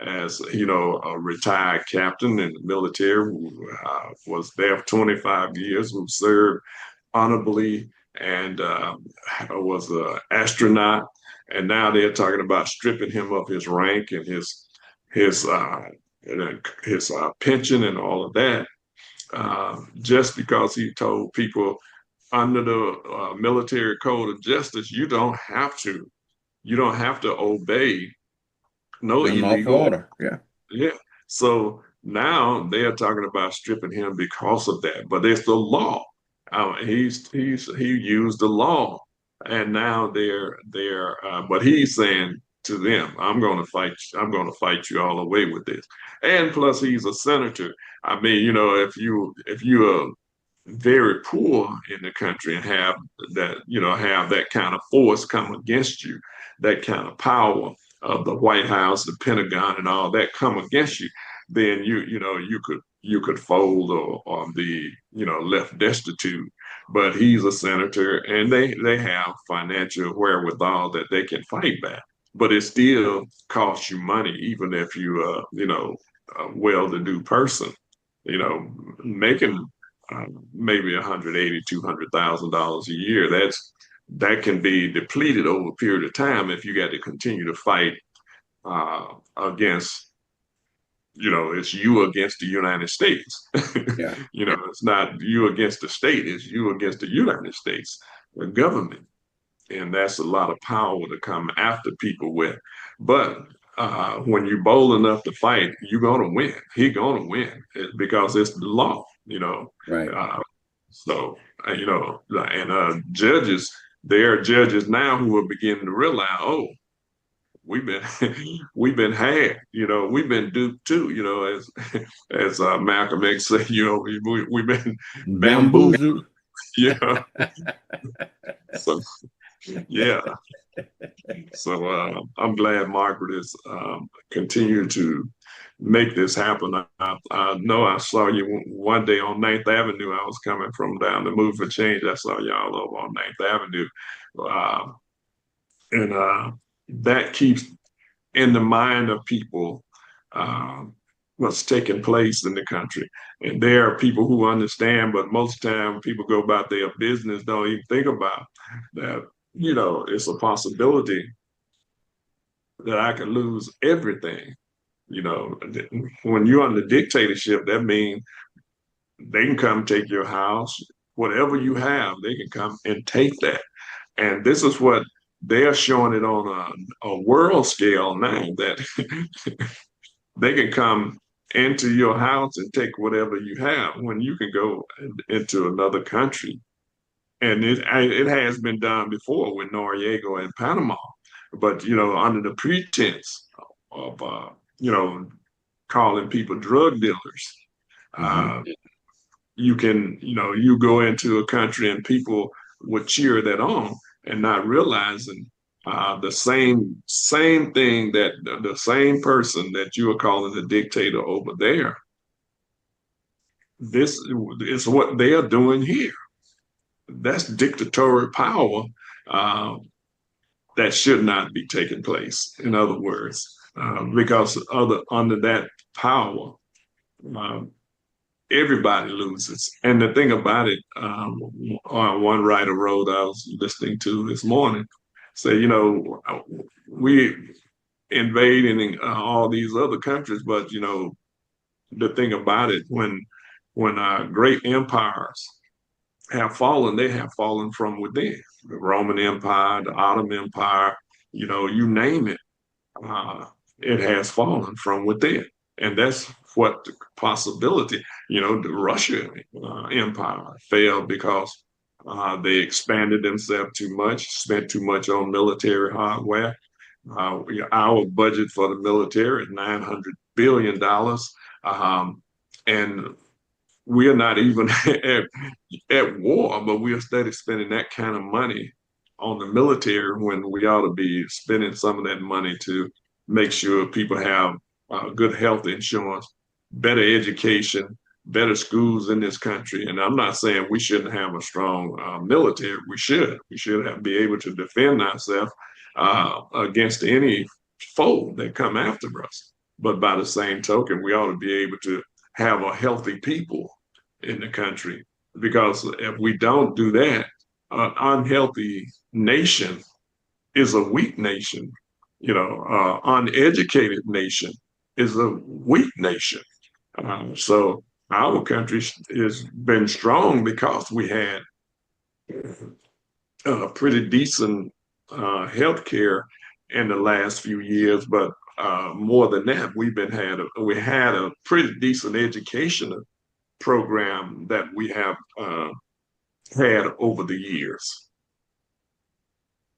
as a retired captain in the military who was there for 25 years, who served honorably and was an astronaut. And now they're talking about stripping him of his rank and his pension and all of that, just because he told people under the military code of justice, you don't have to obey no illegal order. Yeah. So now they are talking about stripping him because of that, but it's the law. He used the law, and now but he's saying to them, I'm going to fight you all the way with this. And plus, he's a senator. I mean, if you're very poor in the country and have that kind of force come against you, that kind of power of the White House, the Pentagon, and all that come against you, then you could fold or be left destitute. but he's a senator, and they have financial wherewithal that they can fight back. But it still costs you money, even if you a well-to-do person, making maybe 180, $200,000 a year. That can be depleted over a period of time if you got to continue to fight against, it's you against the United States. Yeah. It's not you against the state, it's you against the United States, the government. And that's a lot of power to come after people with. But when you're bold enough to fight, you're going to win. He's going to win because it's the law, Right. So, and judges, there are judges now who are beginning to realize, oh, we've been we've been had, we've been duped too, as Malcolm X said, we've been bamboozled, Bamboozled. yeah. So yeah. So I'm glad Margaret is continuing to make this happen. I know I saw you one day on Ninth Avenue. I was coming from down the Move for Change. I saw y'all over on Ninth Avenue. Uh, and that keeps in the mind of people what's taking place in the country. And there are people who understand, but most of the time people go about their business, don't even think about that, it's a possibility that I could lose everything. When you're under dictatorship, that means they can come take your house, whatever you have, they can come and take that. And this is what they're showing it on a world scale now, that they can come into your house and take whatever you have when you can go into another country. And it has been done before with Noriega in Panama, but under the pretense of calling people drug dealers, you can you go into a country and people would cheer that on and not realizing the same thing, that the same person that you are calling a dictator over there, this is what they are doing here. That's dictatorial power that should not be taking place. In other words, because under that power, everybody loses. And the thing about it, one writer wrote, I was listening to this morning, say, we invading all these other countries, but the thing about it, when great empires have fallen, they have fallen from within. The Roman Empire, the Ottoman Empire, you name it, it has fallen from within. And that's what the possibility, the Russian Empire failed because they expanded themselves too much, spent too much on military hardware. Our budget for the military is $900 billion. And we are not even at war, but we are steady spending that kind of money on the military when we ought to be spending some of that money to make sure people have good health insurance, better education, better schools in this country. And I'm not saying we shouldn't have a strong military. We should. We should be able to defend ourselves against any foe that come after us. But by the same token, we ought to be able to have a healthy people in the country, because if we don't do that, an unhealthy nation is a weak nation. Uneducated nation is a weak nation. So our country has been strong because we had pretty decent health care in the last few years, but more than that, we had a pretty decent education program that we have had over the years.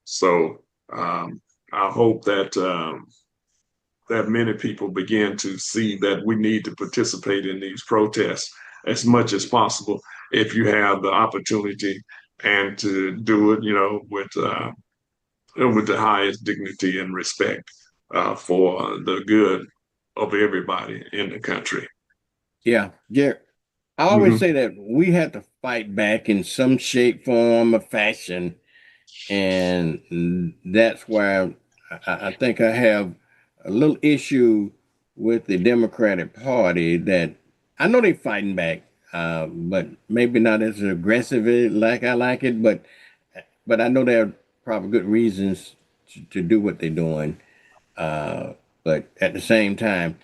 So I hope that that many people begin to see that we need to participate in these protests as much as possible if you have the opportunity, and to do it, with the highest dignity and respect for the good of everybody in the country. Yeah, I always say that we have to fight back in some shape, form, or fashion, and that's why I think I have a little issue with the Democratic Party. That I know they're fighting back, but maybe not as aggressively like I like it. But I know there are probably good reasons to do what they're doing. But at the same time,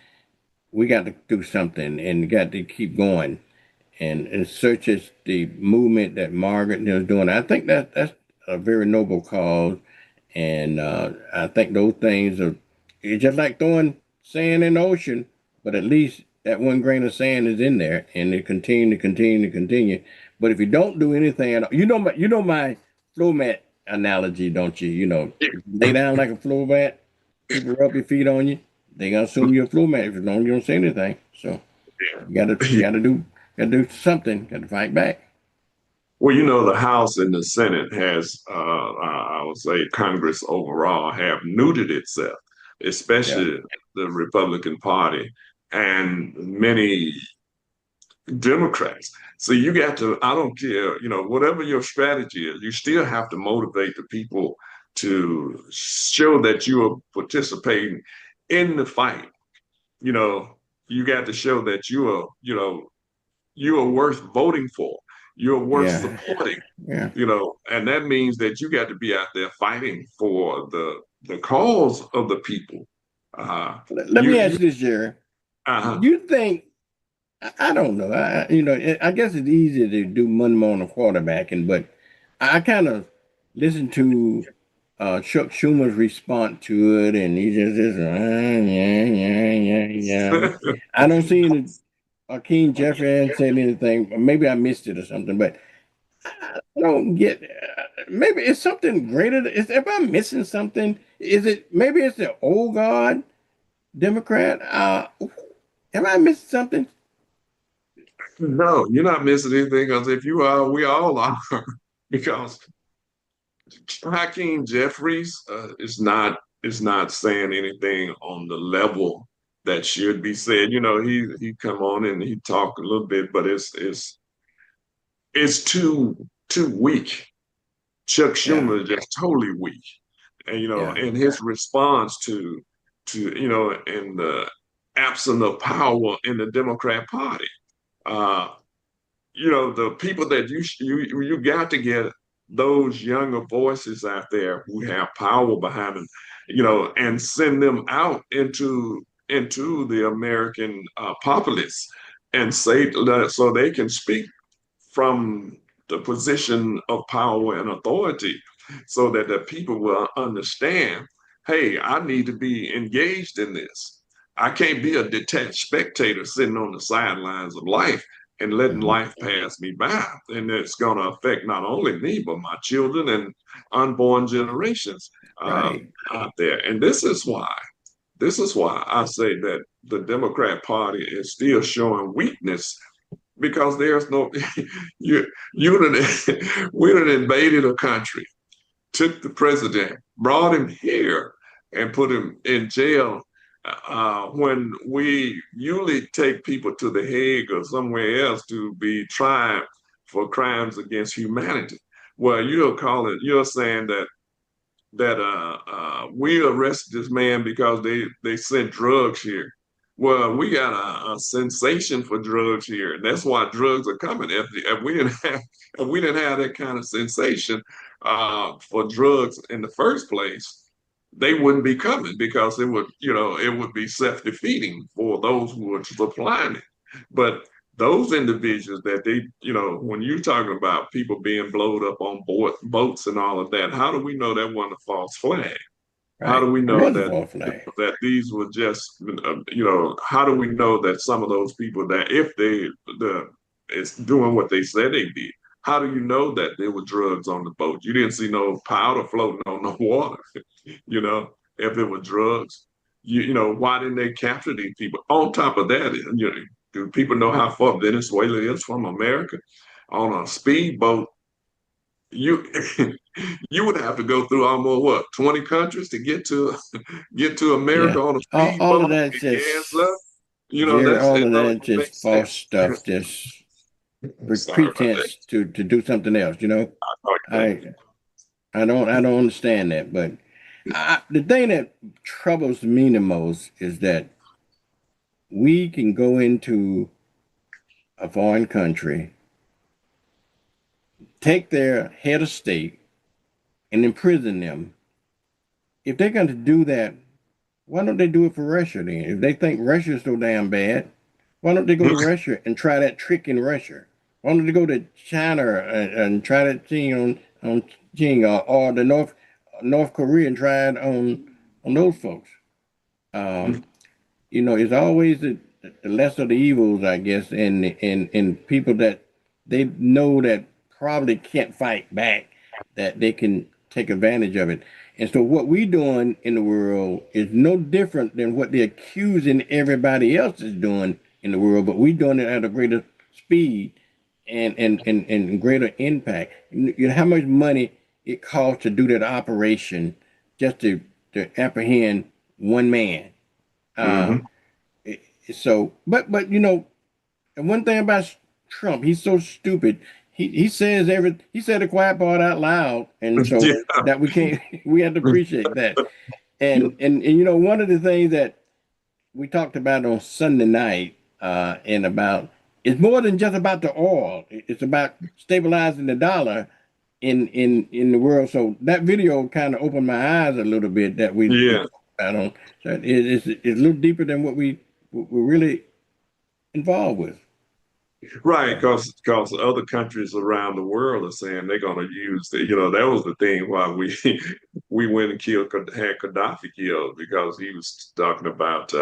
we got to do something and got to keep going. And such as the movement that Margaret is doing, I think that's a very noble cause. And I think those things are, it's just like throwing sand in the ocean, but at least that one grain of sand is in there, and it continue to continue to continue. But if you don't do anything at all, you know my floor mat analogy, don't you? If you lay down like a floor mat, people rub your feet on you, they gonna assume you're a floor mat if you don't say anything. So you gotta do something, gotta fight back. Well, the House and the Senate has, I would say, Congress overall have neutered itself, Yeah. especially the Republican Party and many Democrats. So you got to, I don't care, whatever your strategy is, you still have to motivate the people to show that you are participating in the fight. You know, you got to show that you are worth voting for. You're worth Yeah. supporting. Yeah. And that means that you got to be out there fighting for the cause of the people. Let You me you ask you this, Jerry. uh You think I don't know. I guess it's easy to do money on the quarterbacking, but I kind of listened to Chuck Schumer's response to it, and he just yeah, yeah, yeah, yeah. I don't see any. Akeem Jeffrey hadn't said anything. Maybe I missed it or something, but I don't get. Maybe it's something greater. If I'm missing something, is it maybe it's the old guard Democrat? Am I missing something? No, you're not missing anything because if you are, we all are. Because Hakeem Jeffries is not saying anything on the level that should be said. He come on and he talk a little bit, but it's too weak. Chuck Yeah. Schumer is just totally weak, and Yeah. in his response to in the absence of power in the Democrat Party. Uh, the people that you got to get those younger voices out there who have power behind them, and send them out into the American populace and say so they can speak from the position of power and authority so that the people will understand, hey, I need to be engaged in this. I can't be a detached spectator sitting on the sidelines of life and letting Mhm. life pass me by. And it's going to affect not only me, but my children and unborn generations Right. out there. And this is why I say that the Democrat Party is still showing weakness because there's no you we done invaded a country, took the president, brought him here, and put him in jail. When we usually take people to the Hague or somewhere else to be tried for crimes against humanity, well, you're saying that we arrested this man because they sent drugs here. Well, we got a sensation for drugs here, and that's why drugs are coming. If we didn't have that kind of sensation for drugs in the first place, they wouldn't be coming because it would be self-defeating for those who are supplying it. But those individuals that when you're talking about people being blowed up on boats and all of that, how do we know that wasn't a false flag? How do Right. we It know was a that false flag. that these were just how do we know that some of those people that if it's doing what they said they did, how do you know that there were drugs on the boat? You didn't see no powder floating on the water. If it were drugs, why didn't they capture these people? On top of that, do people know how far Venezuela is from America? On a speedboat, you you would have to go through almost what 20 countries to get to America Yeah. on a All of speedboat that's and gas just left. Jerry. That's All it of don't that even make just false sense. stuff. Just Sorry about that. pretense to do something else. You know, I I don't understand that. But the thing that troubles me the most is that we can go into a foreign country, take their head of state, and imprison them. If they're going to do that, why don't they do it for Russia then? If they think Russia is so damn bad, why don't they go to Russia and try that trick in Russia? Why don't they go to China and try that thing on Ching, or the North Korea and try it on those folks? You know, it's always the lesser of the evils, I guess, and people that they know that probably can't fight back, that they can take advantage of it. And so what we doing in the world is no different than what they're accusing everybody else is doing in the world, but we doing it at a greater speed and greater impact. You know how much money it costs to do that operation just to apprehend one man. Mm-hmm. So, but you know, and one thing about Trump, he's so stupid. He says he said the quiet part out loud, and so Yeah. that we can't we have to appreciate that. And you know, one of the things that we talked about on Sunday night, and about it's more than just about the oil. It's about stabilizing the dollar in the world. So that video kind of opened my eyes a little bit that we Yeah. talked about on. So it's a little deeper than what we're really involved with. Right, because other countries around the world are saying they're going to use the, that was the thing why we we went and had Gaddafi killed because he was talking about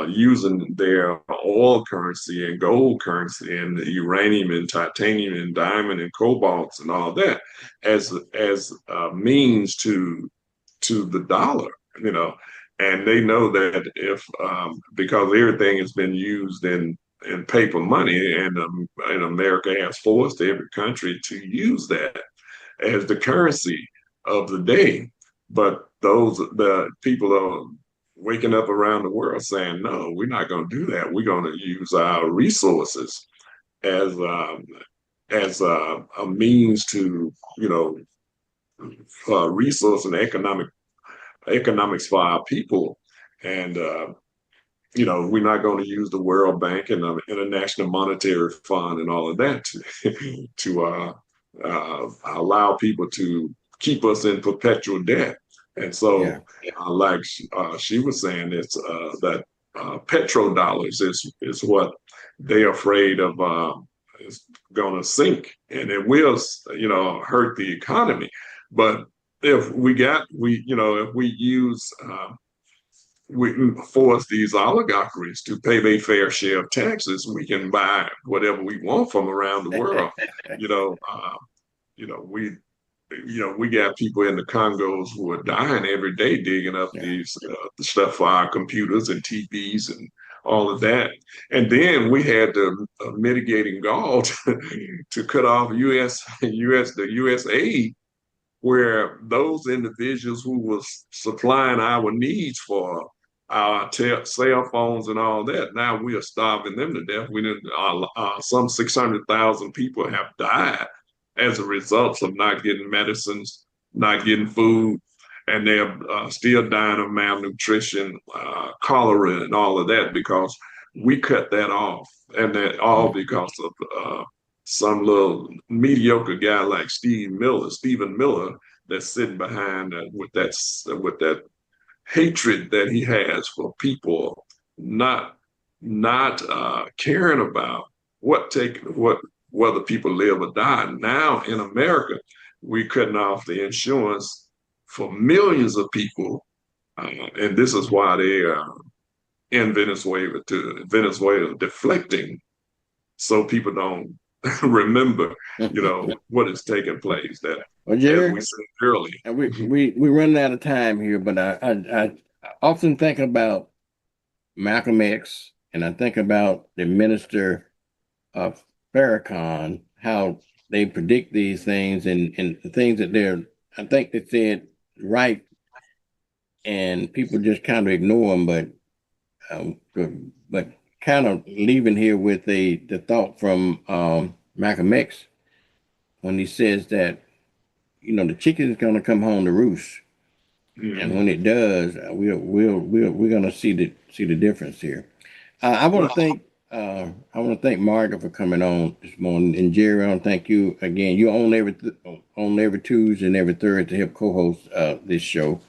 using their oil currency and gold currency and uranium and titanium and diamond and cobalts and all that as means to the dollar, you know, and they know that if because everything has been used in paper money, and America has forced every country to use that as the currency of the day. But the people are waking up around the world saying, no, we're not going to do that. We're going to use our resources as a means to, resource and economics for our people. And we're not going to use the World Bank and the International Monetary Fund and all of that to allow people to keep us in perpetual debt. And so, like she was saying, it's that petrodollars is what they're afraid of is going to sink, and it will, hurt the economy. But if if we use we force these oligarchies to pay their fair share of taxes, we can buy whatever we want from around the world. you know, uh, we we got people in the Congos who are dying every day digging up these the stuff for our computers and TVs and all of that. And then we had the mitigating gall to cut off the U.S. aid, where those individuals who was supplying our needs for our cell phones and all that, now we are starving them to death. We didn't. Some 600,000 people have died as a result of not getting medicines, not getting food, and they're still dying of malnutrition, cholera, and all of that because we cut that off, and that all because of some little mediocre guy like Stephen Miller, that's sitting behind with that hatred that he has for people, not caring about whether people live or die. Now in America, we're cutting off the insurance for millions of people, and this is why they are in Venezuela deflecting, so people don't remember, what is taking place. That, Well, as Jerry, we said earlier, and we're running out of time here, but I often think about Malcolm X, and I think about the minister of Farrakhan, how they predict these things and the things that I think they said right, and people just kind of ignore them. But kind of leaving here with the thought from Malcolm X when he says that, you know, the chicken is going to come home to roost. And when it does, we're gonna see the difference here. I want to thank Margaret for coming on this morning, and Jerry, I want to thank you again. You on every Tuesday and every Thursday to help co-host this show,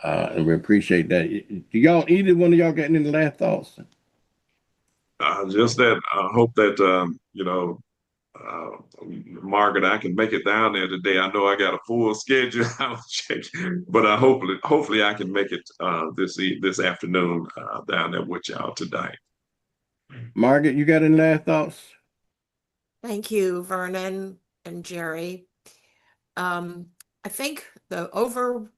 and we appreciate that. Do y'all, either one of y'all, got any last thoughts? Just that I hope that you know, Margaret, I can make it down there today. I know I got a full schedule. I'll check, but hopefully I can make it this afternoon down there with y'all today. Margaret, you got any last thoughts? Thank you, Vernon and Jerry. I think the overpowering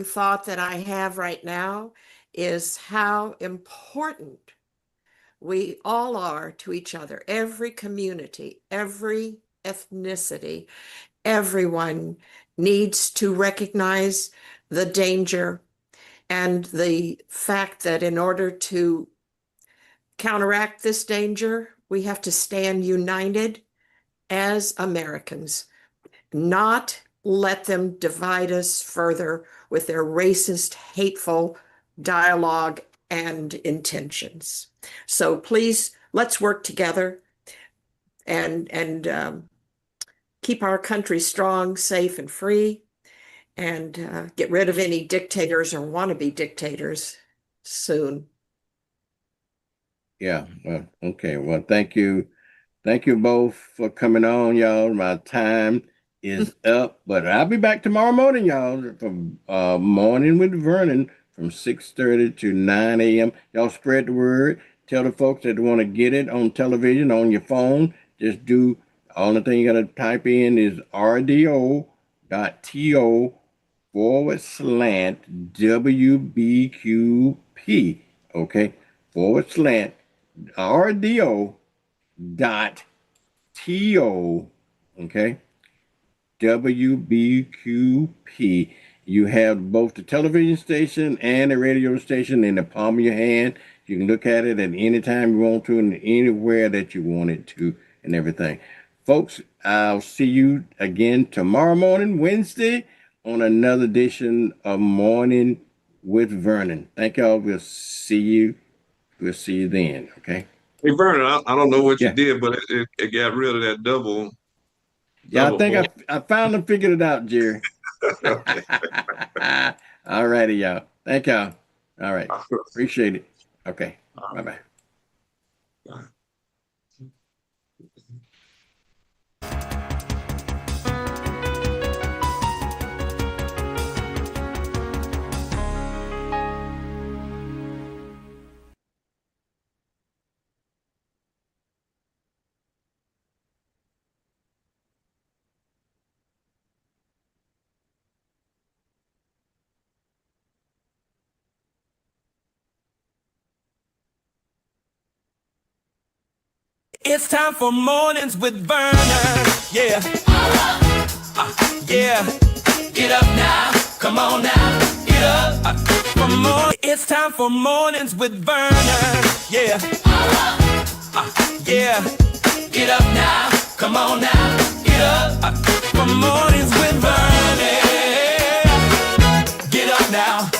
thought that I have right now is how important we all are to each other. Every community, every ethnicity, everyone needs to recognize the danger and the fact that in order to counteract this danger, we have to stand united as Americans, not let them divide us further with their racist, hateful dialogue and intentions. So please, let's work together and keep our country strong, safe, and free, and get rid of any dictators or wannabe dictators soon. Yeah, well, okay. Well, thank you. Thank you both for coming on, y'all. My time is up, but I'll be back tomorrow morning, y'all, for Morning with Vernon from 6:30 to 9 a.m. Y'all spread the word. Tell the folks that want to get it on television, on your phone. Just do, only thing you got to type in is rdo.to/WBQP, okay? /RDO.TO, okay? WBQP. You have both the television station and the radio station in the palm of your hand. You can look at it at any time you want to and anywhere that you want it to and everything. Folks, I'll see you again tomorrow morning, Wednesday, on another edition of Morning with Vernon. Thank y'all. We'll see you then, okay? Hey, Vernon, I don't know what you did, but it got rid of that double. Yeah, I think I finally figured it out, Jerry. All righty, y'all. Thank y'all. All right. Appreciate it. Okay. Bye-bye. It's time for Mornings with Vernon. Yeah. Yeah. Get up now. Come on now. Get up. It's time for Mornings with Vernon. Yeah. Yeah. Get up now. Come on now. Get up. Mornings with Vernon. Get up now.